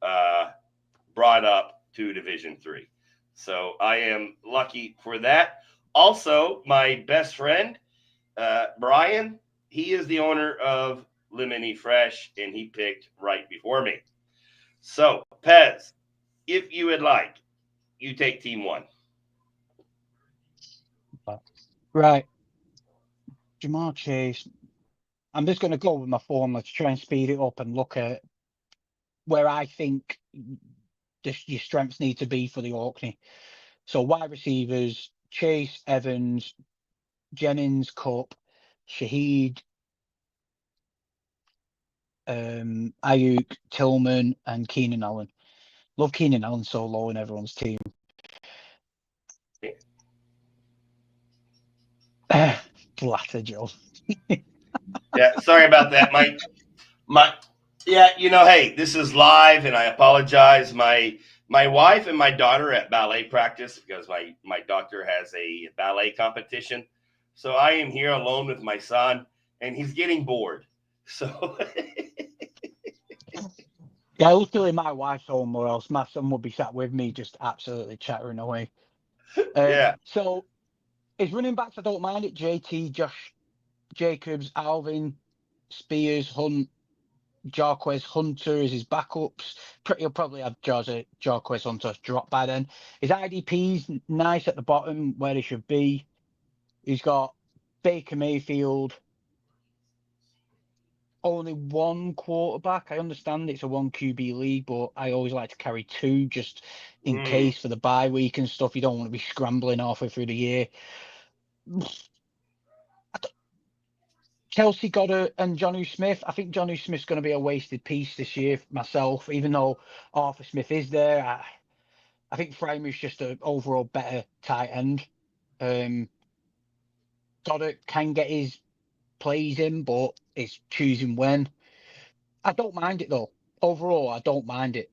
brought up to Division 3. So I am lucky for that. Also, my best friend, Brian, he is the owner of Lemony Fresh, and he picked right before me. So, Pez, if you would like, you take Team 1. Right. Jamal Chase. I'm just going to go with my formula to try and speed it up and look at where I think your strengths need to be for the Orkney. So wide receivers, Chase, Evans, Jennings, Cup, Shaheed, Ayuk, Tillman, and Keenan Allen. Love Keenan Allen so low in everyone's team. Blatter, Joe. Yeah, sorry about that, Mike. Hey, this is live, and I apologize. My wife and my daughter at ballet practice because my doctor has a ballet competition. So I am here alone with my son, and he's getting bored. So yeah, luckily my wife's home, or else my son would be sat with me just absolutely chattering away. yeah. So his running backs, I don't mind it. JT, Josh Jacobs, Alvin, Spears, Hunt, Jarquez Hunter as his backups. He'll probably have Jarquez Hunter drop by then. His IDP's nice at the bottom where he should be. He's got Baker Mayfield. Only one quarterback. I understand it's a 1 QB league, but I always like to carry 2 just in case for the bye week and stuff. You don't want to be scrambling halfway through the year. Kelsey Goddard and Jonnu Smith. I think Jonnu Smith's going to be a wasted piece this year myself, even though Arthur Smith is there. I think Framer's just an overall better tight end. Goddard can get his plays in, but it's choosing when. I don't mind it, though. Overall, I don't mind it.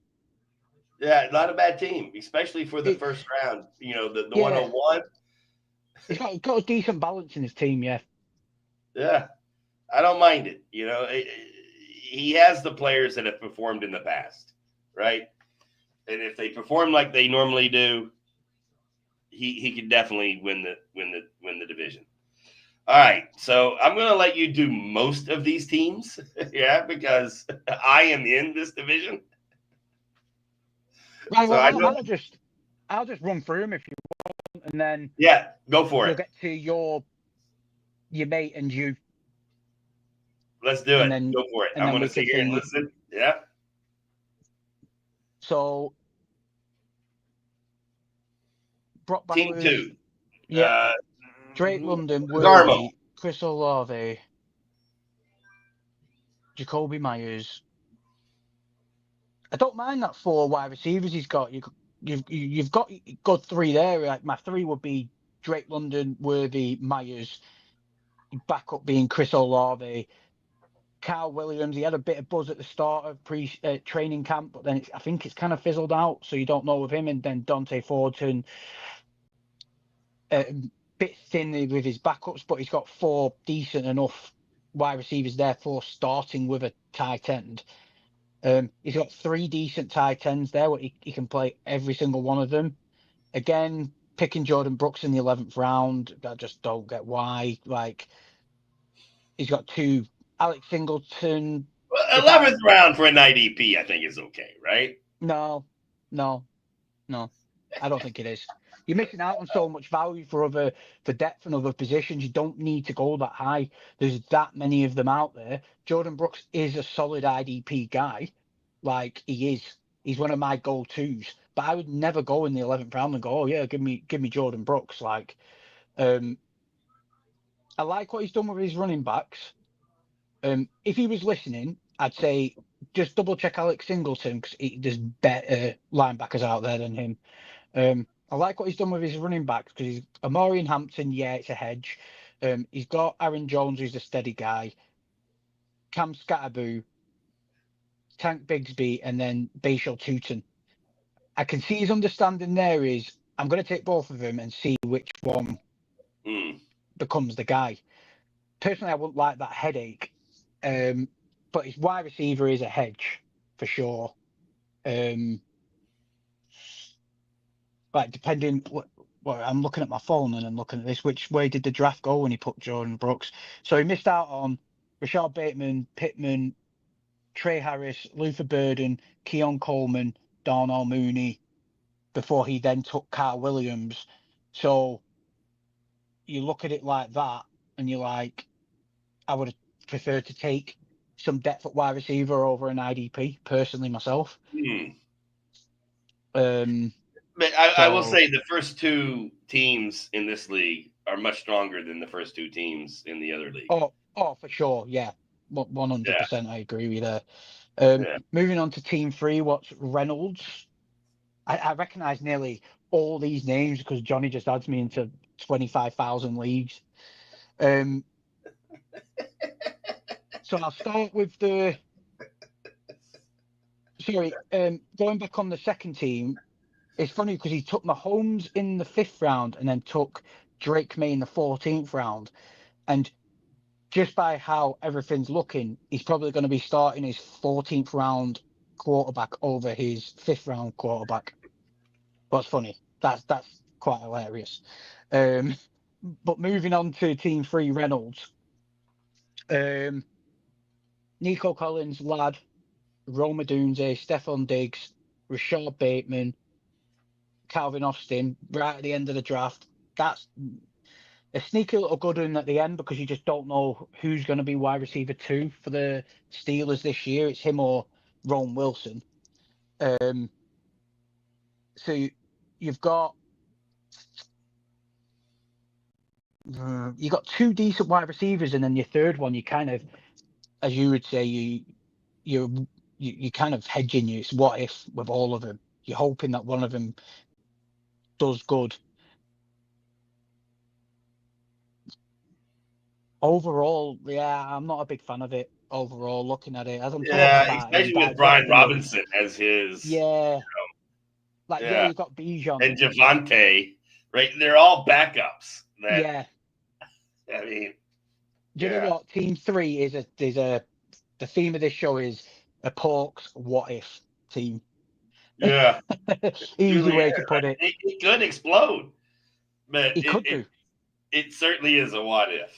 Yeah, not a bad team, especially for the first round. The 101. He's got a decent balance in his team, yeah. Yeah, I don't mind it. He has the players that have performed in the past, right? And if they perform like they normally do, he could definitely win the division. All right, so I'm going to let you do most of these teams, yeah, because I am in this division. Right. Well, I'll just run through them if you want, and then go for it. We'll get to your mate and you. Let's do it. Go for it. I'm going to sit here and listen. Yeah. So, Brock Team Bowers, 2. Yeah. Drake London, Worthy, Chris Olave, Jacoby Myers. I don't mind that 4 wide receivers he's got. You've got good 3 there. Like my 3 would be Drake London, Worthy, Myers. Backup being Chris Olave. Carl Williams, he had a bit of buzz at the start of training camp, but then I think it's kind of fizzled out, so you don't know with him. And then Dante Fortin, bit thin with his backups, but he's got 4 decent enough wide receivers there for starting with a tight end. He's got 3 decent tight ends there. He can play every single one of them. Again, picking Jordan Brooks in the 11th round, I just don't get why. Like, he's got 2. Alex Singleton. 11th round for an IDP, I think, is okay, right? No. I don't think it is. You're missing out on so much value for depth and other positions. You don't need to go that high. There's that many of them out there. Jordan Brooks is a solid IDP guy. Like, he is. He's one of my go-tos. But I would never go in the 11th round and go, oh yeah, give me Jordan Brooks. Like, I like what he's done with his running backs. If he was listening, I'd say just double check Alex Singleton, because there's better linebackers out there than him. I like what he's done with his running backs, because he's Amari and Hampton, yeah, it's a hedge. He's got Aaron Jones, who's a steady guy, Cam Scatterboo, Tank Bigsby, and then Bashal Tutin. I can see his understanding there is, I'm going to take both of them and see which one becomes the guy. Personally, I wouldn't like that headache, but his wide receiver is a hedge for sure. Like, depending what I'm looking at my phone and I'm looking at this, which way did the draft go when he put Jordan Brooks? So he missed out on Rashad Bateman, Pittman, Trey Harris, Luther Burden, Keon Coleman, Darnell Mooney, before he then took Carl Williams. So you look at it like that and you're like, I would have preferred to take some depth at wide receiver over an IDP, personally, myself. But I will say the first 2 teams in this league are much stronger than the first 2 teams in the other league. Oh, for sure, yeah, 100%. I agree with you there. Moving on to Team 3, what's Reynolds? I recognise nearly all these names because Johnny just adds me into 25,000 leagues. So I'll start with going back on the second team. It's funny because he took Mahomes in the 5th round and then took Drake May in the 14th round. And just by how everything's looking, he's probably going to be starting his 14th round quarterback over his 5th round quarterback. What's funny? That's quite hilarious. But moving on to Team 3, Reynolds. Nico Collins, Ladd, Roma Dunze, Stephon Diggs, Rashad Bateman, Calvin Austin, right at the end of the draft. That's a sneaky little good one at the end because you just don't know who's going to be wide receiver 2 for the Steelers this year. It's him or Rowan Wilson. So you've got 2 decent wide receivers, and then your third one, you kind of, as you would say, you kind of hedging. It's what if with all of them. You're hoping that one of them does good. Overall, yeah, I'm not a big fan of it. Overall, looking at it as I'm talking about it, especially with Brian Robinson as his. Yeah. You've got Bijan and Javante, right? They're all backups. I mean, do you know what? Team 3 is the theme of this show is a Pork's what if team. Yeah. Easy way to put it. It could explode, but it could do. It certainly is a what if.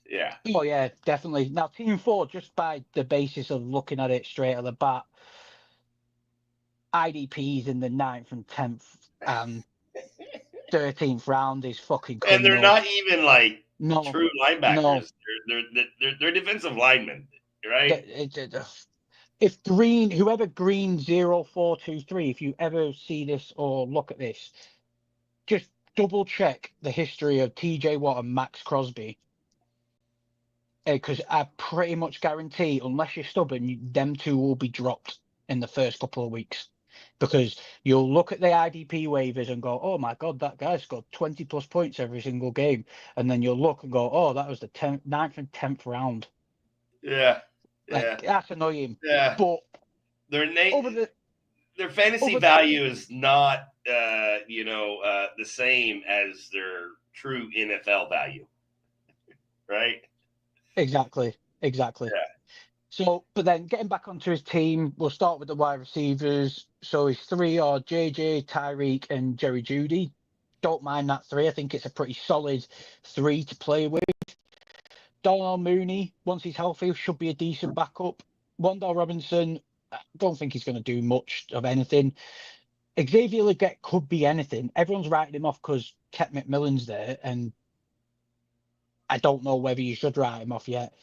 Yeah. Oh yeah, definitely. Now Team 4, just by the basis of looking at it straight at the bat, IDPs in the 9th and 10th and 13th round is fucking criminal. And they're not even like true linebackers. No. They're defensive linemen, right? If whoever Green 0423, if you ever see this or look at this, just double check the history of TJ Watt and Max Crosby. Because I pretty much guarantee, unless you're stubborn, them 2 will be dropped in the first couple of weeks. Because you'll look at the IDP waivers and go, oh my God, that guy scored 20 plus points every single game. And then you'll look and go, oh, that was the 9th and 10th round. Yeah. That's annoying. Yeah. But their fantasy value is not, the same as their true NFL value. Right? Exactly. Yeah. So, but then getting back onto his team, we'll start with the wide receivers. So his three are JJ, Tyreek, and Jerry Jeudy. Don't mind that three. I think it's a pretty solid three to play with. Darnell Mooney, once he's healthy, should be a decent backup. Wandale Robinson, I don't think he's going to do much of anything. Xavier Legette could be anything. Everyone's writing him off because Ket McMillan's there, and I don't know whether you should write him off yet.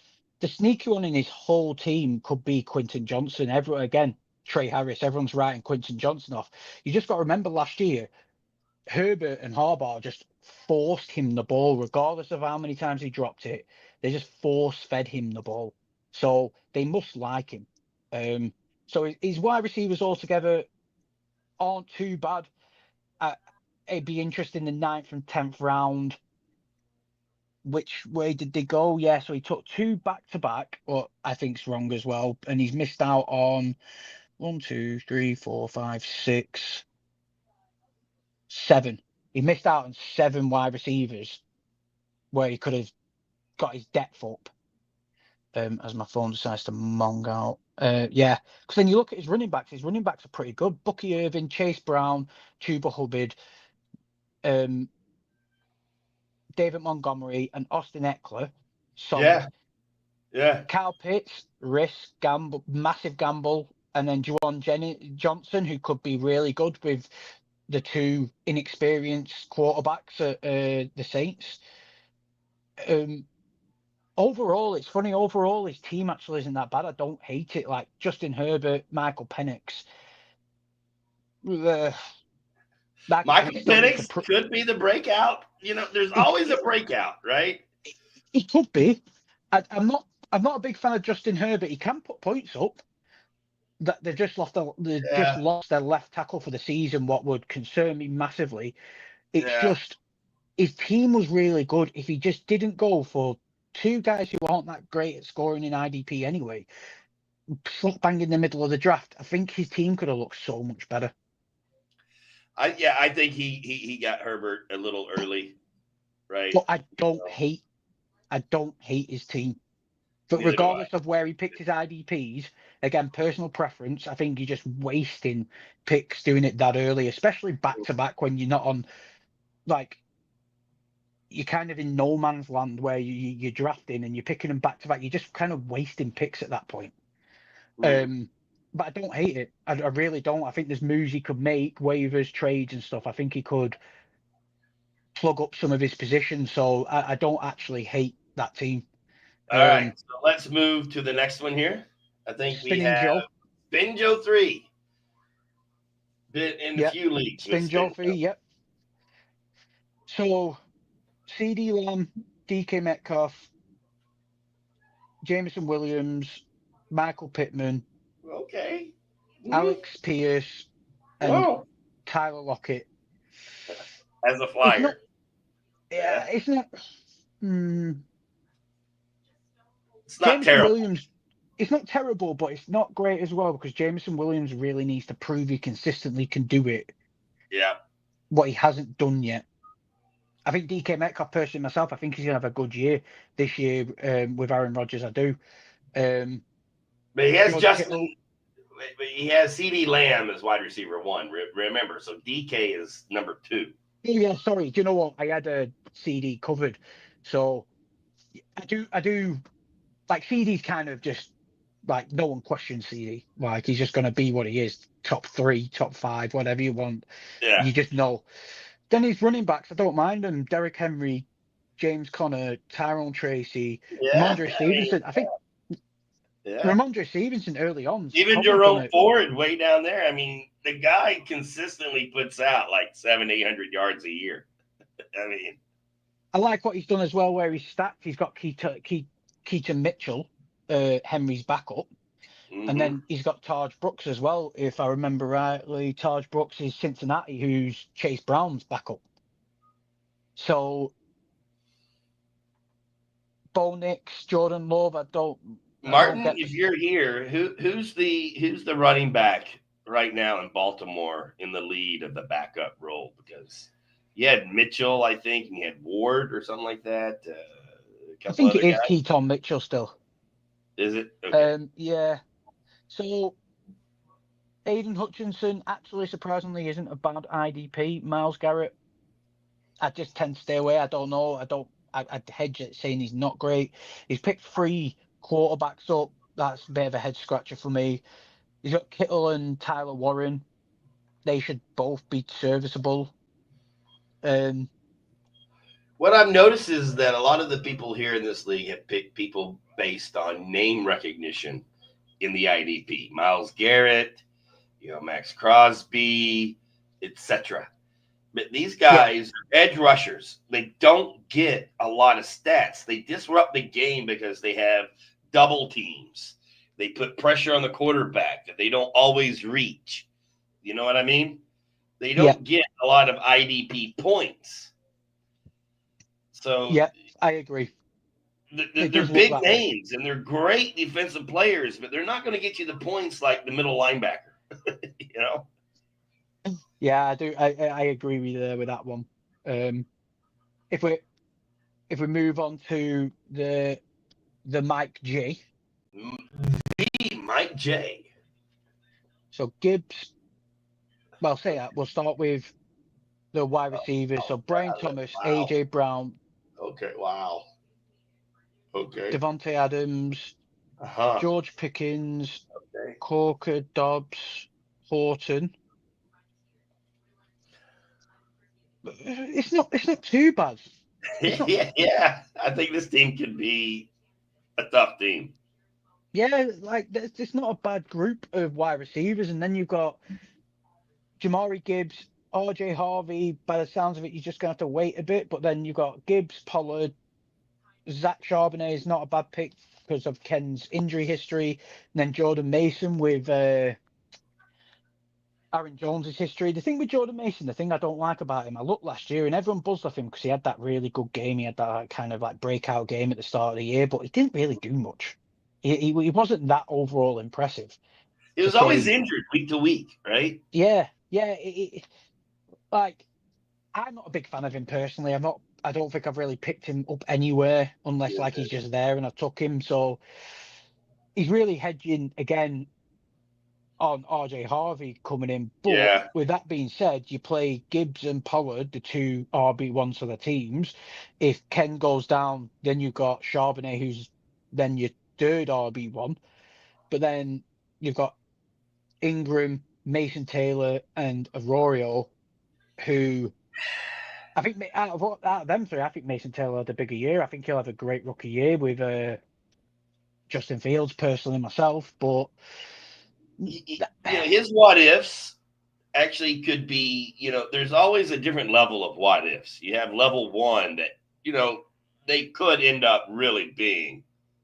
The sneaky one in his whole team could be Quinton Johnson. Again, Trey Harris, everyone's writing Quinton Johnson off. You just got to remember last year, Herbert and Harbaugh just forced him the ball, regardless of how many times he dropped it. They just force-fed him the ball. So they must like him. So his wide receivers altogether aren't too bad. It'd be interesting in the 9th and 10th round. Which way did they go? Yeah, so he took 2 back-to-back, but I think's wrong as well. And he's missed out on 1, 2, 3, 4, 5, 6, 7. He missed out on 7 wide receivers where he could have got his depth up. As my phone decides to mong out. Yeah, because then you look at his running backs are pretty good. Bucky Irvin, Chase Brown, Chuba Hubbard, David Montgomery, and Austin Eckler. Solid. Yeah. Kyle Pitts, risk, gamble, massive gamble. And then Juwan Johnson, who could be really good with the 2 inexperienced quarterbacks at the Saints. Overall, it's funny. Overall, his team actually isn't that bad. I don't hate it. Like Justin Herbert, Michael Penix. Michael Penix could be the breakout. You know, there's always a breakout, right? He could be. I'm not a big fan of Justin Herbert. He can put points up. That they've just lost their left tackle for the season. What would concern me massively. It's just his team was really good. If he just didn't go for 2 guys who aren't that great at scoring in IDP anyway, slap bang in the middle of the draft, I think his team could have looked so much better. I think he got Herbert a little early, right? But I don't hate his team. But Neither regardless of where he picked his IDPs, again, personal preference, I think you're just wasting picks doing it that early, especially back to back when you're not on, like, you're kind of in no man's land where you're drafting and you're picking them back to back. You're just kind of wasting picks at that point. But I don't hate it. I really don't. I think there's moves he could make, waivers, trades and stuff. I think he could plug up some of his positions. So I don't actually hate that team. All right. So let's move to the next one here. I think we have Spin Joe 3. Been in a few leagues. Spin Joe 3, yep. So CD Lamb, DK Metcalf, Jameson Williams, Michael Pittman, okay, Alex Pierce, and Tyler Lockett. As a flyer. It's not. It's not terrible. Williams, it's not terrible, but it's not great as well because Jameson Williams really needs to prove he consistently can do it. Yeah. What he hasn't done yet. I think DK Metcalf, personally myself, I think he's going to have a good year this year with Aaron Rodgers. I do. But he has he has CD Lamb as wide receiver 1. Remember, so DK is number 2. Yeah, sorry. Do you know what? I had a CD covered, so I do. Like CD's kind of just like no one questions CD. Like he's just going to be what he is, top 3, top 5, whatever you want. Yeah. You just know. Then his running backs, I don't mind them. Derrick Henry, James Conner, Tyrone Tracy, Ramondre Stevenson. I think Ramondre Stevenson early on. Even Jerome Ford way down there. I mean, the guy consistently puts out like 700-800 yards a year. I mean, I like what he's done as well, where he's stacked. He's got Keaton Mitchell, Henry's backup. And then he's got Taj Brooks as well, if I remember rightly. Taj Brooks is Cincinnati, who's Chase Brown's backup. So, Bo Nix, Jordan Love, Martin, if you're here, who's the running back right now in Baltimore in the lead of the backup role? Because you had Mitchell, I think, and you had Ward or something like that. I think it is Keaton Mitchell still. Is it? Okay. Yeah. So Aiden Hutchinson actually surprisingly isn't a bad IDP. Miles Garrett, I just tend to stay away. I don't know. I'd hedge it saying he's not great. He's picked 3 quarterbacks up. That's a bit of a head scratcher for me. He's got Kittle and Tyler Warren. They should both be serviceable. What I've noticed is that a lot of the people here in this league have picked people based on name recognition in the IDP. Miles Garrett, Max Crosby, etc. But these Yeah, guys are edge rushers. They don't get a lot of stats. They disrupt the game because they have double teams. They put pressure on the quarterback that they don't always reach. You know what I mean? They yeah, don't get a lot of IDP points. So yeah. I agree. It they're does look big that way. names and they're great defensive players, but they're not going to get you the points like the middle linebacker. you know? Yeah, I do. I agree with you there with that one. If we move on to the Mike G. The Mike J. So Gibbs. Well, say that. We'll start with the wide receivers. So Brian Thomas, Wow. AJ Brown, Okay. Wow. Okay. Devontae Adams, Uh-huh. George Pickens, Okay. Corker, Dobbs, Horton. It's not too bad. It's not. yeah. I think this team could be a tough team. Yeah, like it's not a bad group of wide receivers, and then you've got Jamari Gibbs, RJ Harvey. By the sounds of it, you're just gonna have to wait a bit. But then you've got Gibbs, Pollard, Zach Charbonnet is not a bad pick because of Ken's injury history. And then Jordan Mason with Aaron Jones's history. The thing with Jordan Mason, the thing I don't like about him, I looked last year and everyone buzzed off him because he had that really good game. He had that kind of like breakout game at the start of the year, but he didn't really do much. He wasn't that overall impressive He to was always say, injured week to week, right? yeah, yeah. Like, I'm not a big fan of him personally. I don't think I've really picked him up anywhere unless like he's just there and I took him. So he's really hedging again on RJ Harvey coming in. But Yeah. with that being said, you play Gibbs and Pollard, the 2 RB1s for the teams. If Ken goes down, then you've got Charbonnet, who's then your 3rd RB1. But then you've got Ingram, Mason Taylor, and Arroyo, who I think out of them 3, I think Mason Taylor had a bigger year. I think he'll have a great rookie year with Justin Fields, personally, myself. But His what ifs actually could be, there's always a different level of what ifs. You have level 1 that, they could end up really being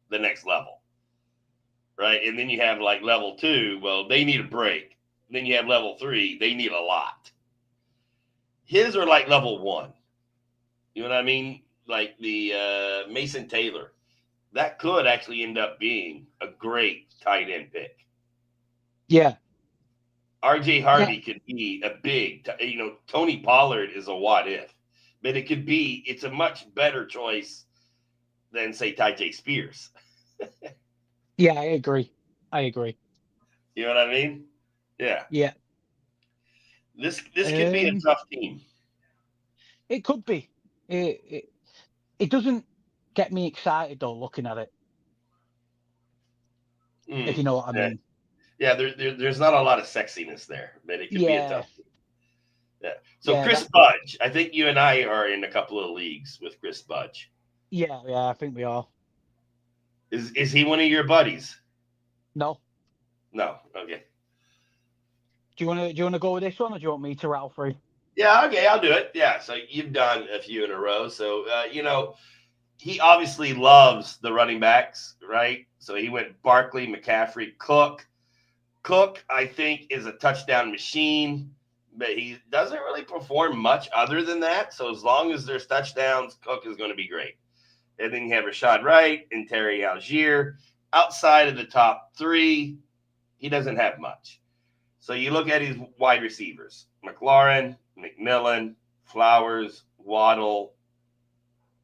the next level, right? And then you have like level 2, well, they need a break. Then you have level 3, they need a lot. His are like level 1. You know what I mean? Like the Mason Taylor. That could actually end up being a great tight end pick. yeah. RJ Harvey could be a big, Tony Pollard is a what if, but it's a much better choice than, say, Ty Spears. Yeah, I agree. You know what I mean? Yeah. Yeah. This could be a tough team. It could be. It doesn't get me excited though looking at it. If you know what I mean. Yeah, there's not a lot of sexiness there, but it could be a tough team. Yeah. So Chris Budge, I think you and I are in a couple of leagues with Chris Budge. Yeah, I think we are. Is he one of your buddies? No. Okay. Do you want to go with this one, or do you want me to rattle through? Yeah, okay, I'll do it. Yeah, so you've done a few in a row. So he obviously loves the running backs, right? So he went Barkley, McCaffrey, Cook. Cook, I think, is a touchdown machine, but he doesn't really perform much other than that. So as long as there's touchdowns, Cook is going to be great. And then you have Rashad Wright and Terry Algier. Outside of the top 3, he doesn't have much. So you look at his wide receivers: McLaurin, McMillan, Flowers, Waddle,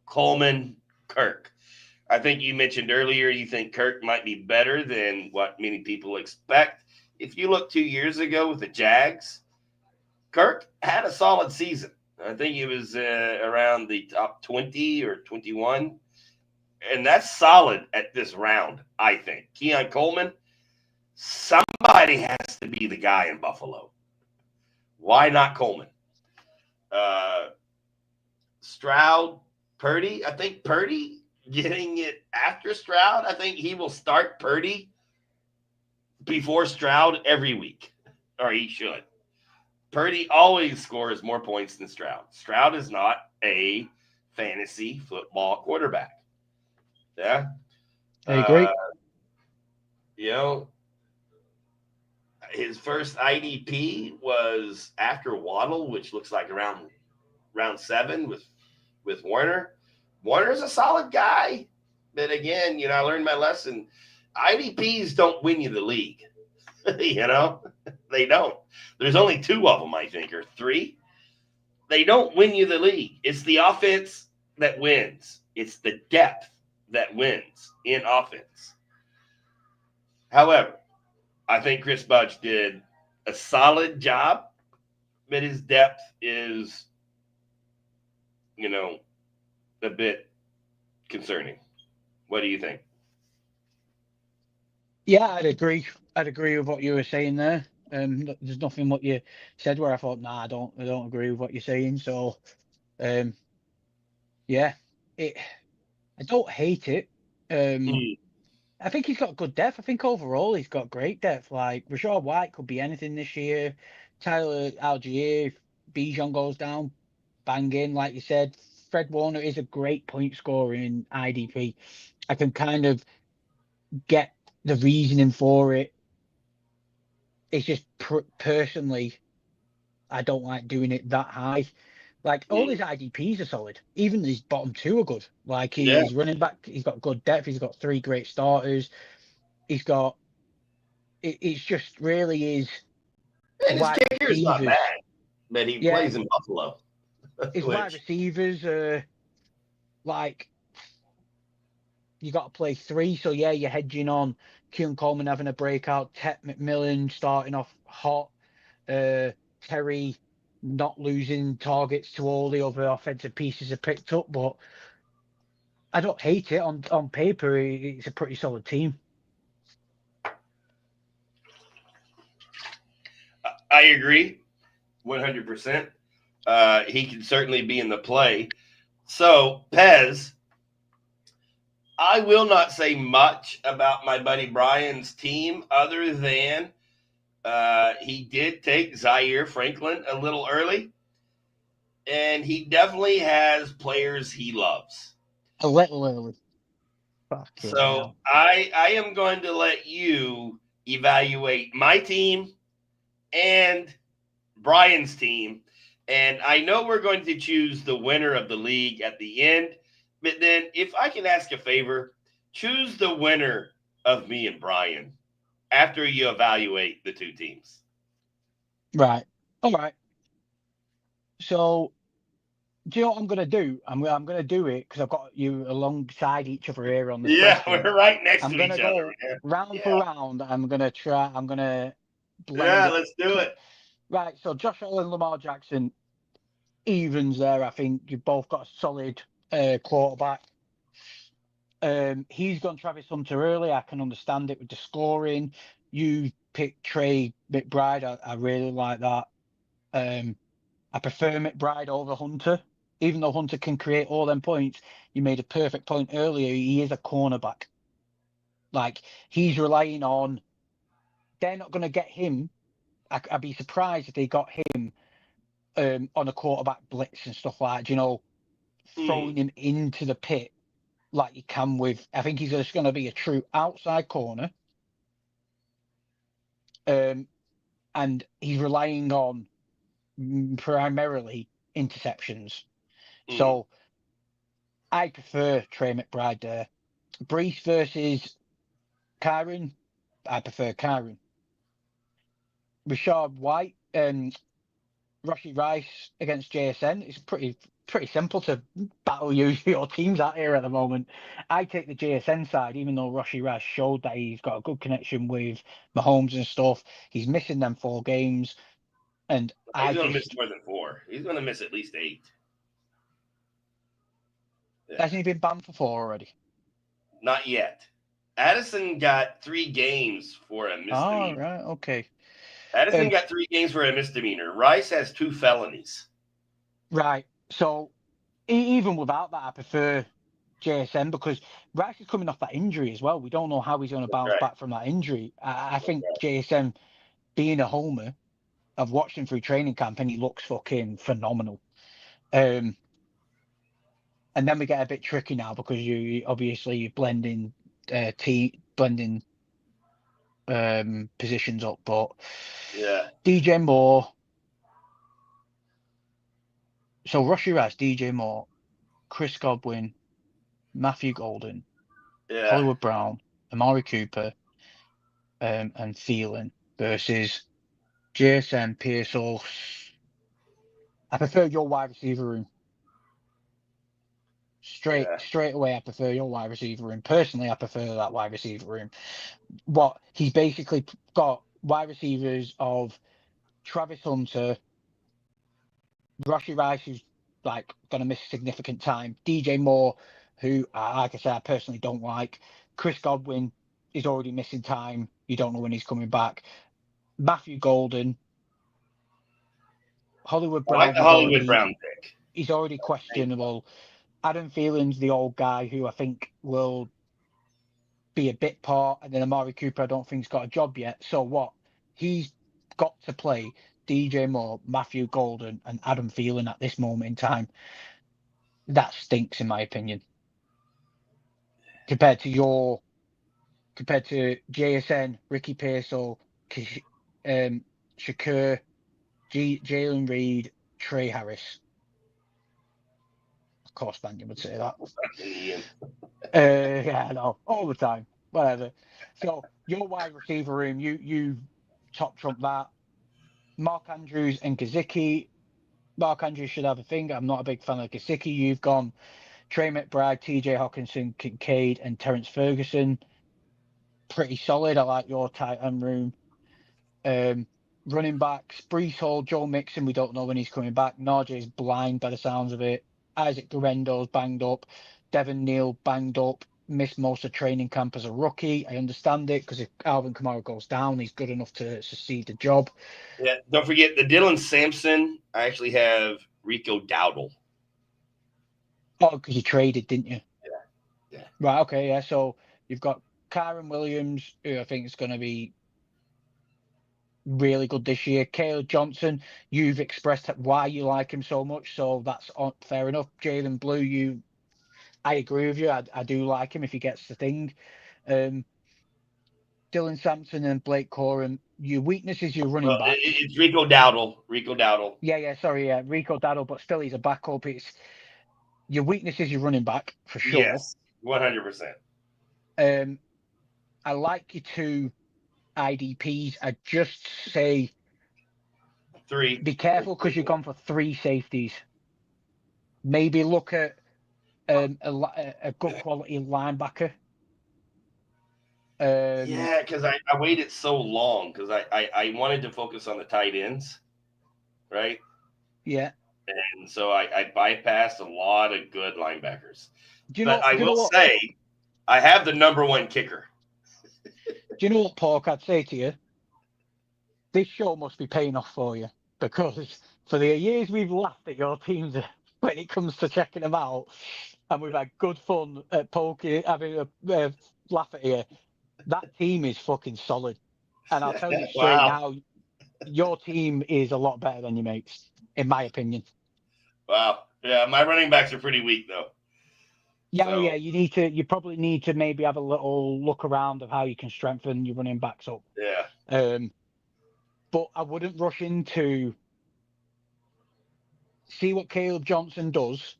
Coleman, Kirk. I think you mentioned earlier you think Kirk might be better than what many people expect. If you look 2 years ago with the Jags, Kirk had a solid season. I think he was around the top 20 or 21. And that's solid at this round, I think. Keon Coleman, somebody has to be the guy in Buffalo. Why not Coleman? Stroud, Purdy. I think Purdy getting it after Stroud. I think he will start Purdy before Stroud every week, or he should. Purdy always scores more points than Stroud. Stroud is not a fantasy football quarterback. Yeah. I agree. You know, his first IDP was after Waddle, which looks like around round 7 with Warner. Warner's a solid guy. But again, I learned my lesson. IDPs don't win you the league. They don't. There's only 2 of them, I think, or 3. They don't win you the league. It's the offense that wins. It's the depth that wins in offense. However, I think Chris Budge did a solid job, but his depth is, a bit concerning. What do you think? Yeah, I'd agree. I'd agree with what you were saying there. There's nothing what you said where I thought, nah, I don't agree with what you're saying. So, yeah, I don't hate it. I think he's got good depth. I think overall he's got great depth. Like Rashad White could be anything this year. Tyler Algier, Bijan goes down, banging. Like you said, Fred Warner is a great point scorer in IDP. I can kind of get the reasoning for it. It's just personally, I don't like doing it that high. Like all his IDPs are solid. Even his bottom 2 are good. Like he's running back, he's got good depth. He's got 3 great starters. He's got. It's just really is. And his kicker is not bad, but he plays in Buffalo. His wide receivers are like you got to play 3, so yeah, you're hedging on Keon Coleman having a breakout, Tet McMillan starting off hot, Terry not losing targets to all the other offensive pieces are picked up, but I don't hate it. On paper, it's a pretty solid team. I agree 100%. He can certainly be in the play. So, Pez, I will not say much about my buddy Brian's team other than he did take Zaire Franklin a little early, and he definitely has players he loves. A little early. So I am going to let you evaluate my team and Brian's team. And I know we're going to choose the winner of the league at the end. But then if I can ask a favor, choose the winner of me and Brian after you evaluate the 2 teams. Right. All right. So do you know what I'm going to do? I'm going to do it because I've got you alongside each other here on the question. We're right next to each other. I'm going to go round for round. I'm going to blend it. Let's do it. Right, so Josh Allen, Lamar Jackson, evens there. I think you've both got a solid quarterback. He's gone Travis Hunter early. I can understand it with the scoring. You picked Trey McBride. I really like that. I prefer McBride over Hunter. Even though Hunter can create all them points, you made a perfect point earlier. He is a cornerback. Like, he's relying on... They're not going to get him. I'd be surprised if they got him on a quarterback blitz and stuff like that, throwing him into the pit like you can with... I think he's just going to be a true outside corner. And he's relying on primarily interceptions. So I prefer Trey McBride there. Brees versus Kyron, I prefer Kyron. Rashad Roshy Rice against JSN. It's pretty simple to battle your teams out here at the moment. I take the JSN side, even though Roshy Rice showed that he's got a good connection with Mahomes and stuff. He's missing them 4 games, and he's going to miss more than 4. He's going to miss at least 8. Yeah. Hasn't he been banned for 4 already? Not yet. Addison got 3 games for a misdemeanor. Oh, right, okay. Addison got 3 games for a misdemeanor. Rice has 2 felonies. Right. So even without that, I prefer JSN because Rice is coming off that injury as well. We don't know how he's going to bounce back from that injury. I think JSN, being a homer, I've watched him through training camp and he looks fucking phenomenal. And then we get a bit tricky now because you're blending positions up, but yeah, DJ Moore. So Roshy Rice, DJ Moore, Chris Godwin, Matthew Golden, Hollywood Brown, Amari Cooper, and Thielen versus JSN, Pearsall. I prefer your wide receiver room. Straight away, I prefer your wide receiver room. Personally, I prefer that wide receiver room. What he's basically got wide receivers of Travis Hunter, Roshy Rice, who's like going to miss significant time, DJ Moore, who, like I said, I personally don't like. Chris Godwin is already missing time. You don't know when he's coming back. Matthew Golden, Hollywood Brown. I like the Hollywood Brown pick. He's already questionable. Adam Thielen's the old guy who I think will be a bit part, and then Amari Cooper I don't think's got a job yet. So what? He's got to play DJ Moore, Matthew Golden, and Adam Thielen at this moment in time. That stinks, in my opinion. Compared to JSN, Ricky Pearsall, Shakur, Jalen Reed, Trey Harris. Of course, Banyan would say that. Yeah, I know, all the time. Whatever. So your wide receiver room, you top trump that. Mark Andrews and Gesicki. Mark Andrews should have a thing. I'm not a big fan of Gesicki. You've gone Trey McBride, TJ Hawkinson, Kincaid, and Terrence Ferguson. Pretty solid. I like your tight end room. Running backs, Breece Hall, Joe Mixon, we don't know when he's coming back. Najee blind by the sounds of it. Isaac Guerendo's banged up. Devin Neal banged up. Missed most of training camp as a rookie. I understand it because if Alvin Kamara goes down, he's good enough to succeed the job. Yeah, don't forget the Dylan Sampson. I actually have Rico Dowdle. Oh, because you traded, didn't you? Yeah. Right, okay, yeah. So you've got Kyron Williams, who I think is going to be really good this year. Caleb Johnson, you've expressed why you like him so much, so that's fair enough. Jalen Blue, I agree with you. I do like him if he gets the thing. Dylan Sampson and Blake Corum, your weakness is your running back. It's Rico Dowdle. Yeah, sorry, Rico Dowdle, but still he's a backup. It's your weakness is your running back for sure. Yes, 100%. I like your 2 IDPs. I just say 3. Be careful because you've gone for 3 safeties. Maybe look at a good quality linebacker. Yeah, because I waited so long because I wanted to focus on the tight ends, right? Yeah. And so I bypassed a lot of good linebackers. But I will say I have the number 1 kicker. Do you know what, Pork? I'd say to you, this show must be paying off for you because for the years we've laughed at your teams when it comes to checking them out, and we've had good fun at poking, having a laugh at you. That team is fucking solid. And I'll tell you straight now, your team is a lot better than your mates, in my opinion. Wow. Yeah, my running backs are pretty weak, though. Yeah, yeah. You probably need to maybe have a little look around of how you can strengthen your running backs up. Yeah. But I wouldn't rush into see what Caleb Johnson does.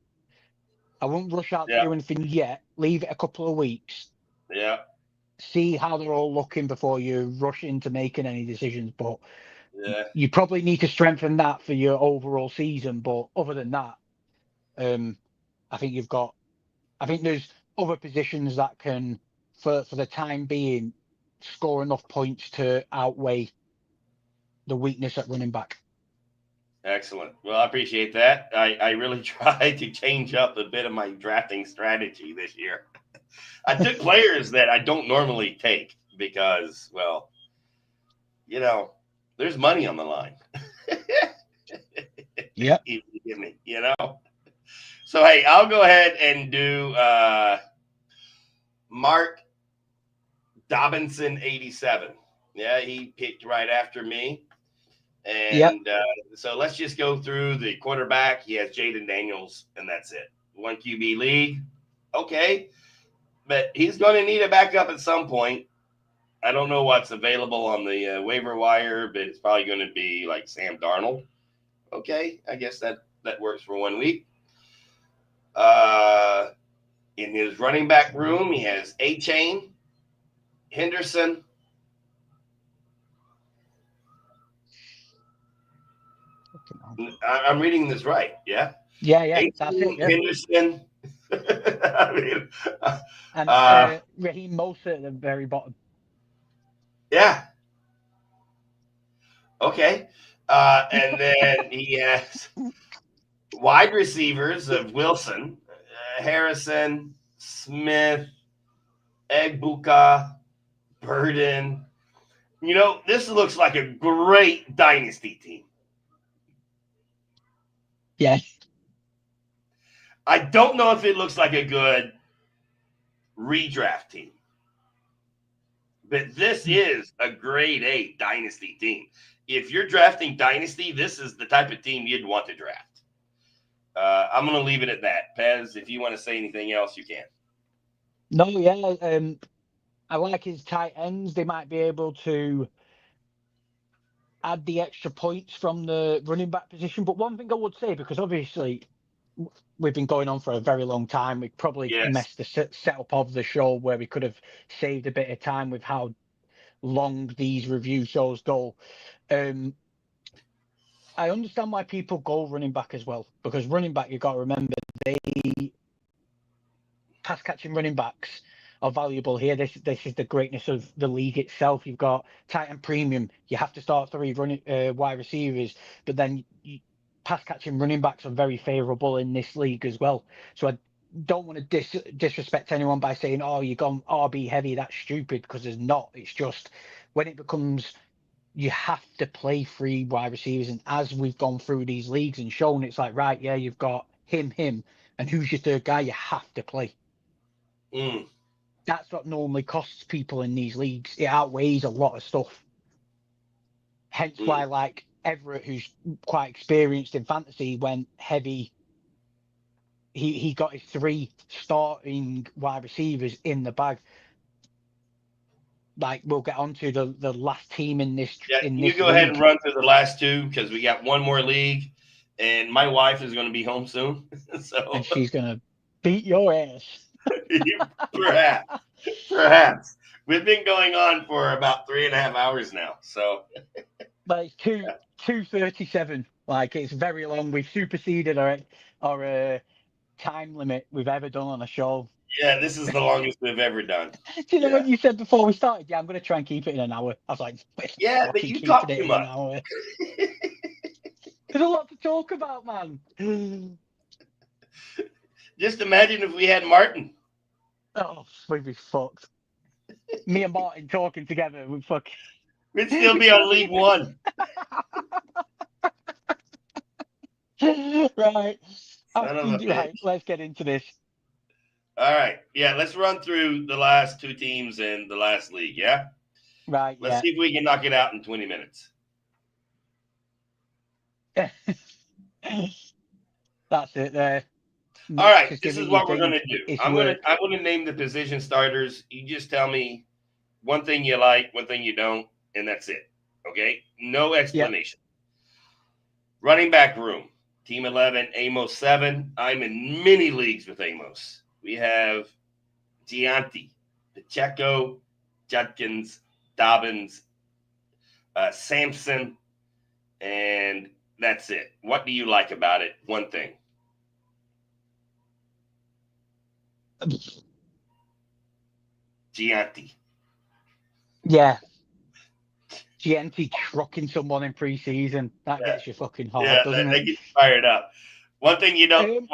I wouldn't rush out to do anything yet. Leave it a couple of weeks. Yeah. See how they're all looking before you rush into making any decisions. But You probably need to strengthen that for your overall season. But other than that, I think there's other positions that can, for the time being, score enough points to outweigh the weakness at running back. Excellent. Well, I appreciate that. I really tried to change up a bit of my drafting strategy this year. I took players that I don't normally take because, well, there's money on the line. Yeah. If you give me, So, hey, I'll go ahead and do Mark Dobinson 87. Yeah, he picked right after me. And so let's just go through the quarterback. He has Jaden Daniels, and that's it. 1 QB league. Okay. But he's going to need a backup at some point. I don't know what's available on the waiver wire, but it's probably going to be like Sam Darnold. Okay. I guess that works for 1 week. In his running back room, he has A-Chain, Henderson, I'm reading this right, yeah? Yeah, that's it. Yeah. Henderson. I mean, and Raheem Mostert at the very bottom. Yeah. Okay. And then he has wide receivers of Wilson, Harrison, Smith, Egbuka, Burden. This looks like a great dynasty team. Yeah. I don't know if it looks like a good redraft team. But this is a grade A dynasty team. If you're drafting dynasty, this is the type of team you'd want to draft. I'm going to leave it at that. Pez, if you want to say anything else, you can. No, yeah. I like his tight ends. They might be able to add the extra points from the running back position. But one thing I would say, because obviously we've been going on for a very long time, we probably messed the setup of the show where we could have saved a bit of time with how long these review shows go. I understand why people go running back as well, because running back, you've got to remember, pass catching running backs are valuable here. This is the greatness of the league itself. You've got tight end premium. You have to start 3 wide receivers, but then pass catching running backs are very favourable in this league as well. So I don't want to disrespect anyone by saying, "Oh, you're gone RB heavy." That's stupid, because there's not. It's just when it becomes you have to play 3 wide receivers, and as we've gone through these leagues and shown, it's like, right, yeah, you've got him, and who's your third guy? You have to play. That's what normally costs people in these leagues. It outweighs a lot of stuff. Hence why, like Everett, who's quite experienced in fantasy, went heavy. He got his 3 starting wide receivers in the bag. Like, we'll get on to the last team in this. Yeah, in you this go league. ahead and run through the last 2, because we got one more league, and my wife is going to be home soon. And she's going to beat your ass. Perhaps. We've been going on for about 3.5 hours now. So, but it's 2:37. Like, it's very long. We've superseded our time limit we've ever done on a show. Yeah, this is the longest we've ever done. Do you know when you said before we started, yeah, I'm going to try and keep it in an hour? I was like, yeah, but you talk too much. There's a lot to talk about, man. Just imagine if we had Martin. Oh, we'd be fucked. Me and Martin talking together, we'd still be on League 1. Right. Let's get into this. All right. Yeah, let's run through the last 2 teams in the last league, yeah? Right, Let's see if we can knock it out in 20 minutes. That's it there. All right, this is what we're going to do. I'm going to name the position starters. You just tell me one thing you like, one thing you don't, and that's it. Okay? No explanation. Yep. Running back room. Team 11, Amos 7. I'm in many leagues with Amos. We have Gianti, Pacheco, Judkins, Dobbins, Sampson, and that's it. What do you like about it? One thing. Gianti. Yeah. Gianti trucking someone in pre-season. That gets you fucking hard, doesn't that it? gets you fired up. One thing you don't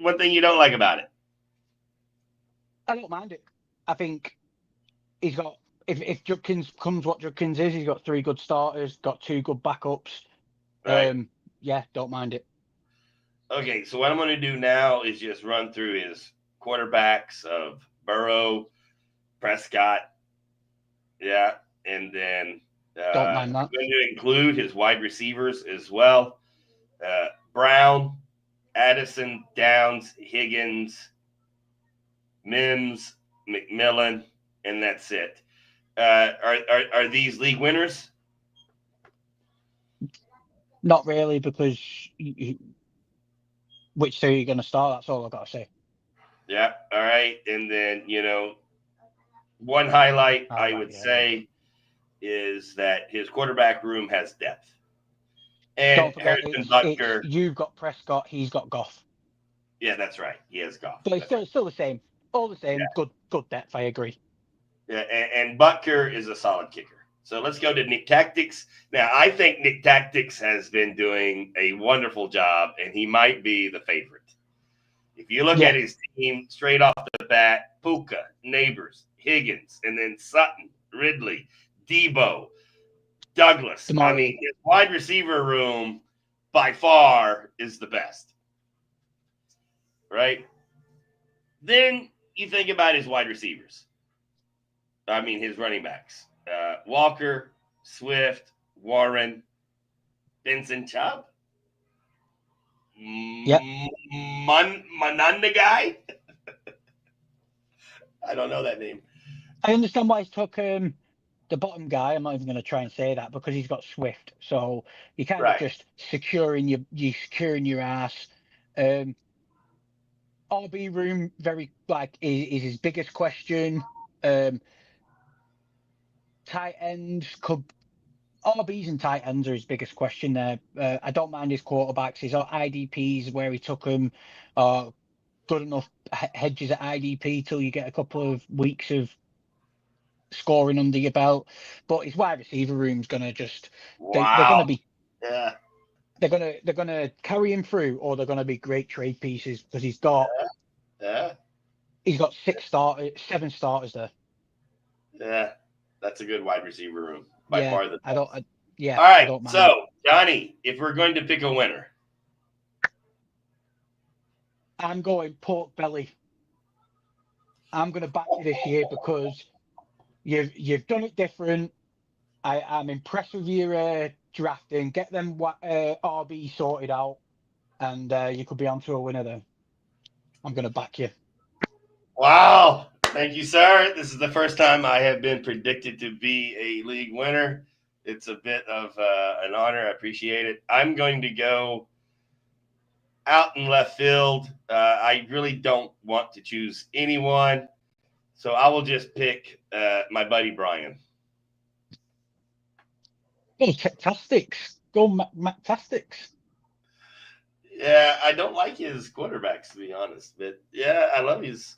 one thing you don't like about it? I don't mind it. I think he's got, if Judkins comes what Judkins is, he's got 3 good starters, got 2 good backups. Right. Yeah, don't mind it. Okay, so what I'm going to do now is just run through his quarterbacks of Burrow, Prescott, and then Don't mind that. I'm going to include his wide receivers as well. Brown, Addison, Downs, Higgins, Mims, McMillan, and that's it. Are these league winners? Not really, because which 2 are you going to start? That's all I've got to say. Yeah. All right. And then, one highlight I would say is that his quarterback room has depth. And don't forget, Harrison Butker. You've got Prescott, he's got Goff. Yeah, that's right. He has Goff. So it's still the same. All the same. Yeah. Good depth, I agree. Yeah, and Butker is a solid kicker. So let's go to Nick Tactics. Now, I think Nick Tactics has been doing a wonderful job, and he might be the favorite. If you look at his team straight off the bat, Puka, Neighbors, Higgins, and then Sutton, Ridley, Debo, Douglas. I mean, his wide receiver room by far is the best. Right? Then you think about his wide receivers. I mean, his running backs. Walker, Swift, Warren, Benson Chubb. Yep. Mananda guy. I don't know that name. I understand why he took the bottom guy. I'm not even going to try and say that because he's got Swift. So you're kind of just securing your ass. RB room is his biggest question. Tight ends RBs and tight ends are his biggest question there. I don't mind his quarterbacks. His IDPs, where he took them, are good enough hedges at IDP till you get a couple of weeks of scoring under your belt. But his wide receiver room's gonna just they're gonna be they're gonna carry him through, or they're gonna be great trade pieces because he's got 7 starters there. Yeah, that's a good wide receiver room by far. All right, so Johnny, if we're going to pick a winner, I'm going pork belly. I'm going to back you this year because you've done it different. I'm impressed with your drafting. Get them RB sorted out, and you could be onto a winner there. I'm going to back you. Wow. Thank you, sir. This is the first time I have been predicted to be a league winner. It's a bit of an honor. I appreciate it. I'm going to go out in left field. I really don't want to choose anyone, so I will just pick my buddy Brian. Hey, Tactics. Go Tactics. Yeah, I don't like his quarterbacks, to be honest, but yeah, I love his.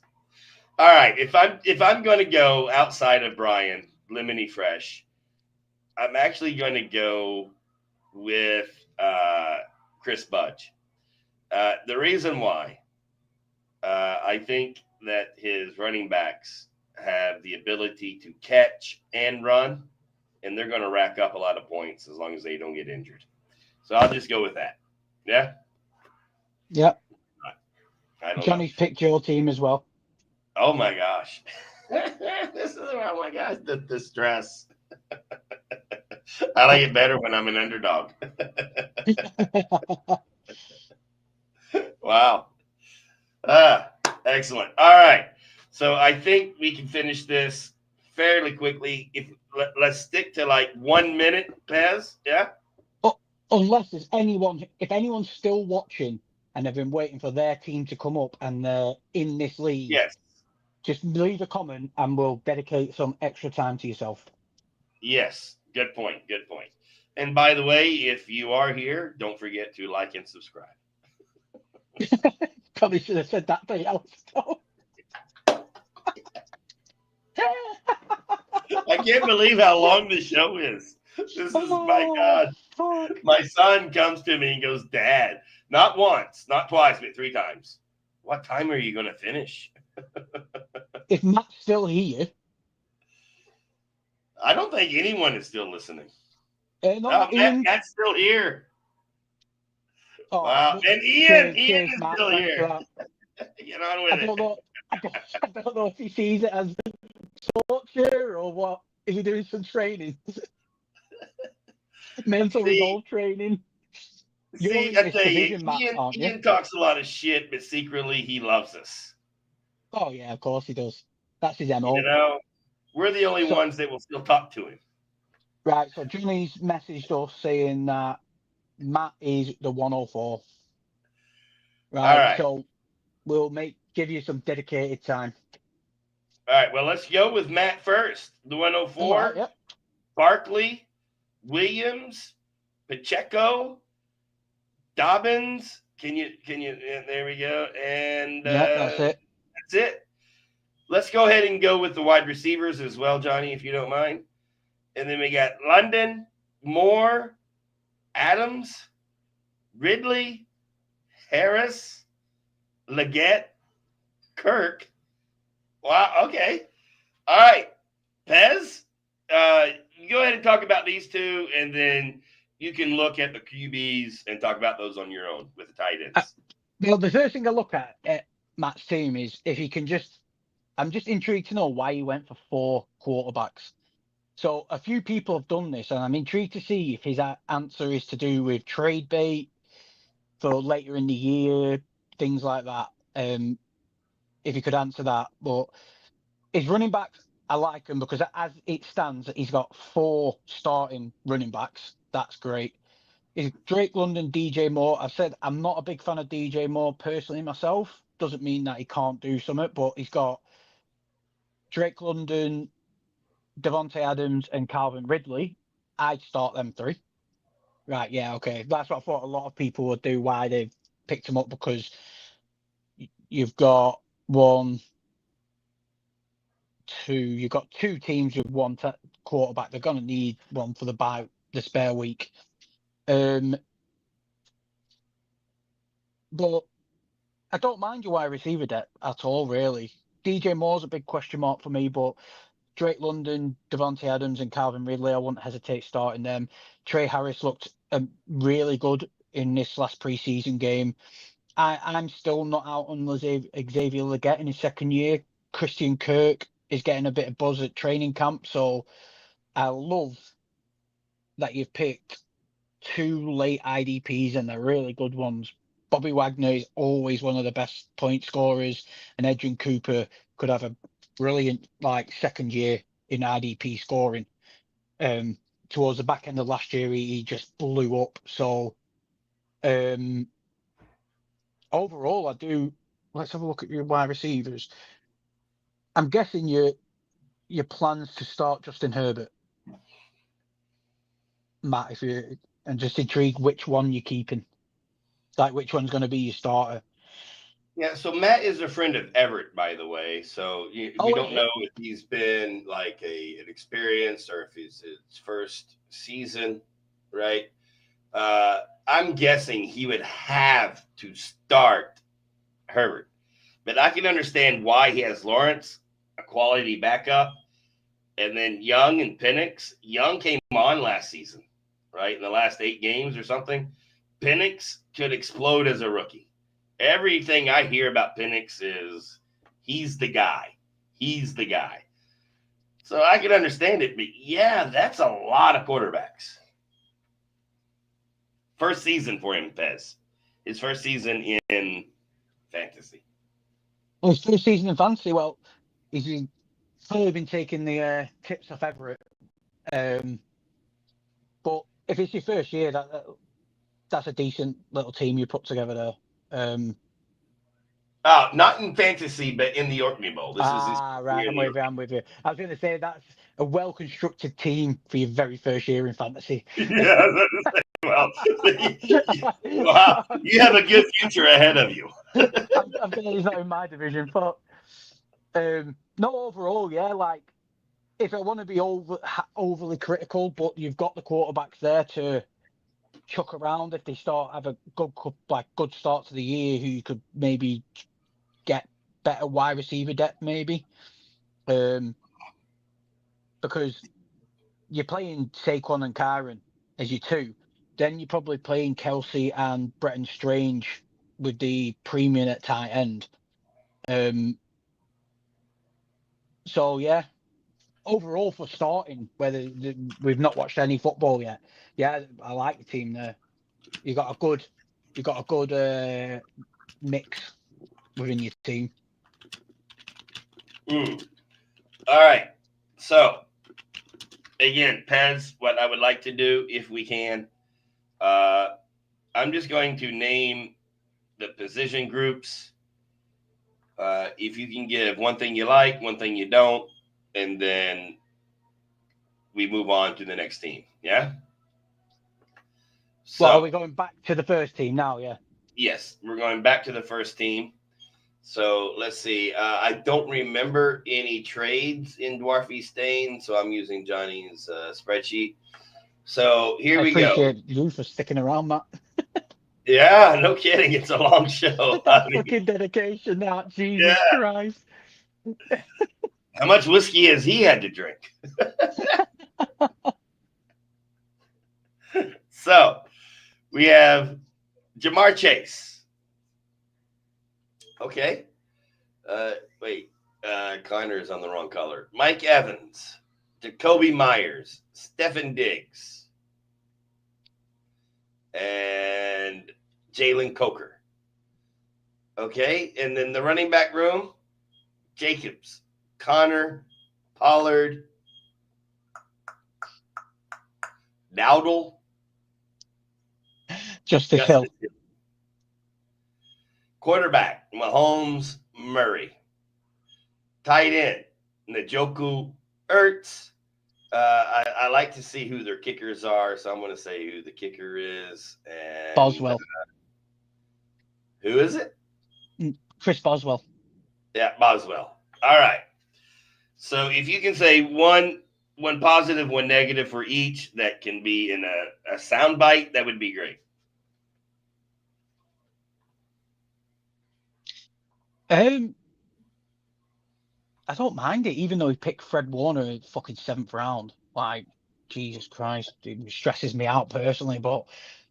All right, if I'm going to go outside of Brian, Lemony Fresh, I'm actually going to go with Chris Budge. The reason why, I think that his running backs have the ability to catch and run, and they're going to rack up a lot of points as long as they don't get injured. So I'll just go with that. Yeah? Yeah. Johnny's picked your team as well. Oh, my gosh. Oh, my gosh, the stress. I like it better when I'm an underdog. Wow. Excellent. All right. So I think we can finish this fairly quickly. Let's stick to like 1 minute, Pez. Yeah. Unless there's if anyone's still watching and have been waiting for their team to come up and they're in this league. Yes. Just leave a comment and we'll dedicate some extra time to yourself. Yes. Good point. Good point. And by the way, if you are here, don't forget to like and subscribe. Probably should have said that 3 hours ago. I can't believe how long the show is. This is, my God. Fuck. My son comes to me and goes, Dad, not once, not twice, but 3 times. What time are you going to finish? If Matt's still here. I don't think anyone is still listening. No, Ian. Matt's still here. Oh, Wow. And Ian is Matt, still here. Get on with I don't know if he sees it as torture or what. Is he doing some training? Mental resolve training. You're in I this tell you, division, Matt, aren't you? Ian talks a lot of shit, but secretly he loves us. Oh, yeah, of course he does. That's his MO. You know, we're the only ones that will still talk to him. Right, so Johnny's messaged us saying that Matt is the 104. Right, so we'll give you some dedicated time. All right, well, let's go with Matt first. The 104. Right, yep. Barkley, Williams, Pacheco, Dobbins. Can you? There we go. And that's it. That's it. Let's go ahead and go with the wide receivers as well, Johnny, if you don't mind. And then we got London, Moore, Adams, Ridley, Harris, Leggett, Kirk. Wow. Okay. All right. Pez, you go ahead and talk about these two, and then you can look at the QBs and talk about those on your own with the tight ends. Well, the first thing I look at Matt's team is if he can I'm just intrigued to know why he went for 4 quarterbacks. So a few people have done this, and I'm intrigued to see if his answer is to do with trade bait for later in the year, things like that. If he could answer that. But his running backs, I like him because as it stands, he's got 4 starting running backs. That's great. Is Drake London, DJ Moore. I've said I'm not a big fan of DJ Moore personally myself. Doesn't mean that he can't do something, but he's got Drake London, Devontae Adams, and Calvin Ridley. I'd start them 3. Right, yeah, okay. That's what I thought a lot of people would do, why they've picked him up, because you've got 2 teams with 1 quarterback. They're going to need one for the spare week. But I don't mind your wide receiver depth at all, really. DJ Moore's a big question mark for me, but Drake London, Devontae Adams, and Calvin Ridley, I wouldn't hesitate starting them. Trey Harris looked really good in this last preseason game. I'm still not out on Xavier Leggett in his second year. Christian Kirk is getting a bit of buzz at training camp, so I love that you've picked 2 late IDPs, and they're really good ones. Bobby Wagner is always one of the best point scorers, and Edwin Cooper could have a brilliant second year in IDP scoring. Towards the back end of last year, he just blew up. So overall, let's have a look at your wide receivers. I'm guessing your plans to start Justin Herbert, Matt, and just intrigued which one you're keeping. Which one's going to be your starter? Yeah, so Matt is a friend of Everett, by the way. So we don't know if he's been an experience or if it's his first season, right? I'm guessing he would have to start Herbert. But I can understand why he has Lawrence, a quality backup, and then Young and Penix. Young came on last season, right? In the last 8 games or something. Penix could explode as a rookie. Everything I hear about Penix is he's the guy. He's the guy. So I can understand it, but yeah, that's a lot of quarterbacks. First season for him, Pez. His first season in fantasy. Well, his first season in fantasy, well, he's probably been taking the tips off Everett. But if it's your first year, that's a decent little team you put together there. Not in fantasy, but in the Orkney Bowl. This is his right. I'm with you. I was going to say that's a well-constructed team for your very first year in fantasy. Yeah. Well, wow, you have a good future ahead of you. I'm gonna he's not in my division, but no, overall, yeah, like if I want to be overly critical, but you've got the quarterbacks there to chuck around if they have a good start to the year, who you could maybe get better wide receiver depth, maybe, because you're playing Saquon and Kyron as your two, then you're probably playing Kelsey and Bretton Strange with the premium at tight end. So yeah, overall for starting, whether we've not watched any football yet, yeah, I like the team there. You got a good mix within your team. All right, so again, Pez, what I would like to do, if we can, I'm just going to name the position groups. If you can give one thing you like, one thing you don't, and then we move on to the next team. Yeah? So, well, are we going back to the first team now? Yeah. Yes, we're going back to the first team. So let's see. I don't remember any trades in Dwarfy Stain, so I'm using Johnny's spreadsheet. So here we go. I appreciate you for sticking around, Matt. Yeah, no kidding. It's a long show. That's fucking dedication, that. Jesus Christ. How much whiskey has he had to drink? So we have Jamar Chase. Okay. Wait. Connor is on the wrong color. Mike Evans. Jacoby Myers. Stephen Diggs. And Jalen Coker. Okay. And then the running back room, Jacobs, Connor, Pollard, Dowdle, Justice Hill. Quarterback, Mahomes, Murray. Tight end, Njoku, Ertz. I like to see who their kickers are, so I'm going to say who the kicker is. And, Boswell. Who is it? Chris Boswell. Yeah, Boswell. All right. So if you can say one positive, one negative for each that can be in a sound bite, that would be great. I don't mind it, even though he picked Fred Warner in fucking 7th round. Like, Jesus Christ, it stresses me out personally. But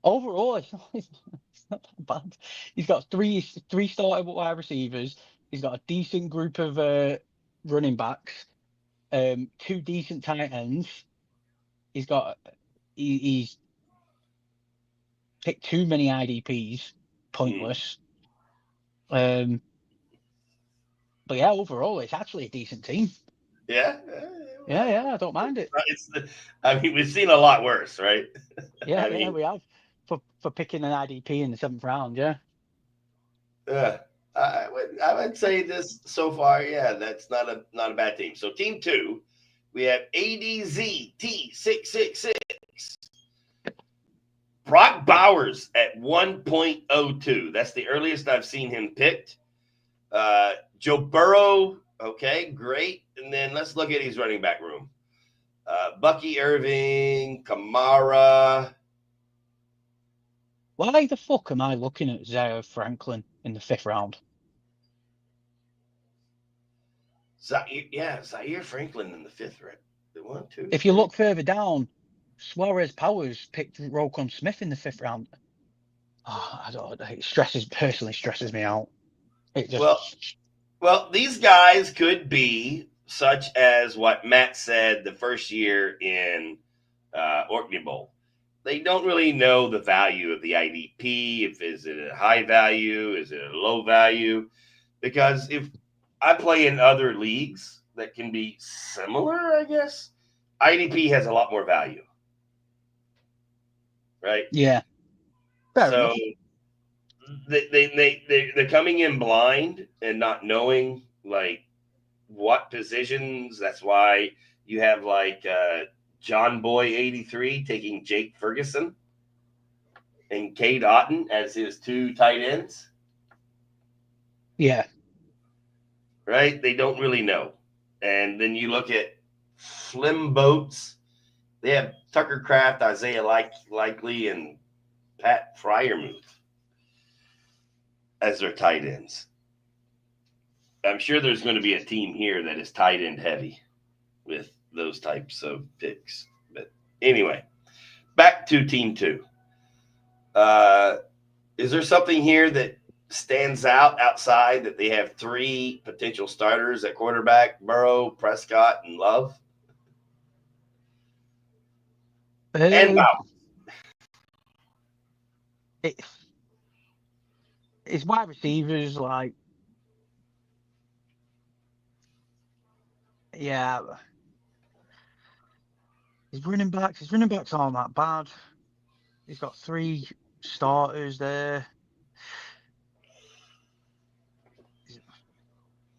overall, it's not that bad. He's got three starting wide receivers. He's got a decent group of running backs. 2 decent tight ends. He's picked too many IDPs, pointless. But yeah, overall, it's actually a decent team. Yeah. Yeah, I don't mind it. We've seen a lot worse, right? Yeah, we have for picking an IDP in the 7th round. Yeah. I would say this so far. Yeah, that's not a bad team. So team 2, we have ADZT666. Brock Bowers at 1.02. That's the earliest I've seen him picked. Joe Burrow, okay, great. And then let's look at his running back room. Bucky Irving, Kamara. Why the fuck am I looking at Zaire Franklin in the 5th round? Zaire Franklin in the 5th, right? The 1, 2. If you look further down, Suarez Powers picked Roquan Smith in the 5th round. Oh, I don't. It personally stresses me out. It just. Well, these guys could be such as what Matt said the first year in Orkney Bowl. They don't really know the value of the IDP. Is it a high value? Is it a low value? Because if I play in other leagues that can be similar, I guess, IDP has a lot more value. Right? Yeah. Fair enough. They're coming in blind and not knowing like what positions. That's why You have like John Boy 83 taking Jake Ferguson and Cade Otton as his two tight ends. Yeah. Right? They don't really know. And then you look at Slim Boats. They have Tucker Kraft, Isaiah Likely, and Pat Fryermuth as their tight ends. I'm sure there's going to be a team here that is tight end heavy with those types of picks. But anyway, back to Team 2. Is there something here that stands out outside that they have 3 potential starters at quarterback: Burrow, Prescott, and Love? And Bowers. It's wide receivers, like, yeah. His running backs aren't that bad. He's got 3 starters there.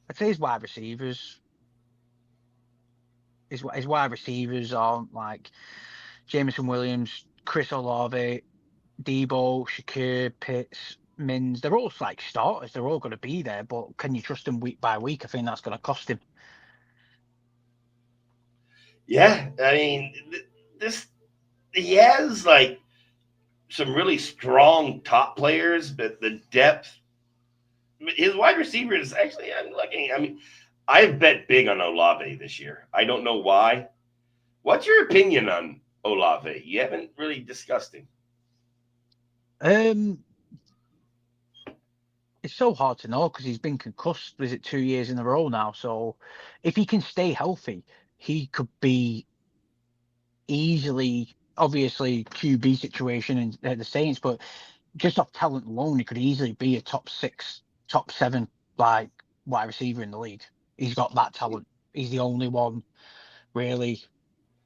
I'd say his wide receivers. His wide receivers aren't like Jameson Williams, Chris Olave, Debo, Shakir, Pitts, Mins. They're all like starters. They're all going to be there, but can you trust them week by week? I think that's going to cost him. Yeah, I mean, he has like some really strong top players, but the depth. His wide receivers, actually, I'm looking. I mean, I've bet big on Olave this year. I don't know why. What's your opinion on Olave? You haven't really discussed him. It's so hard to know because he's been concussed. Was it 2 years in a row now? So if he can stay healthy, he could be easily, obviously QB situation in the Saints, but just off talent alone, he could easily be a top 6, top 7 like wide receiver in the league. He's got that talent. He's the only one really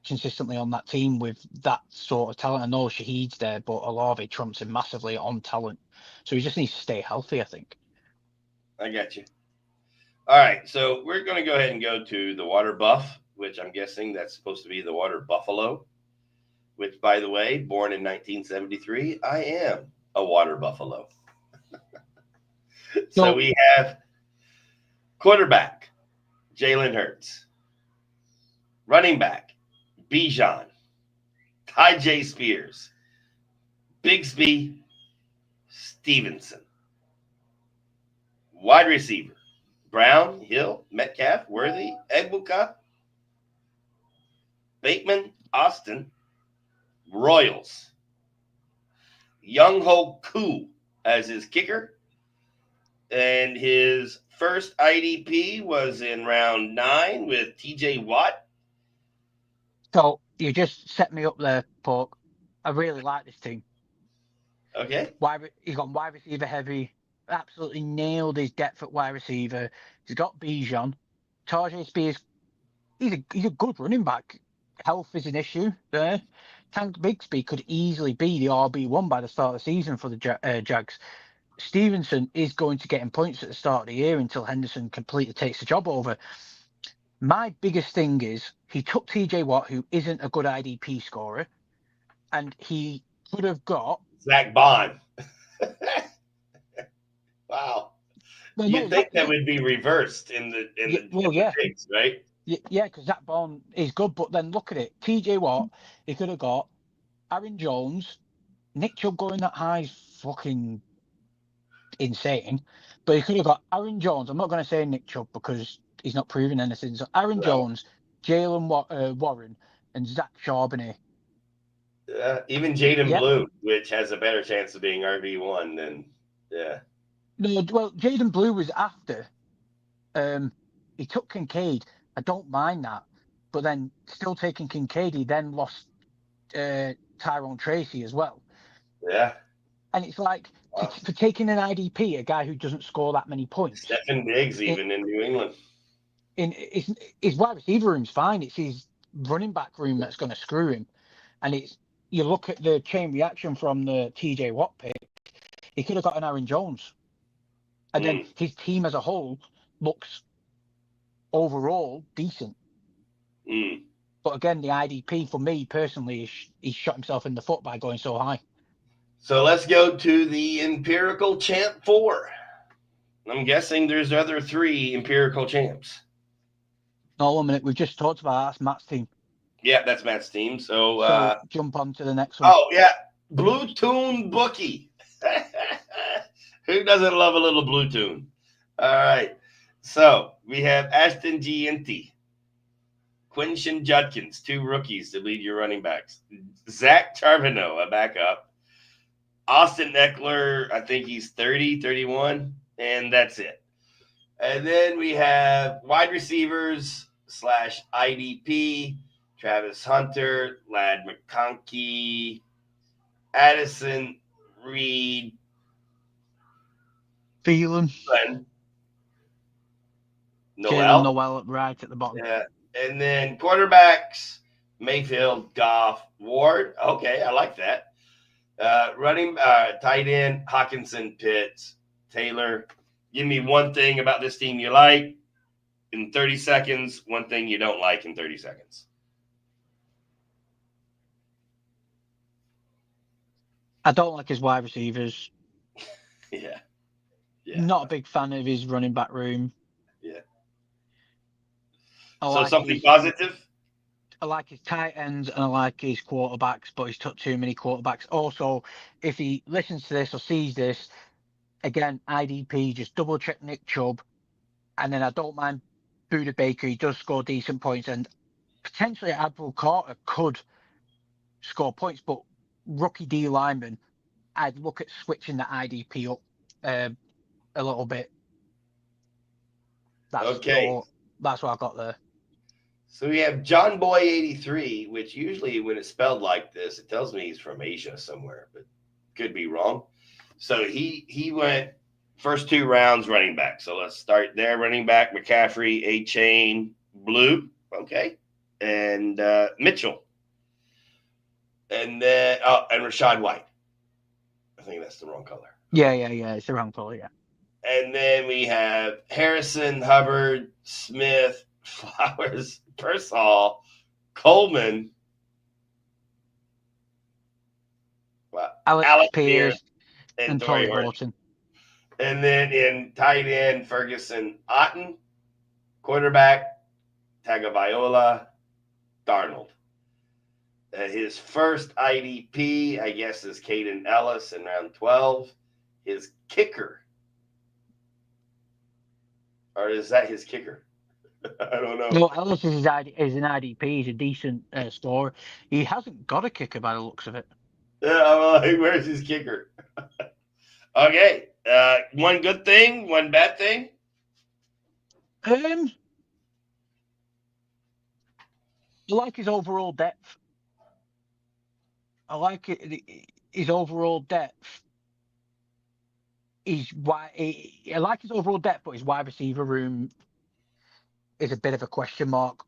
consistently on that team with that sort of talent. I know Shaheed's there, but Olave trumps him massively on talent. So he just needs to stay healthy, I think. I got you. All right, so we're going to go ahead and go to the water buff, which I'm guessing that's supposed to be the water buffalo, which, by the way, born in 1973, I am a water buffalo. So we have quarterback, Jalen Hurts. Running back, Bijan. Ty Spears. Bigsby Stevenson. Wide receiver, Brown, Hill, Metcalf, Worthy, Egbuka, Bateman, Austin, Royals. Young Ho Koo as his kicker. And his first IDP was in round 9 with TJ Watt. So you just set me up there, Pork. I really like this team. Okay. He's got wide receiver heavy. Absolutely nailed his depth at wide receiver. He's got Bijan. Tajay Spears, he's a good running back. Health is an issue there. Tank Bigsby could easily be the RB1 by the start of the season for the Jags. Stevenson is going to get him points at the start of the year until Henderson completely takes the job over. My biggest thing is he took TJ Watt, who isn't a good IDP scorer, and he could have got Zach Bond. Wow. Well, You'd think that would be reversed in the picks, right? Yeah, because Zach Bond is good, but then look at it. TJ Watt, he could have got Aaron Jones. Nick Chubb going that high is fucking insane. But he could have got Aaron Jones. I'm not going to say Nick Chubb because he's not proving anything. So Aaron Jones, Jalen Warren, and Zach Charbonnet. Even Jaden Blue, which has a better chance of being RB1 than, No, well, Jaden Blue was after. He took Kincaid. I don't mind that. But then still taking Kincaid, he then lost Tyrone Tracy as well. Yeah. And it's like, for taking an IDP, a guy who doesn't score that many points. Stephen Diggs, even in New England. His wide receiver room's fine. It's his running back room that's going to screw him. And you look at the chain reaction from the TJ Watt pick, he could have got an Aaron Jones. And then his team as a whole looks overall decent. But again, the IDP for me personally, he shot himself in the foot by going so high. So let's go to the Empirical Champ 4. I'm guessing there's other 3 Empirical Champs. No, 1 minute. We've just talked about that's Matt's team. Yeah, that's Matt's team. So jump on to the next one. Oh, yeah. Blue Tune Bookie. Who doesn't love a little Blue Tune? All right. So we have Ashton Gianti, Quinton Judkins, 2 rookies to lead your running backs. Zach Charbonneau, a backup. Austin Eckler, I think he's 30, 31, and that's it. And then we have wide receivers / IDP, Travis Hunter, Lad McConkey, Addison Reed, Thielen, Noel right at the bottom. Yeah. And then quarterbacks, Mayfield, Goff, Ward. Okay, I like that. Tight end, Hawkinson, Pitts, Taylor. Give me one thing about this team you like in 30 seconds, one thing you don't like in 30 seconds. I don't like his wide receivers. Yeah. Not a big fan of his running back room. Yeah. I So like something positive? I like his tight ends and I like his quarterbacks, but he's took too many quarterbacks. Also, if he listens to this or sees this, again, IDP, just double check Nick Chubb. And then I don't mind Buda Baker. He does score decent points. And potentially Abdul Carter could score points, but rookie D lineman, I'd look at switching the IDP up a little bit. That's what I got there. So we have John Boy 83, which usually when it's spelled like this, it tells me he's from Asia somewhere, but could be wrong. So he went first 2 rounds running back. So let's start there. Running back, McCaffrey, A-Chain, Blue. Okay. And Mitchell. And then, and Rachaad White. I think that's the wrong color. Yeah. It's the wrong color, yeah. And then we have Harrison, Hubbard, Smith, Flowers, Pearsall, Coleman, Alex Pierce, and Torrey Horton. And then in tight end, Ferguson, Otten, quarterback, Tagovailoa, Darnold. His first IDP, I guess, is Caden Ellis in round 12. His kicker. Or is that his kicker? I don't know. No, Ellis is an IDP. He's a decent scorer. He hasn't got a kicker by the looks of it. Yeah, well, where's his kicker? Okay. One good thing, one bad thing? I like his overall depth. I like his overall depth. I like his overall depth, but his wide receiver room is a bit of a question mark.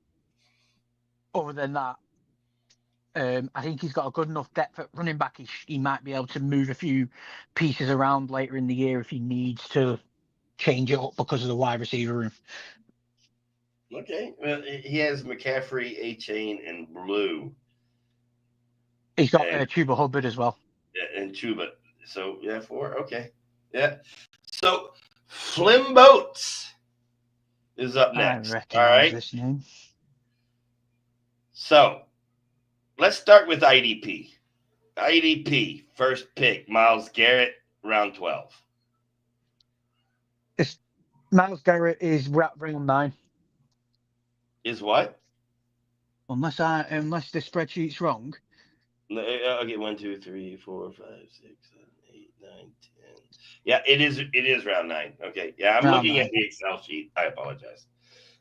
Other than that, I think he's got a good enough depth at running back. He might be able to move a few pieces around later in the year if he needs to change it up because of the wide receiver room. Okay. Well, he has McCaffrey, A-Chain, and Blue. He's got Chuba Hubbard as well. Yeah, and Chuba. So, 4. Okay. Yeah. So, Flim Boats is up next. I recognize this name. So, let's start with IDP. IDP, first pick, Myles Garrett, round 12. Myles Garrett is round 9. Is what? Unless the spreadsheet's wrong. Okay, 1, 2, 3, 4, 5, 6, 7, 8, 9, 10. Yeah, it is round 9. Okay. Yeah, I'm looking at the Excel sheet. I apologize.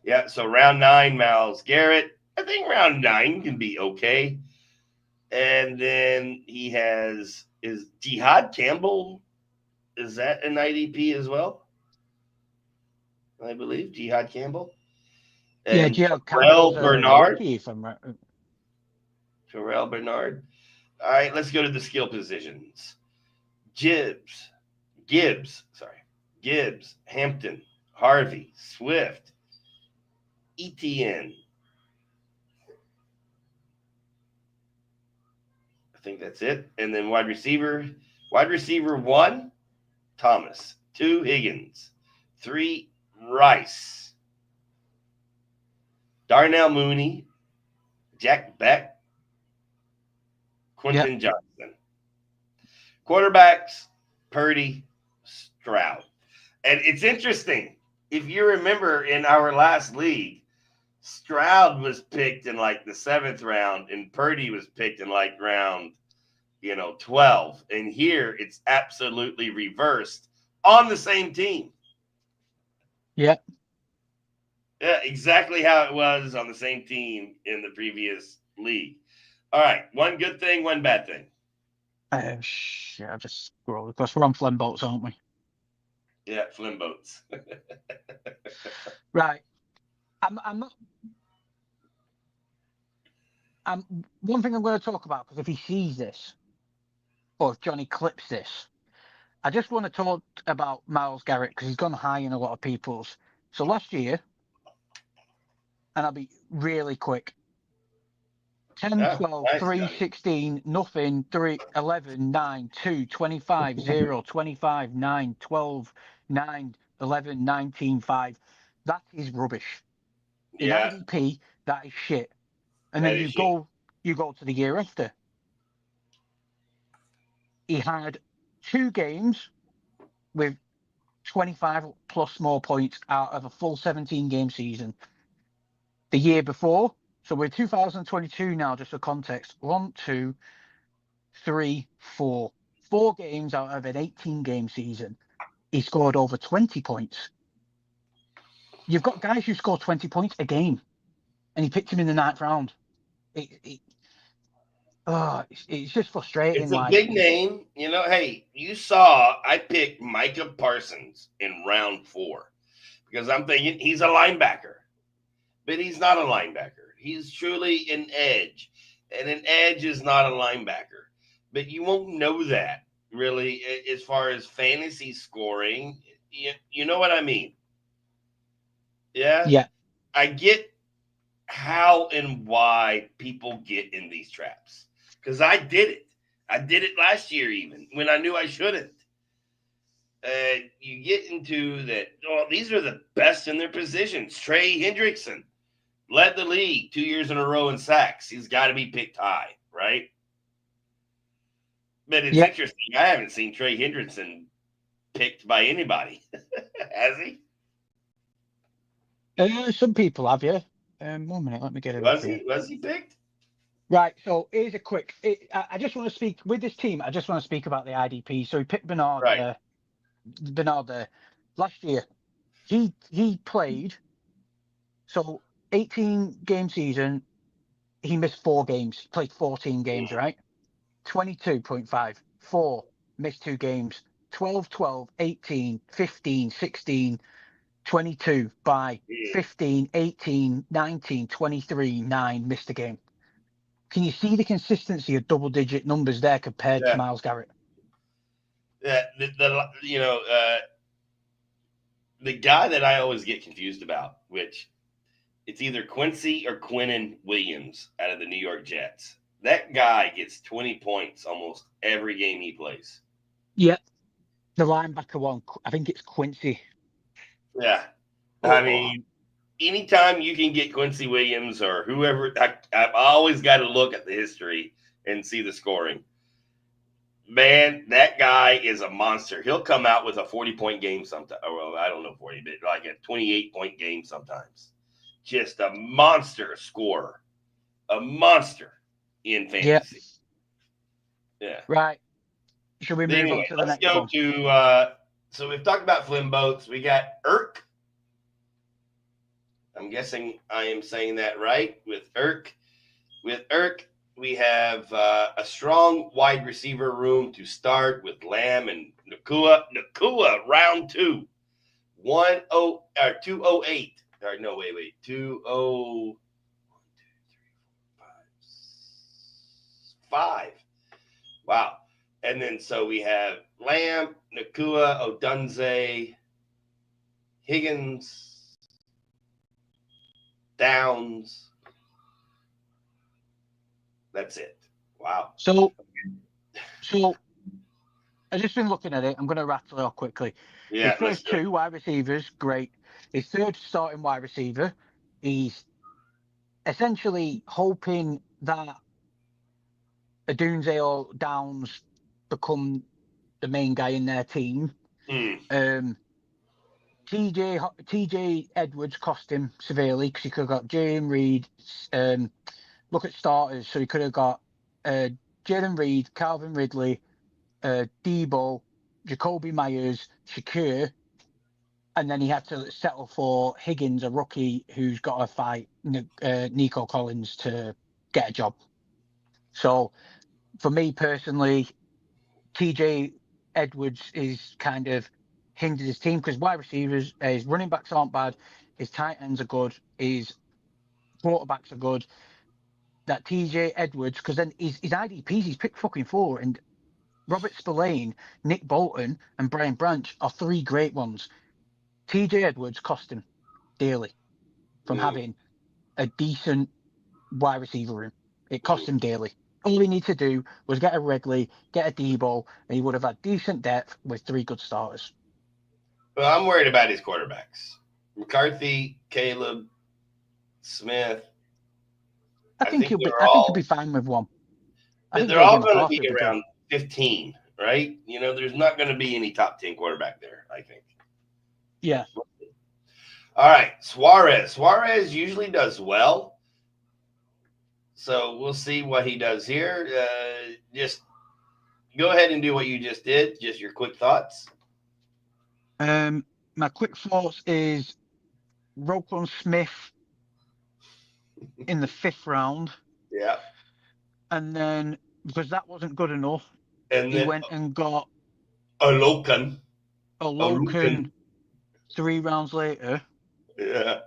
Yeah, so round 9, Myles Garrett. I think round 9 can be okay. And then he is Jihad Campbell. Is that an IDP as well? I believe Jihad Campbell. And Jihad Terrell Bernard. Terrell Bernard. All right, let's go to the skill positions. Gibbs, Hampton, Harvey, Swift, Etienne, think that's it. And then wide receiver 1, Thomas. 2, Higgins. 3, Rice. Darnell Mooney, Jack Beck, Quentin Johnson. Quarterbacks, Purdy, Stroud. And it's interesting. If you remember in our last league, Stroud was picked in like the 7th round and Purdy was picked in like round, 12. And here it's absolutely reversed on the same team. Yeah. Yeah, exactly how it was on the same team in the previous league. All right. One good thing, one bad thing. Shit, I just scrolled because we're on Flemboats, aren't we? Yeah, Flimboats. Right. I'm not. One thing I'm going to talk about, because if he sees this, or if Johnny clips this, I just want to talk about Myles Garrett because he's gone high in a lot of people's. So last year, and I'll be really quick. 10, 12, nice, 3, Johnny. 16, nothing, 3, 11, 9, 2, 25, 0, 25, 9, 12, 9, 11, 19, 5. That is rubbish. In IDP, that is shit. And then you go to the year after. He had 2 games with 25 plus more points out of a full 17 game season. The year before, so we're 2022 now, just for context. 1, 2, 3, 4. 4 games out of an 18 game season. He scored over 20 points. You've got guys who score 20 points a game, and he picked him in the 9th round. It's just frustrating. It's a big name. Hey, you saw I picked Micah Parsons in round 4 because I'm thinking he's a linebacker, but he's not a linebacker. He's truly an edge, and an edge is not a linebacker. But you won't know that really as far as fantasy scoring. You know what I mean? Yeah? Yeah. I get how and why people get in these traps because I did it. I did it last year even when I knew I shouldn't. You get into that, these are the best in their positions. Trey Hendrickson led the league 2 years in a row in sacks. He's got to be picked high, right? But it's interesting. I haven't seen Trey Hendrickson picked by anybody. Has he? Some people have, yeah. 1 minute, let me get it Was up here. Was he picked? Right, so here's a quick. I just want to speak with this team. I just want to speak about the IDP. So he picked Bernard. Right. Bernard there last year. He played. So 18 game season. He missed 4 games. He played 14 games, right? 22.5. 4 missed 2 games. 12, 12, 18, 15, 16, 22 by 15, 18, 19, 23, 9 missed a game. Can you see the consistency of double-digit numbers there compared to Myles Garrett? Yeah, the guy that I always get confused about, which it's either Quincy or Quinnen Williams out of the New York Jets. That guy gets 20 points almost every game he plays. Yep. The linebacker one, I think it's Quincy. Yeah. I mean, anytime you can get Quincy Williams or whoever, I've always got to look at the history and see the scoring. Man, that guy is a monster. He'll come out with a 40-point game sometimes. Well, I don't know 40, but like a 28-point game sometimes. Just a monster scorer. A monster in fantasy. Yeah. Right. Should we move on to the next one? Let's go to, so we've talked about Flimboats. We got Irk. I'm guessing I am saying that right with Irk. With Irk, we have a strong wide receiver room to start with Lamb and Nakua. Nakua, round 2. 208. Or no, wait. 20. 5. Wow. And then so we have Lamb, Nakua, Odunze, Higgins, Downs. That's it. Wow. So I've just been looking at it. I'm going to rattle it off quickly. Yeah. His first two wide receivers, great. His third starting wide receiver, he's essentially hoping that Adunze or Downs become the main guy in their team. TJ Edwards cost him severely because he could have got Jalen Reed. Look at starters. So he could have got Jalen Reed, Calvin Ridley, Debo, Jacoby Myers, Shakir, and then he had to settle for Higgins, a rookie who's got to fight Nico Collins to get a job. So for me personally, TJ Edwards is kind of hindered his team because wide receivers, his running backs aren't bad, his tight ends are good, his quarterbacks are good. That TJ Edwards, because then his IDPs, he's picked fucking 4, and Robert Spillane, Nick Bolton, and Brian Branch are 3 great ones. TJ Edwards cost him dearly from having a decent wide receiver room. It cost him dearly. All he needed to do was get a Wrigley, get a Debo, and he would have had decent depth with 3 good starters. Well, I'm worried about his quarterbacks. McCarthy, Caleb, Smith. I think he'll be fine with one. They're all going to be around 15, right? There's not going to be any top 10 quarterback there, I think. Yeah. All right, Suarez. Suarez usually does well. So we'll see what he does here. Just go ahead and do what you just did. Just your quick thoughts. My quick thoughts is Roquan Smith in the 5th round. Yeah. And then, because that wasn't good enough, and he went and got Olokan 3 rounds later. Yeah.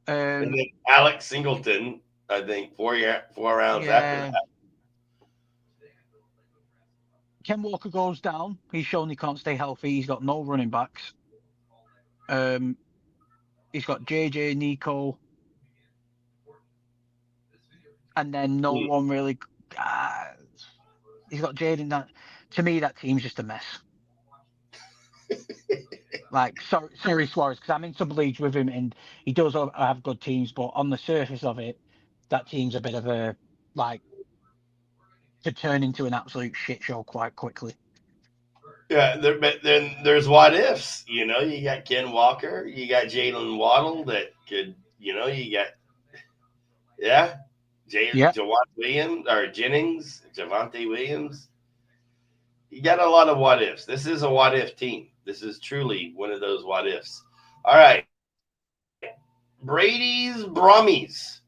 And then Alex Singleton, I think, 4 rounds after that. Ken Walker goes down. He's shown he can't stay healthy. He's got no running backs. He's got JJ, Nico, and then no one really. He's got Jaden. To me, that team's just a mess. Sorry, Suarez, because I'm in some leagues with him, and he does have good teams, but on the surface of it, that team's a bit of a to turn into an absolute shit show quite quickly. Yeah, but then there's what ifs. You got Ken Walker, you got Jalen Waddle that could, you got Javonte Williams. You got a lot of what ifs. This is a what if team. This is truly one of those what ifs. All right. Brady's Brummies.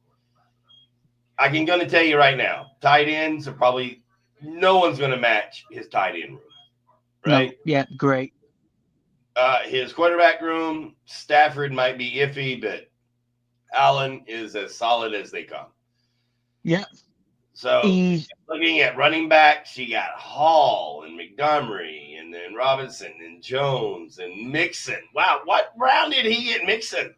I can going to tell you right now, tight ends are probably no one's going to match his tight end room. Right? No, yeah, great. His quarterback room, Stafford might be iffy, but Allen is as solid as they come. Yeah. So looking at running backs, you got Hall and Montgomery, and then Robinson and Jones and Mixon. Wow, what round did he get Mixon?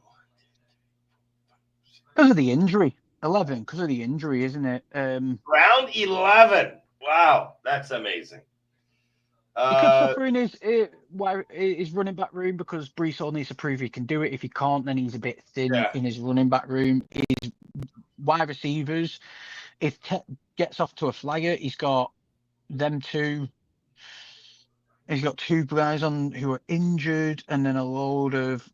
Because of the injury. 11, because of the injury, isn't it? Round 11. Wow, that's amazing. He could suffer in his running back room because Brees Hall needs to prove he can do it. If he can't, then he's a bit thin in his running back room. His wide receivers, if gets off to a flyer, he's got them 2. He's got 2 guys on who are injured, and then a load of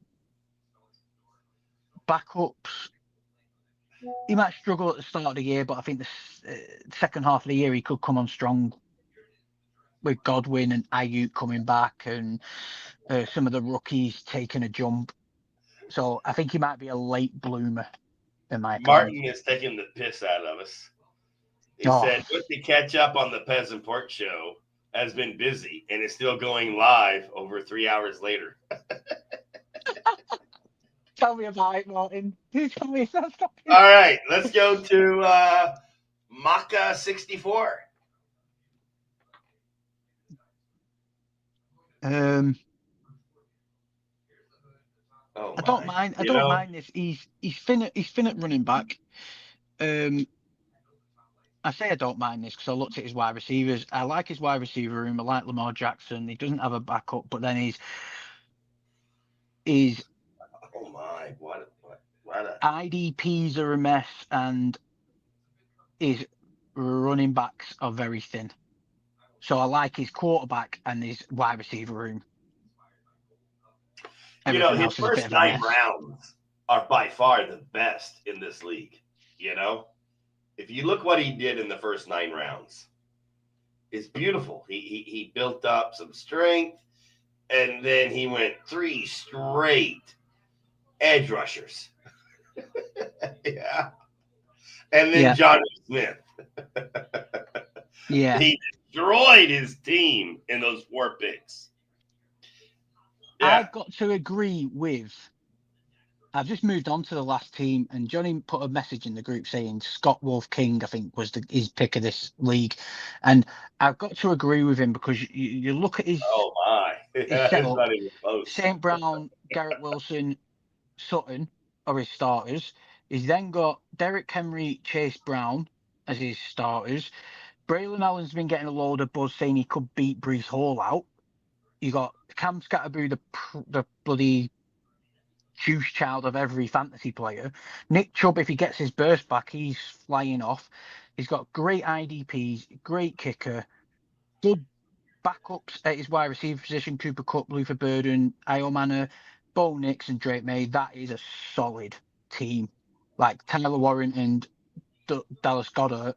backups. He might struggle at the start of the year, but I think the second half of the year he could come on strong with Godwin and Ayuk coming back and some of the rookies taking a jump. So I think he might be a late bloomer, in my opinion. Martin is taking the piss out of us. He said, with the catch up on the Pez Pork Show has been busy and is still going live over 3 hours later. Tell me about it, Martin. Tell me if that's not. All right, let's go to Maca 64. I don't mind. I don't mind this. He's fin at running back. I say I don't mind this because I looked at his wide receivers. I like his wide receiver room. I like Lamar Jackson. He doesn't have a backup, but then he's oh my, what IDPs are a mess, and his running backs are very thin. So I like his quarterback and his wide receiver room. Everything his first 9 rounds are by far the best in this league. If you look what he did in the first 9 rounds, it's beautiful. He built up some strength, and then he went 3 straight edge rushers. Yeah. And then Johnny Smith. Yeah. He destroyed his team in those 4 picks. Yeah. I've got to agree with. I've just moved on to the last team, and Johnny put a message in the group saying Scott Wolf King, I think, was his pick of this league. And I've got to agree with him because you look at his. Oh, my. His setup, not even close. St. Brown, Garrett Wilson, Sutton are his starters. He's then got Derrick Henry, Chase Brown as his starters. Braylon Allen's been getting a load of buzz saying he could beat Breece Hall out. You got Cam Scatterboo, the bloody juice child of every fantasy player. Nick Chubb, if he gets his burst back, he's flying off. He's got great IDPs, great kicker, good backups at his wide receiver position: Cooper Kupp, Luther Burden, Iomana, Bo Nix, and Drake May. That is a solid team. Like Tyler Warren and Dallas Goedert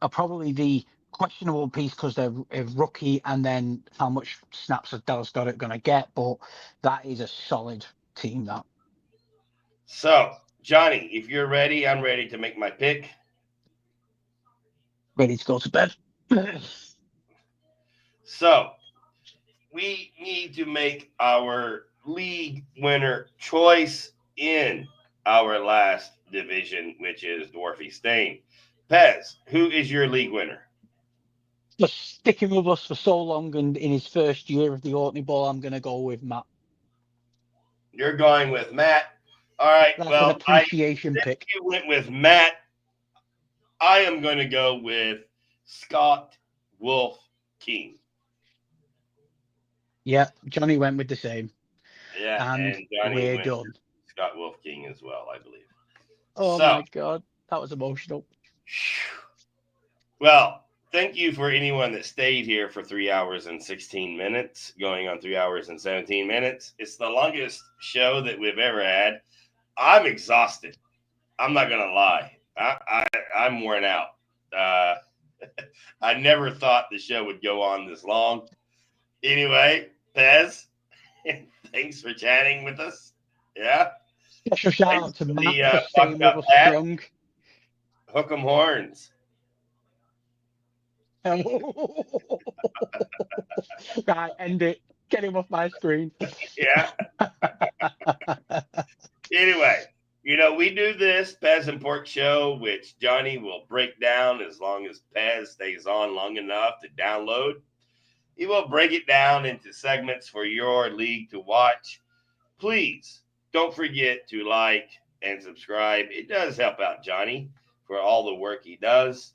are probably the questionable piece because they're a rookie, and then how much snaps is Dallas Goedert going to get? But that is a solid team. That. So, Johnny, if you're ready, I'm ready to make my pick. Ready to go to bed. So, we need to make our league winner choice in our last division, which is Dwarfy Stain. Pez, who is your league winner? Just sticking with us for so long, and in his first year of the Orkney Bowl, I'm going to go with Matt. You're going with Matt. All right. That's well, an appreciation pick. You went with Matt. I am going to go with Scott Wolf King. Yeah, Johnny went with the same. Yeah, and Johnny we're done. Scott Wolf King as well, I believe. Oh my God, that was emotional. Well, thank you for anyone that stayed here for 3 hours and 16 minutes, going on 3 hours and 17 minutes. It's the longest show that we've ever had. I'm exhausted. I'm not going to lie. I'm worn out. I never thought the show would go on this long. Anyway, Pez, thanks for chatting with us. Yeah. Special shout out to Matt for staying with us strong. Hook 'em horns. Right, end it. Get him off my screen. Yeah. Anyway, we do this Pez and Pork Show, which Johnny will break down as long as Pez stays on long enough to download. He will break it down into segments for your league to watch. Please don't forget to like and subscribe. It does help out Johnny for all the work he does.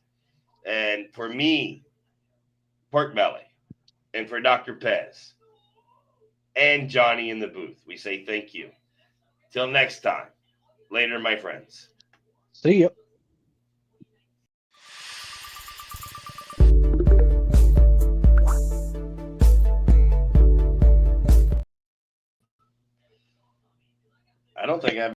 And for me, Pork Belly, and for Dr. Pez and Johnny in the booth, we say thank you. Till next time. Later, my friends. See ya. I don't think I've